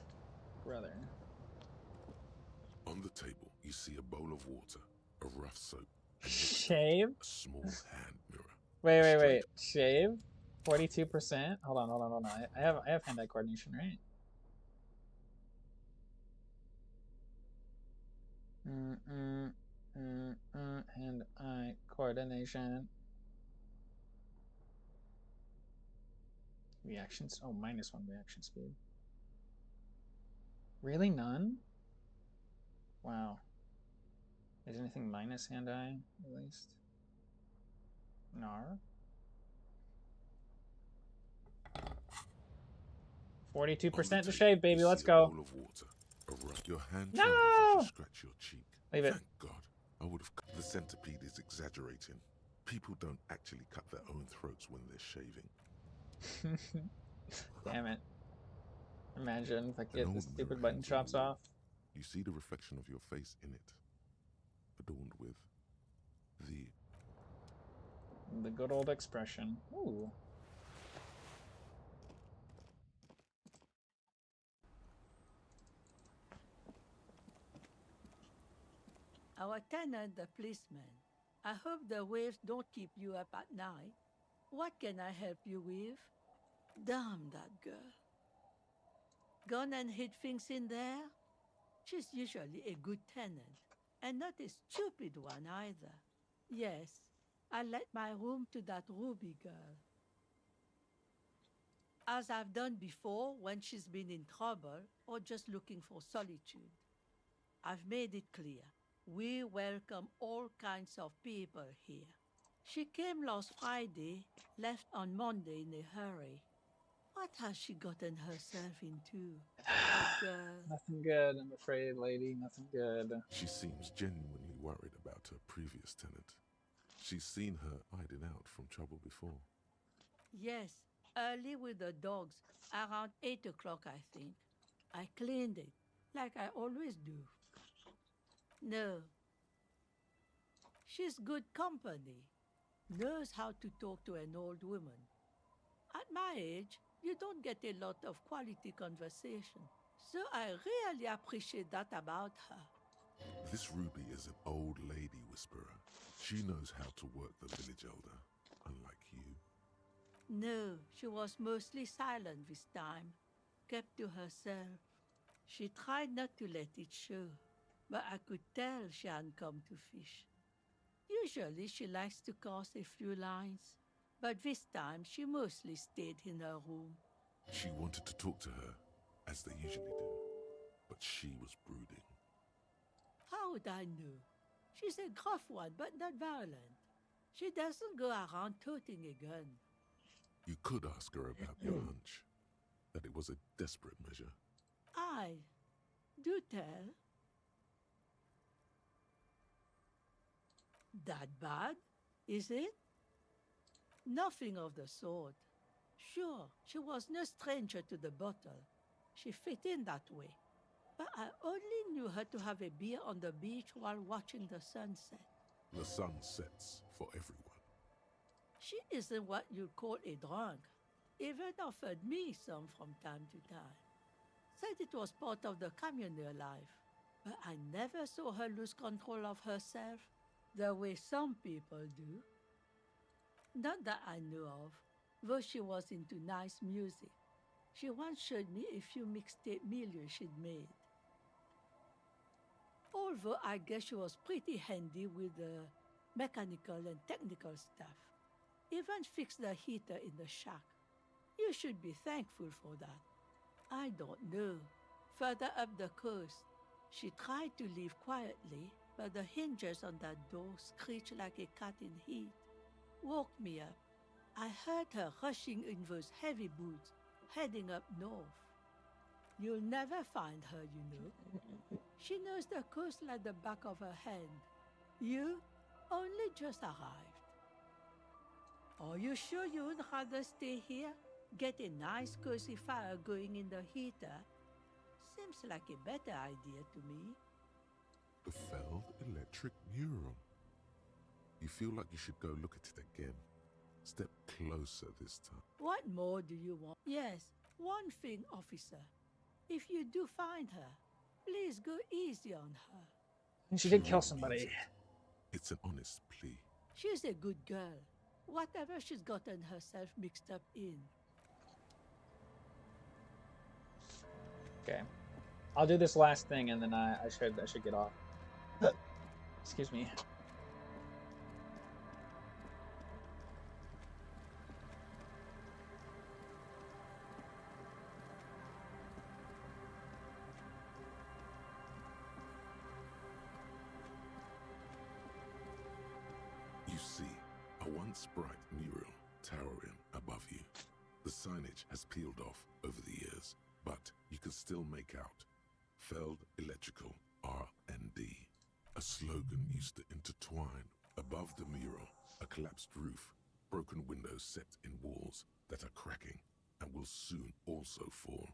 Brother. On the table, you see a bowl of water, a rough soap, Shave? a small hand mirror. Wait. Shave? 42%? Hold on. I have hand-eye coordination, right? Hand-eye coordination. Reactions? Oh, -1 reaction speed. Really? None? Wow. Is anything minus hand-eye, at least? Nar? 42% to shave, baby. Let's go. Your hand No! trembles as you scratch your cheek. Leave it. Thank God. I would have cut. The centipede is exaggerating. People don't actually cut their own throats when they're shaving. Damn it. Imagine if I An get old this stupid mirror button hangs chops on the wall. off. You see the reflection of your face in it, adorned with the good old expression. Ooh. Our tenant, the policeman. I hope the waves don't keep you up at night. What can I help you with? Damn that girl. Gone and hid things in there? She's usually a good tenant, and not a stupid one either. Yes, I let my room to that Ruby girl. As I've done before when she's been in trouble or just looking for solitude. I've made it clear. We welcome all kinds of people here. She came last Friday, left on Monday in a hurry. What has she gotten herself into? That girl. Nothing good, I'm afraid, lady. Nothing good. She seems genuinely worried about her previous tenant. She's seen her hiding out from trouble before. Yes, early with the dogs, around 8 o'clock, I think. I cleaned it, like I always do. No. She's good company. Knows how to talk to an old woman. At my age, you don't get a lot of quality conversation. So I really appreciate that about her. This Ruby is an old lady whisperer. She knows how to work the village elder, unlike you. No, she was mostly silent this time. Kept to herself. She tried not to let it show, but I could tell she hadn't come to fish. Usually she likes to cast a few lines, but this time she mostly stayed in her room. She wanted to talk to her, as they usually do, but she was brooding. How would I know? She's a gruff one, but not violent. She doesn't go around toting a gun. You could ask her about your hunch, that it was a desperate measure. Aye. Do tell. That bad, is it? Nothing of the sort. Sure, she was no stranger to the bottle. She fit in that way. But I only knew her to have a beer on the beach while watching the sunset. The sun sets for everyone. She isn't what you'd call a drunk. Even offered me some from time to time. Said it was part of the communal life. But I never saw her lose control of herself the way some people do. Not that I know of, though she was into nice music. She once showed me a few mixtape milieux she'd made. Although I guess she was pretty handy with the mechanical and technical stuff. Even fixed the heater in the shack. You should be thankful for that. I don't know. Further up the coast, she tried to leave quietly, but the hinges on that door screeched like a cat in heat. Woke me up. I heard her rushing in those heavy boots, heading up north. You'll never find her, you know. She knows the coast like the back of her hand. You only just arrived. Are you sure you would rather stay here? Get a nice cozy fire going in the heater? Seems like a better idea to me. The Feld electric mural. You feel like you should go look at it again. Step closer this time. What more do you want? Yes, one thing, officer. If you do find her, please go easy on her. She did kill somebody. It's an honest plea. She's a good girl. Whatever she's gotten herself mixed up in. Okay. I'll do this last thing and then I should get off. Excuse me. You see, a once bright mural towering above you. The signage has peeled off over the years, but you can still make out Feld Electrical R&D. A slogan used to intertwine above the mural, a collapsed roof, broken windows set in walls that are cracking and will soon also fall,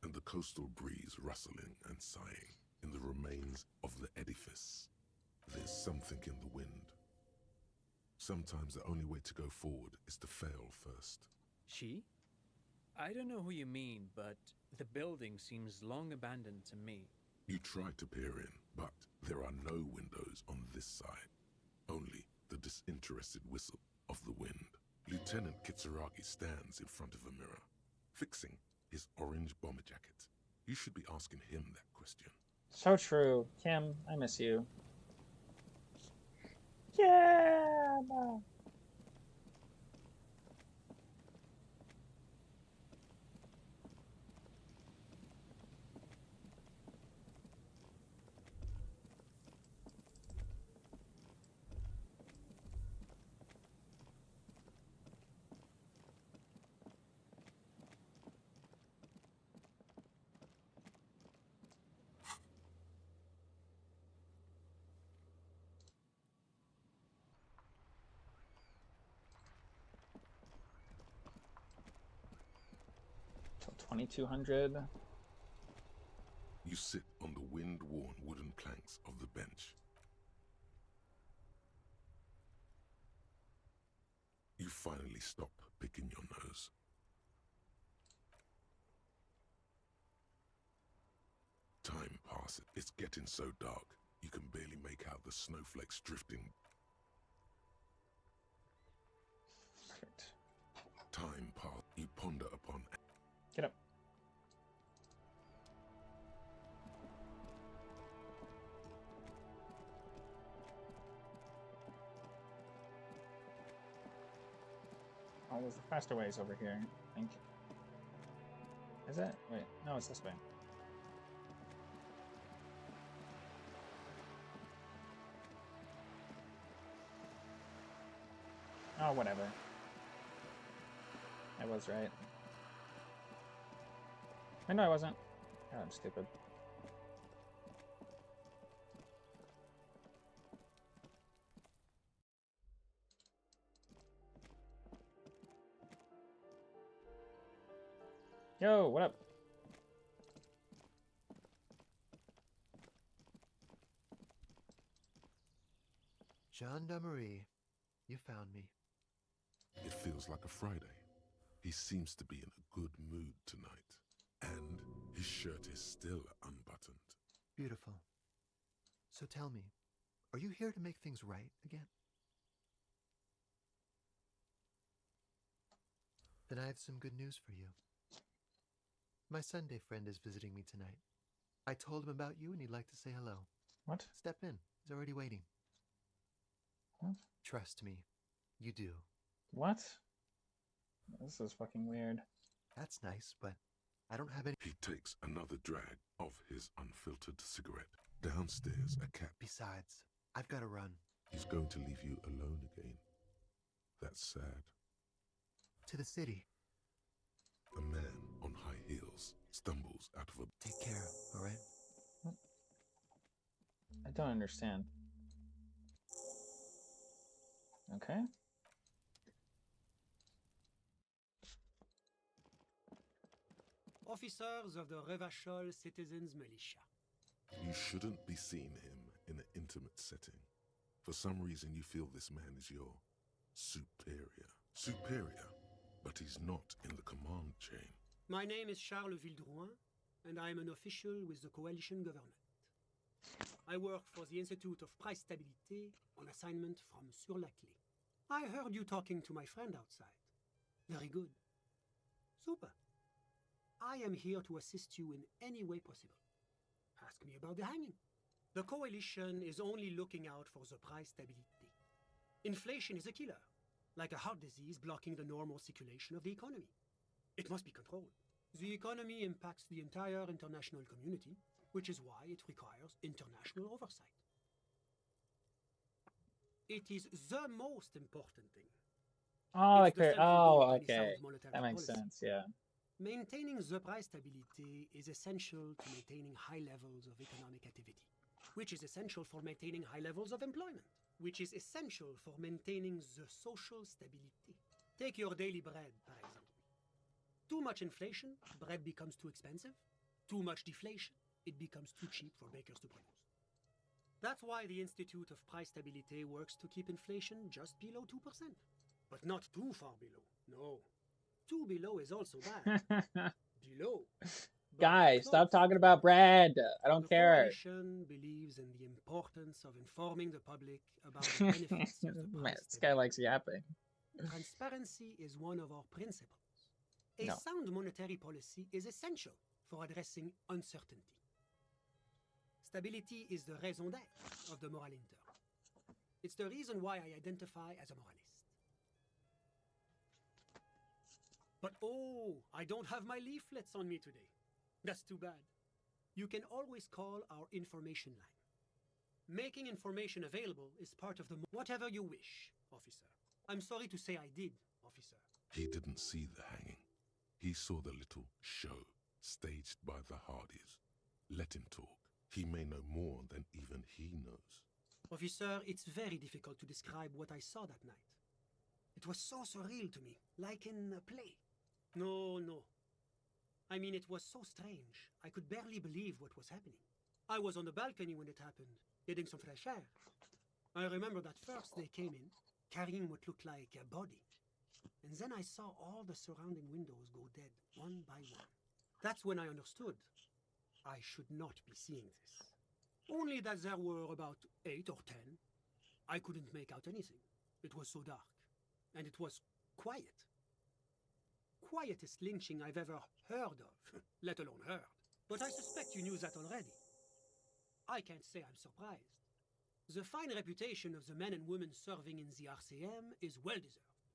and the coastal breeze rustling and sighing in the remains of the edifice. There's something in the wind. Sometimes the only way to go forward is to fail first. She? I don't know who you mean, but the building seems long abandoned to me. You try to peer in, but there are no windows on this side. Only the disinterested whistle of the wind. Lieutenant Kitsuragi stands in front of a mirror, fixing his orange bomber jacket. You should be asking him that question. So true. Kim, I miss you. Yeah. Till 2200. You sit on the wind-worn wooden planks of the bench. You finally stop picking your nose. Time passes. It's getting so dark, you can barely make out the snowflakes drifting. Perfect. Time passes. You ponder upon. Get up. Oh, there's the faster ways over here, I think. Is it? Wait, no, it's this way. Oh, whatever. I was right. I know I wasn't. God, I'm stupid. Yo, what up? Gendarmerie, you found me. It feels like a Friday. He seems to be in a good mood tonight. And his shirt is still unbuttoned. Beautiful. So tell me, are you here to make things right again? Then I have some good news for you. My Sunday friend is visiting me tonight. I told him about you and he'd like to say hello. What? Step in. He's already waiting. What? Trust me, you do. What? This is fucking weird. That's nice, but I don't have any... He takes another drag of his unfiltered cigarette. Downstairs, a cat. Besides, I've got to run. He's going to leave you alone again. That's sad. To the city. A man on high heels stumbles out of a... Take care, all right? I don't understand. Okay. Officers of the Revachol Citizens Militia. You shouldn't be seeing him in an intimate setting. For some reason you feel this man is your superior. Superior, but he's not in the command chain. My name is Charles Vildrouin, and I am an official with the coalition government. I work for the Institute of Price Stabilité on assignment from Sur la Clé. I heard you talking to my friend outside. Very good. Super. I am here to assist you in any way possible. Ask me about the hanging. The coalition is only looking out for the price stability. Inflation is a killer, like a heart disease blocking the normal circulation of the economy. It must be controlled. The economy impacts the entire international community, which is why it requires international oversight. It is the most important thing. Oh, It's the okay. central Oh, goal of any okay. sound monetary That makes policy. sense. Yeah. Maintaining the price stability is essential to maintaining high levels of economic activity, which is essential for maintaining high levels of employment, which is essential for maintaining the social stability. Take your daily bread, for example. Too much inflation, bread becomes too expensive. Too much deflation, it becomes too cheap for bakers to produce. That's why the Institute of Price Stability works to keep inflation just below 2%. But not too far below, no. Too below is also bad. Below. Guys, stop talking about bread. I don't care. The coalition believes in the importance of informing the public about the benefits of the Man, price this guy likes yapping. Transparency is one of our principles. A No. sound monetary policy is essential for addressing uncertainty. Stability is the raison d'être of the moral interne. It's the reason why I identify as a moralist. But oh, I don't have my leaflets on me today. That's too bad. You can always call our information line. Making information available is part of the... Whatever you wish, officer. I'm sorry to say I did, officer. He didn't see the hanging. He saw the little show staged by the Hardys. Let him talk. He may know more than even he knows. Officer, it's very difficult to describe what I saw that night. It was so surreal to me, like in a play. No. I mean, it was so strange. I could barely believe what was happening. I was on the balcony when it happened, getting some fresh air. I remember that first they came in, carrying what looked like a body. And then I saw all the surrounding windows go dead, one by one. That's when I understood I should not be seeing this. Only that there were about 8 or 10. I couldn't make out anything. It was so dark. And it was quiet. Quietest lynching I've ever heard of, let alone heard. But I suspect you knew that already. I can't say I'm surprised. The fine reputation of the men and women serving in the RCM is well deserved.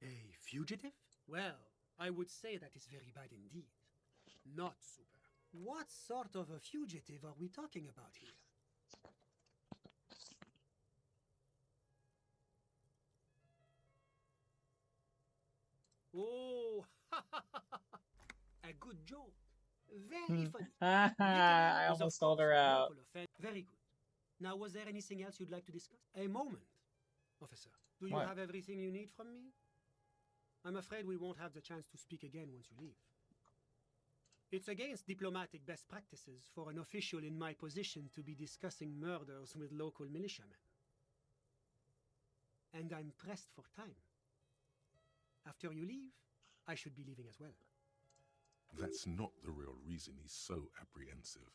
A fugitive? Well, I would say that is very bad indeed. Not super. What sort of a fugitive are we talking about here? good joke. Very funny. I Is, of almost sold course, her a out. local offense. Very good. Now, was there anything else you'd like to discuss? A moment, officer. Do you What? have everything you need from me? I'm afraid we won't have the chance to speak again once you leave. It's against diplomatic best practices for an official in my position to be discussing murders with local militiamen. And I'm pressed for time. After you leave, I should be leaving as well. That's not the real reason he's so apprehensive.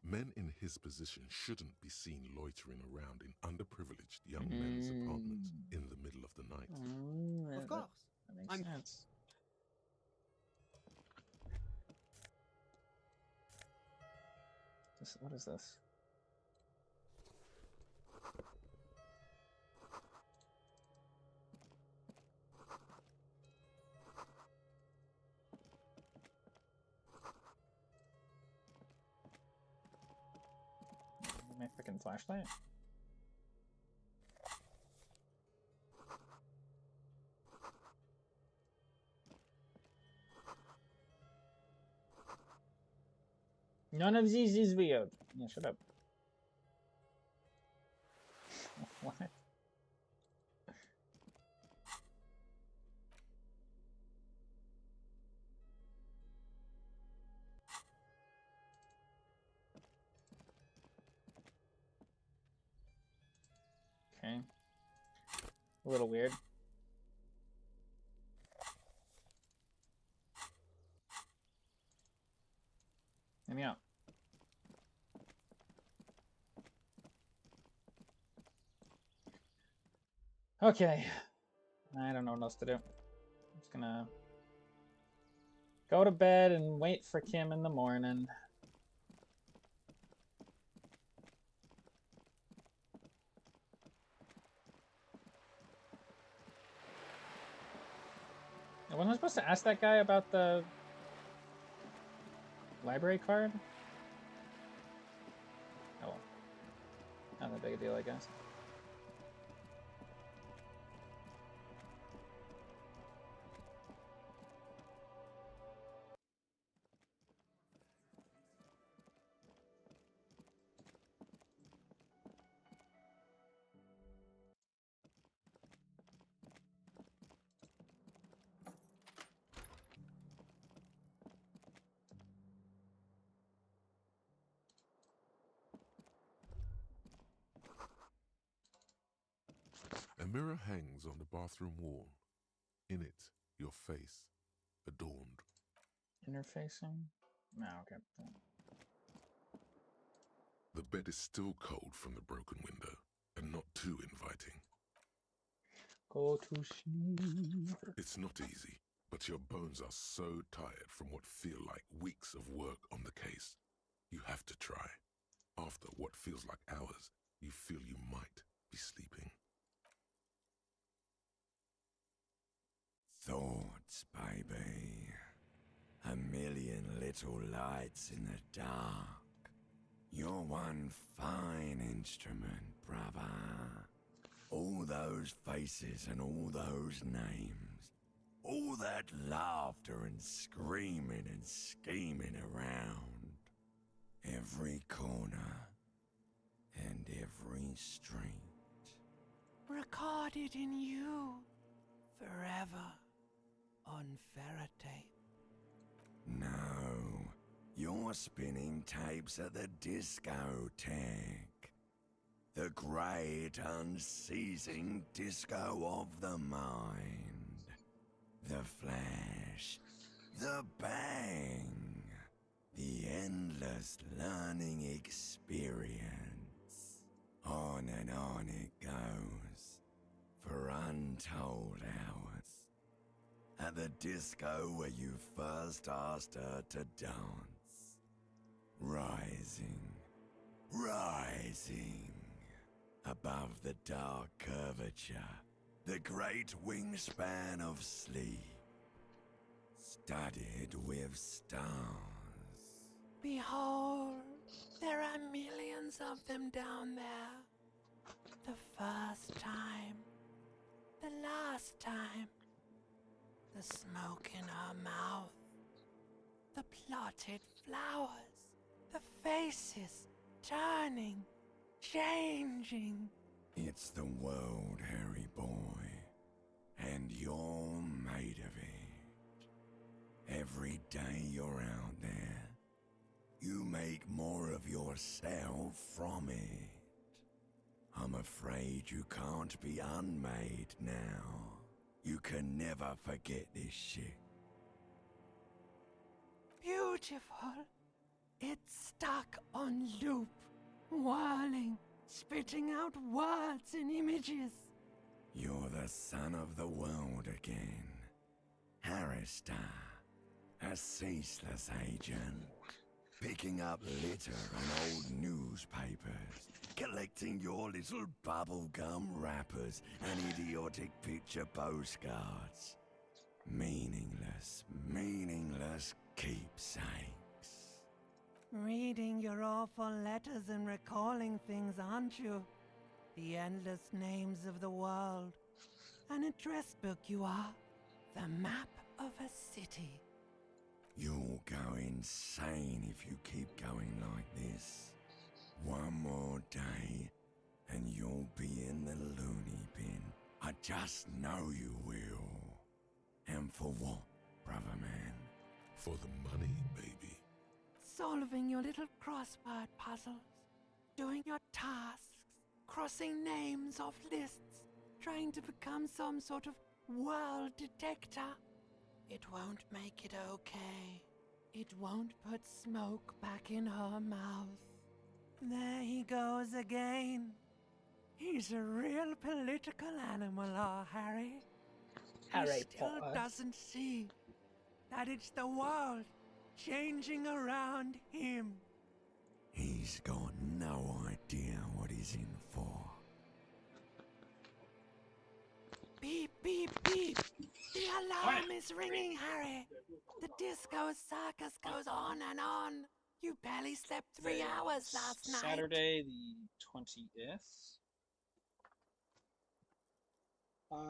Men in his position shouldn't be seen loitering around in underprivileged young men's apartments in the middle of the night. Of course. That makes sense. What is this? My freaking flashlight? None of these is weird. Yeah, shut up. What? Okay. A little weird. Let me out. Okay. I don't know what else to do. I'm just gonna go to bed and wait for Kim in the morning. Wasn't I supposed to ask that guy about the library card? Oh well. Not that big a deal, I guess. A mirror hangs on the bathroom wall. In it, your face, adorned. Interfacing? No, okay. The bed is still cold from the broken window, and not too inviting. Go to sleep. It's not easy, but your bones are so tired from what feel like weeks of work on the case. You have to try. After what feels like hours, you feel you might be sleeping. Thoughts, baby. A million little lights in the dark. You're one fine instrument, brother. All those faces and all those names. All that laughter and screaming and scheming around. Every corner and every street. Recorded in you forever on ferrotape. No, you're spinning tapes at the discotheque. The great unceasing disco of the mind. The flash, the bang, the endless learning experience. On and on it goes, for untold hours. At the disco where you first asked her to dance. Rising, rising, above the dark curvature, the great wingspan of sleep, studded with stars. Behold, there are millions of them down there. The first time, the last time, the smoke in her mouth, the plotted flowers, the faces turning, changing. It's the world, Harry boy, and you're made of it. Every day you're out there, you make more of yourself from it. I'm afraid you can't be unmade now. You can never forget this shit. Beautiful. It's stuck on loop, whirling, spitting out words and images. You're the son of the world again. Harrister, a ceaseless agent. Picking up litter and old newspapers. Collecting your little bubblegum wrappers and idiotic picture postcards. Meaningless, meaningless keepsakes. Reading your awful letters and recalling things, aren't you? The endless names of the world. An address book you are. The map of a city. You'll go insane if you keep going like this. One more day, and you'll be in the loony bin. I just know you will. And for what, brother man? For the money, baby. Solving your little crossword puzzles. Doing your tasks. Crossing names off lists. Trying to become some sort of world detector. It won't make it okay. It won't put smoke back in her mouth. There he goes again. He's a real political animal, our Harry. Harry He still Potter. doesn't see that it's the world changing around him. He's got no idea what he's in for. Beep, beep, beep. The alarm is ringing, Harry. The disco circus goes on and on. You barely slept 3 hours last night. Saturday the 20th.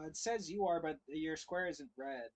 It says you are, but your square isn't red.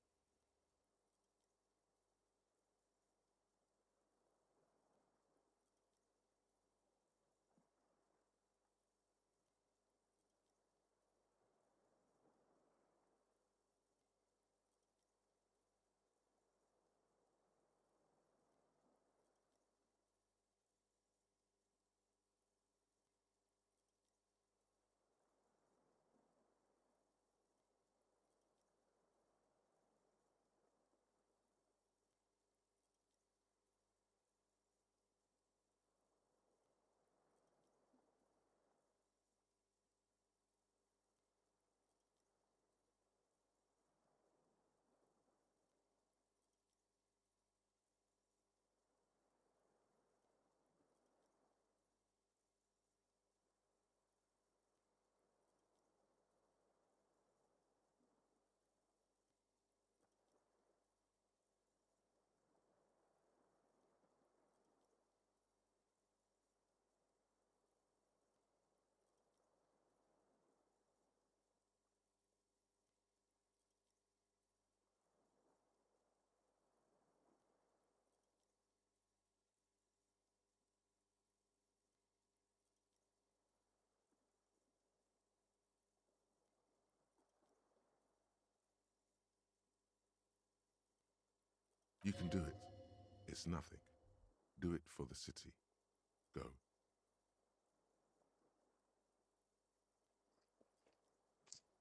You can do it. It's nothing. Do it for the city. Go.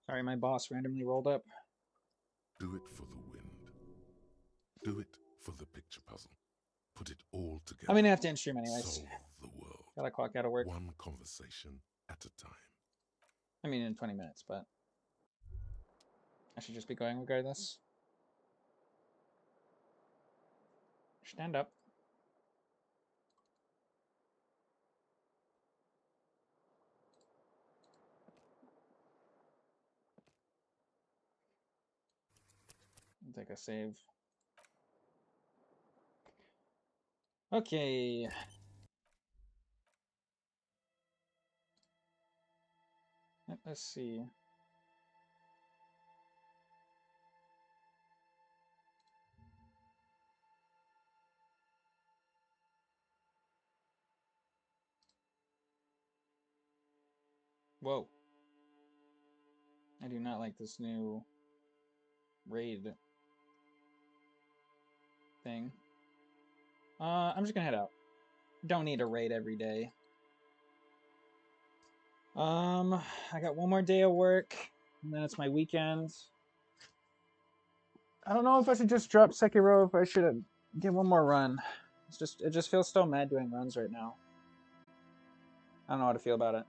Sorry, my boss randomly rolled up. Do it for the wind. Do it for the picture puzzle. Put it all together. I'm gonna have to end stream anyways. Solve the world. Gotta clock out of work. One conversation at a time. I mean, in 20 minutes, but I should just be going regardless. Stand up. Take a save. Okay. Let's see. Whoa. I do not like this new raid thing. I'm just gonna head out. Don't need a raid every day. I got one more day of work, and then it's my weekend. I don't know if I should just drop Sekiro, if I should get one more run. It just feels so mad doing runs right now. I don't know how to feel about it.